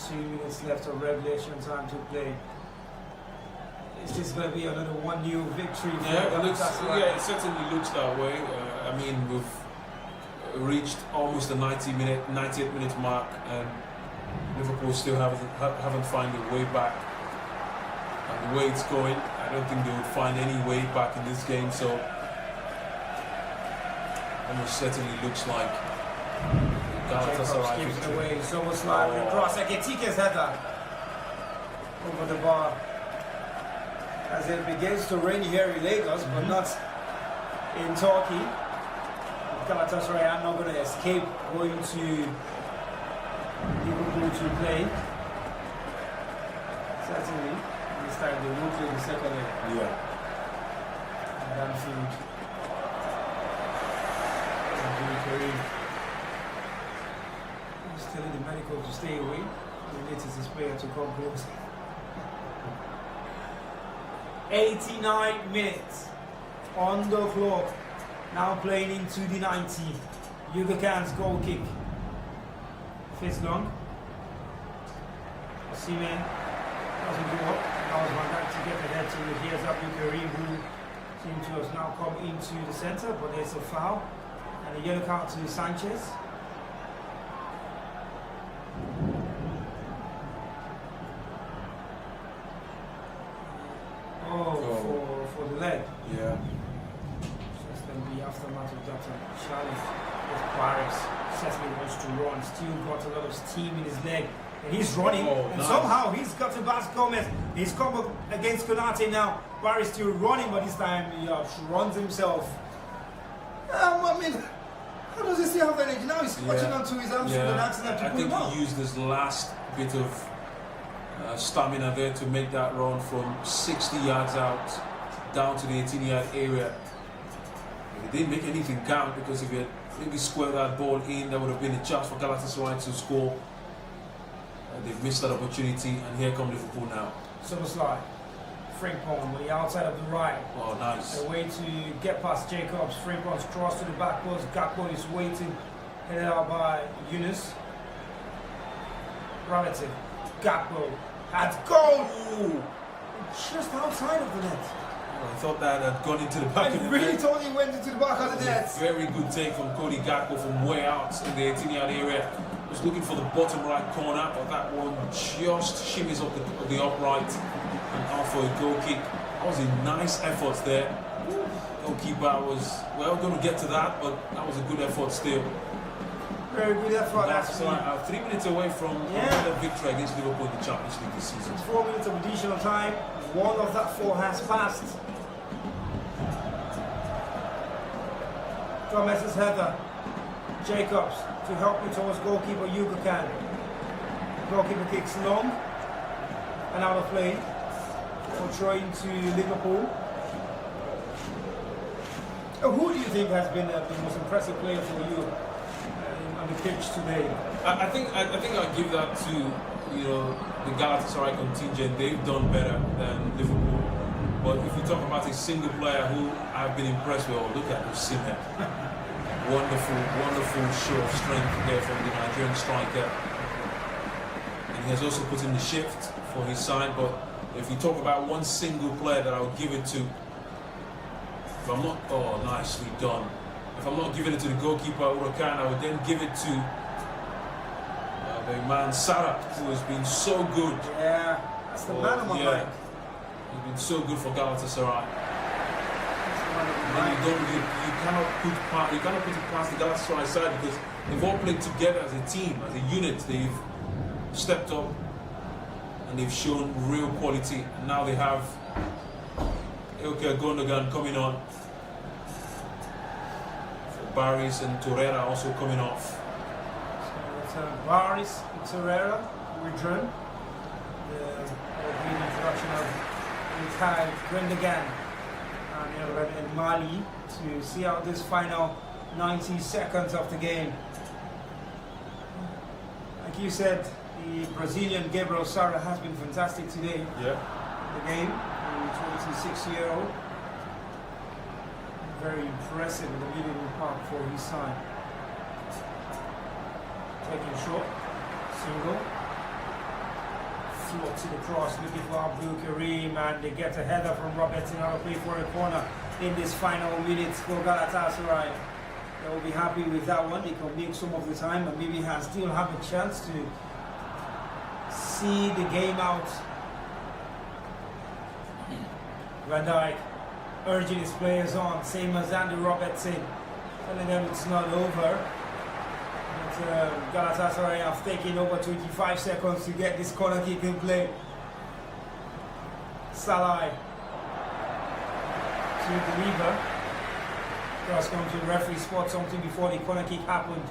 2 minutes left of regulation time to play. Is this going to be another 1-0 victory? It certainly looks that way. I mean, we've reached almost the 90th minute mark, and Liverpool still haven't found a way back. And the way it's going, I don't think they would find any way back in this game. So, almost certainly looks like Galatasaray gives it away. It's almost like the cross. Eketike's header over the bar. As it begins to rain here in Lagos, but not in Turkey. Galatasaray are not going to escape going to Liverpool to play. Certainly, this time they will play the second leg. Yeah. At Anfield. He's telling the medical to stay away. He needs his player to come close. 89 minutes on the clock. Now playing into the 90. Yuga Khan's goal kick. Fits long. Osimhen doesn't go up. That was one guy to get the head to it. Here's Abdul Karim, who seems to have now come into the centre, but there's a foul. And a yellow card to Sanchez. For the leg. Yeah. Just then the aftermath of that challenge with Paris. Cecily wants to run, still got a lot of steam in his leg. And he's running, and nice. somehow he's got to Bas Gomez. He's come up against Konate now. Paris still running, but this time he runs himself. I mean, how does he still have energy? Now he's clutching onto his hamstring and accident to I pull him think out. he used this last bit of stamina there to make that run from 60 yards out down to the 18-yard area. He didn't make anything count, because if he had maybe squared that ball in, that would have been a chance for Galatasaray to score. They've missed that opportunity, and here come Liverpool now. Soboslai, Frimpong on the outside of the right. Oh, nice. A way to get past Jacobs. Frimpong's cross to the back post. Gakpo is waiting, headed out by Yunus. Robertson, Gakpo had goal! Ooh. Just outside of the net. I thought that had gone into the back of the really net. thought he went into the back of the net. Very good take from Cody Gakpo from way out in the 18-yard area. Was looking for the bottom right corner, but that one just shimmies up the upright and out for a goal kick. That was a nice effort there. Goalkeeper was, well, going to get to that, but that was a good effort still. Very good effort. That's 3 minutes away from another victory against Liverpool in the Champions League this season. 4 minutes of additional time. One of that 4 has passed. Gomez's header. Jacobs to help me towards goalkeeper Yuga Khan. Goalkeeper kicks long and out of play for throwing to Liverpool. Who do you think has been the most impressive player for you on the pitch today? I think I'll give that to the Galatasaray contingent. They've done better than Liverpool. But if you talk about a single player who I've been impressed with, look at Osimhen. Wonderful show of strength there from the Nigerian striker. And he has also put in the shift for his side. But if you talk about one single player that I would give it to, if I'm not, nicely done. If I'm not giving it to the goalkeeper Urakan, I would then give it to the man Salah, who has been so good. Yeah, that's the man of my mind. He's been so good for Galatasaray. And you cannot put it past the Galatasaray side, because they've all played together as a team, as a unit. They've stepped up and they've shown real quality. And now they have Ilkay Gundogan coming on. Baris and Torreira also coming off. So Baris and Torreira return. The introduction of Ilkay Gundogan and Mali to see out this final 90 seconds of the game. Like you said, the Brazilian Gabriel Sara has been fantastic today. Yeah. The game, the 26-year-old. Very impressive in the middle of the park for his side. Taking short, single. Float to the cross, looking for Abdul Karim, and they get a header from Robertson out of play for a corner in this final minutes for Galatasaray. They will be happy with that one. They can make some of the time and maybe still have a chance to see the game out. Van Dijk urging his players on, same as Andy Robertson, telling them it's not over. But Galatasaray have taken over 25 seconds to get this corner kick in play. Salah to deliver. Cross country referee spot something before the corner kick happened.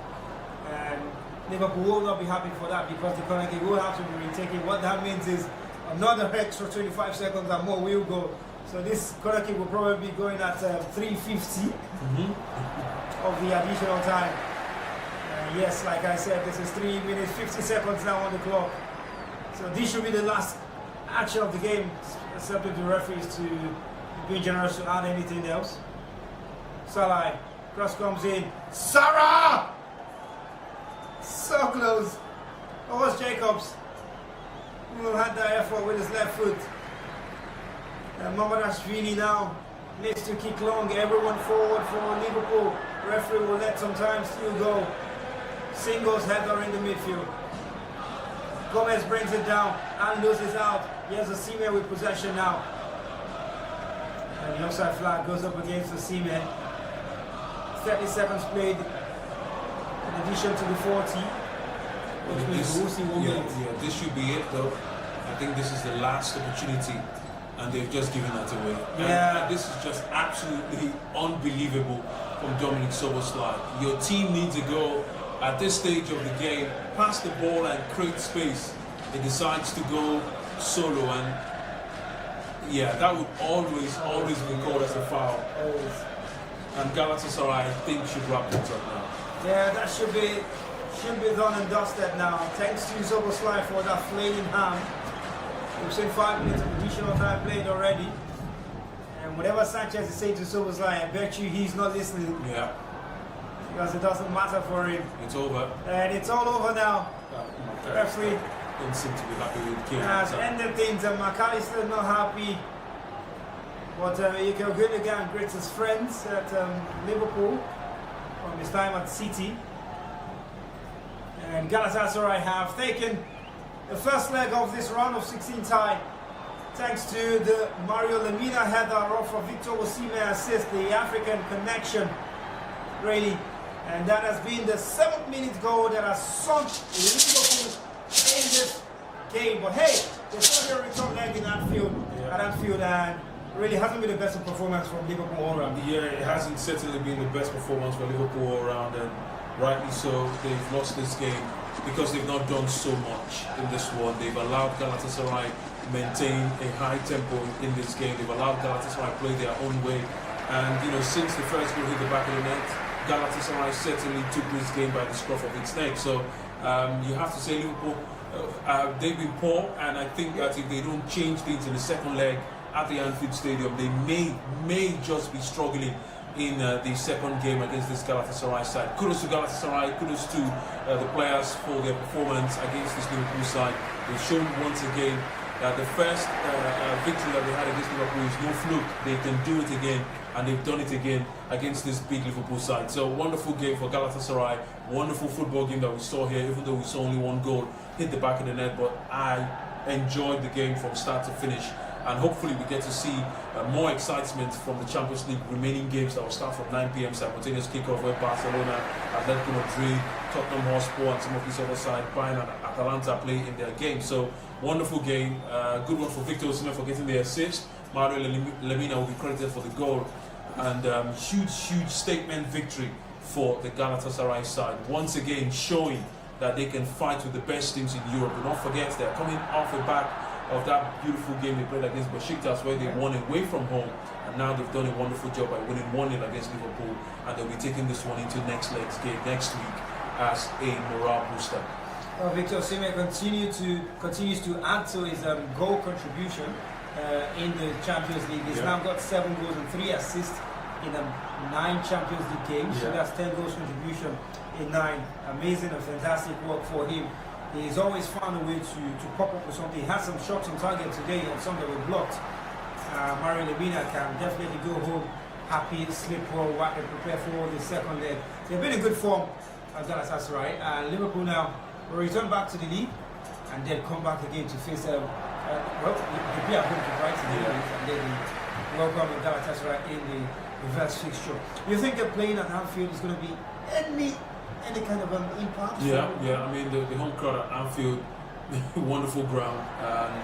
And Liverpool will not be happy for that, because the corner kick will have to be retaken. What that means is another extra 25 seconds and more will go. So this corner kick will probably be going at 3:50 of the additional time. Yes, like I said, this is 3 minutes 50 seconds now on the clock. So this should be the last action of the game. It's up to the referees to be generous to add anything else. Salah, cross comes in. Sarah! So close. Oh, was Jacobs, who had that effort with his left foot. Mohammed now needs to kick long. Everyone forward for Liverpool. Referee will let some time still go. Singles header in the midfield. Gomez brings it down and loses out. Here's Osimhen with possession now. And the offside flag goes up against Osimhen. 30 seconds played in addition to the 40. Which means we'll see 1 minute. Yeah, this should be it though. I think this is the last opportunity and they've just given that away. And this is just absolutely unbelievable from Dominic Szoboszlai. Your team needs a goal at this stage of the game, pass the ball and create space. He decides to go solo, and yeah, that would always be called as a foul. And Galatasaray, I think, should wrap things up now. Yeah, that should be done and dusted now. Thanks to Szoboszlai for that flaming hand. We've seen 5 minutes of additional time played already. And whatever Sanchez is saying to Szoboszlai, I bet you he's not listening. Yeah. Because it doesn't matter for him. It's over. And it's all over now. Referee don't seem to be happy with Kane. has ended things, and McAllister not happy. But Iker Gundogan greets his friends at Liverpool from his time at City. And Galatasaray have taken the first leg of this round of 16 tie. Thanks to the Mario Lemina header off of Victor Osimhen assist, the African connection, really. And that has been the 7th minute goal that has sunk Liverpool in this game. But hey, there's only a return leg in at Anfield, and really hasn't been the best performance from Liverpool all round. Yeah, it hasn't certainly been the best performance for Liverpool all round, and rightly so. They've lost this game because they've not done so much in this one. They've allowed Galatasaray maintain a high tempo in this game. They've allowed Galatasaray play their own way, and you know, since the first goal hit the back of the net, Galatasaray certainly took this game by the scruff of its neck. So you have to say Liverpool, they've been poor, and I think that if they don't change things in the second leg at the Anfield Stadium, they may just be struggling in the second game against this Galatasaray side. Kudos to Galatasaray, kudos to the players for their performance against this Liverpool side. They've shown once again that the first victory that they had against Liverpool is no fluke. They can do it again, and they've done it again against this big Liverpool side. So wonderful game for Galatasaray, wonderful football game that we saw here, even though we saw only one goal hit the back of the net, but I enjoyed the game from start to finish. And hopefully we get to see more excitement from the Champions League remaining games that will start from 9 p.m. simultaneous kickoff, where Barcelona, Atletico Madrid, Tottenham Hotspur and some of these other sides, Bayern and Atalanta play in their game. So wonderful game, good one for Victor Osimhen for getting the assist. Mario Lemina will be credited for the goal, and huge statement victory for the Galatasaray side. Once again showing that they can fight with the best teams in Europe. Do not forget, they're coming off the back of that beautiful game they played against Besiktas, where they won away from home, and now they've done a wonderful job by winning 1-0 against Liverpool, and they'll be taking this one into next leg's game next week as a morale booster. Victor Osimhen continues to add to his goal contribution in the Champions League. He's now got 7 goals and 3 assists in 9 Champions League games. So that's 10 goals contribution in 9. Amazing and fantastic work for him. He's always found a way to pop up with something. He had some shots on target today and some that were blocked. Mario Lemina can definitely go home happy, sleep well, while they prepare for the second leg. They've been in good form at Galatasaray. Liverpool now will return back to the league and then come back again to face they play at home to Brighton, and then welcome Galatasaray in the reverse fixture. You think that playing at Anfield is going to be any kind of impact? Yeah. I mean, the home crowd at Anfield, wonderful ground, and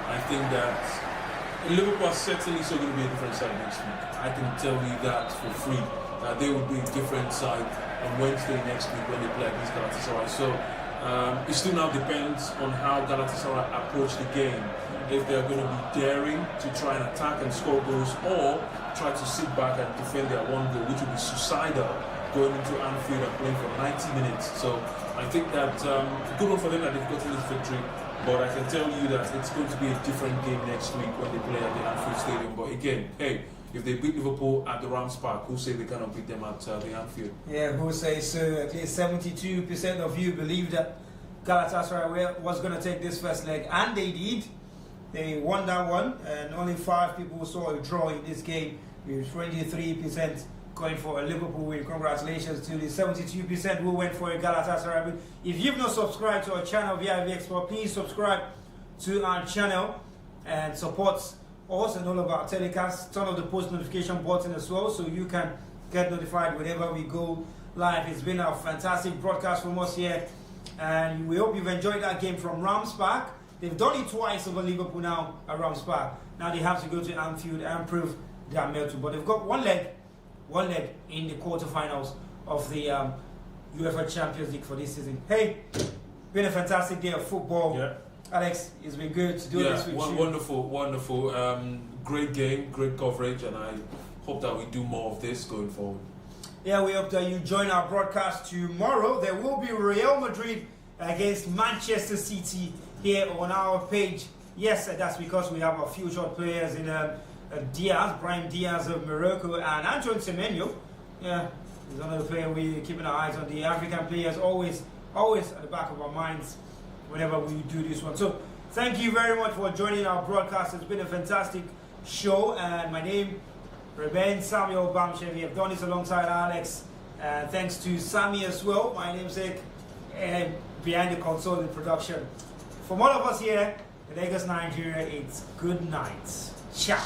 I think that Liverpool are certainly still going to be a different side next week. I can tell you that for free. They will be a different side on Wednesday next week when they play against Galatasaray. So it still now depends on how Galatasaray approach the game. If they're going to be daring to try and attack and score goals, or try to sit back and defend their one goal, which will be suicidal going into Anfield and playing for 90 minutes. So I think that good one for them that they've gotten this victory. But I can tell you that it's going to be a different game next week when they play at the Anfield Stadium. But again, hey, if they beat Liverpool at the Rams Park, who say they cannot beat them at the Anfield? Yeah, who say so? At least 72% of you believe that Galatasaray was going to take this first leg, and they did. They won that one, and only 5 people saw a draw in this game, with 23% going for a Liverpool win. Congratulations to the 72% who went for a Galatasaray win. If you've not subscribed to our channel via vivxsports, please subscribe to our channel and support us and all of our telecasts. Turn on the post notification button as well, so you can get notified whenever we go live. It's been a fantastic broadcast from us here, and we hope you've enjoyed that game from Rams Park. They've done it twice over Liverpool now at Rams Park. Now they have to go to Anfield and prove their mettle. But they've got one leg in the quarterfinals of the UEFA Champions League for this season. Hey, been a fantastic day of football. Yeah. Alex, it's been good to do this with you. Wonderful. Great game, great coverage, and I hope that we do more of this going forward. Yeah, we hope that you join our broadcast tomorrow. There will be Real Madrid against Manchester City here on our page. Yes, that's because we have a few short players in Brahim Diaz of Morocco and Antoine Semenyo. Yeah, he's another player we're keeping our eyes on. The African players always at the back of our minds whenever we do this one. So thank you very much for joining our broadcast. It's been a fantastic show, and my name remains Samuel Bamshev. We have done this alongside Alex, and thanks to Sammy as well, my namesake, and behind the console in production. From all of us here in Lagos, Nigeria, it's good night. Ciao.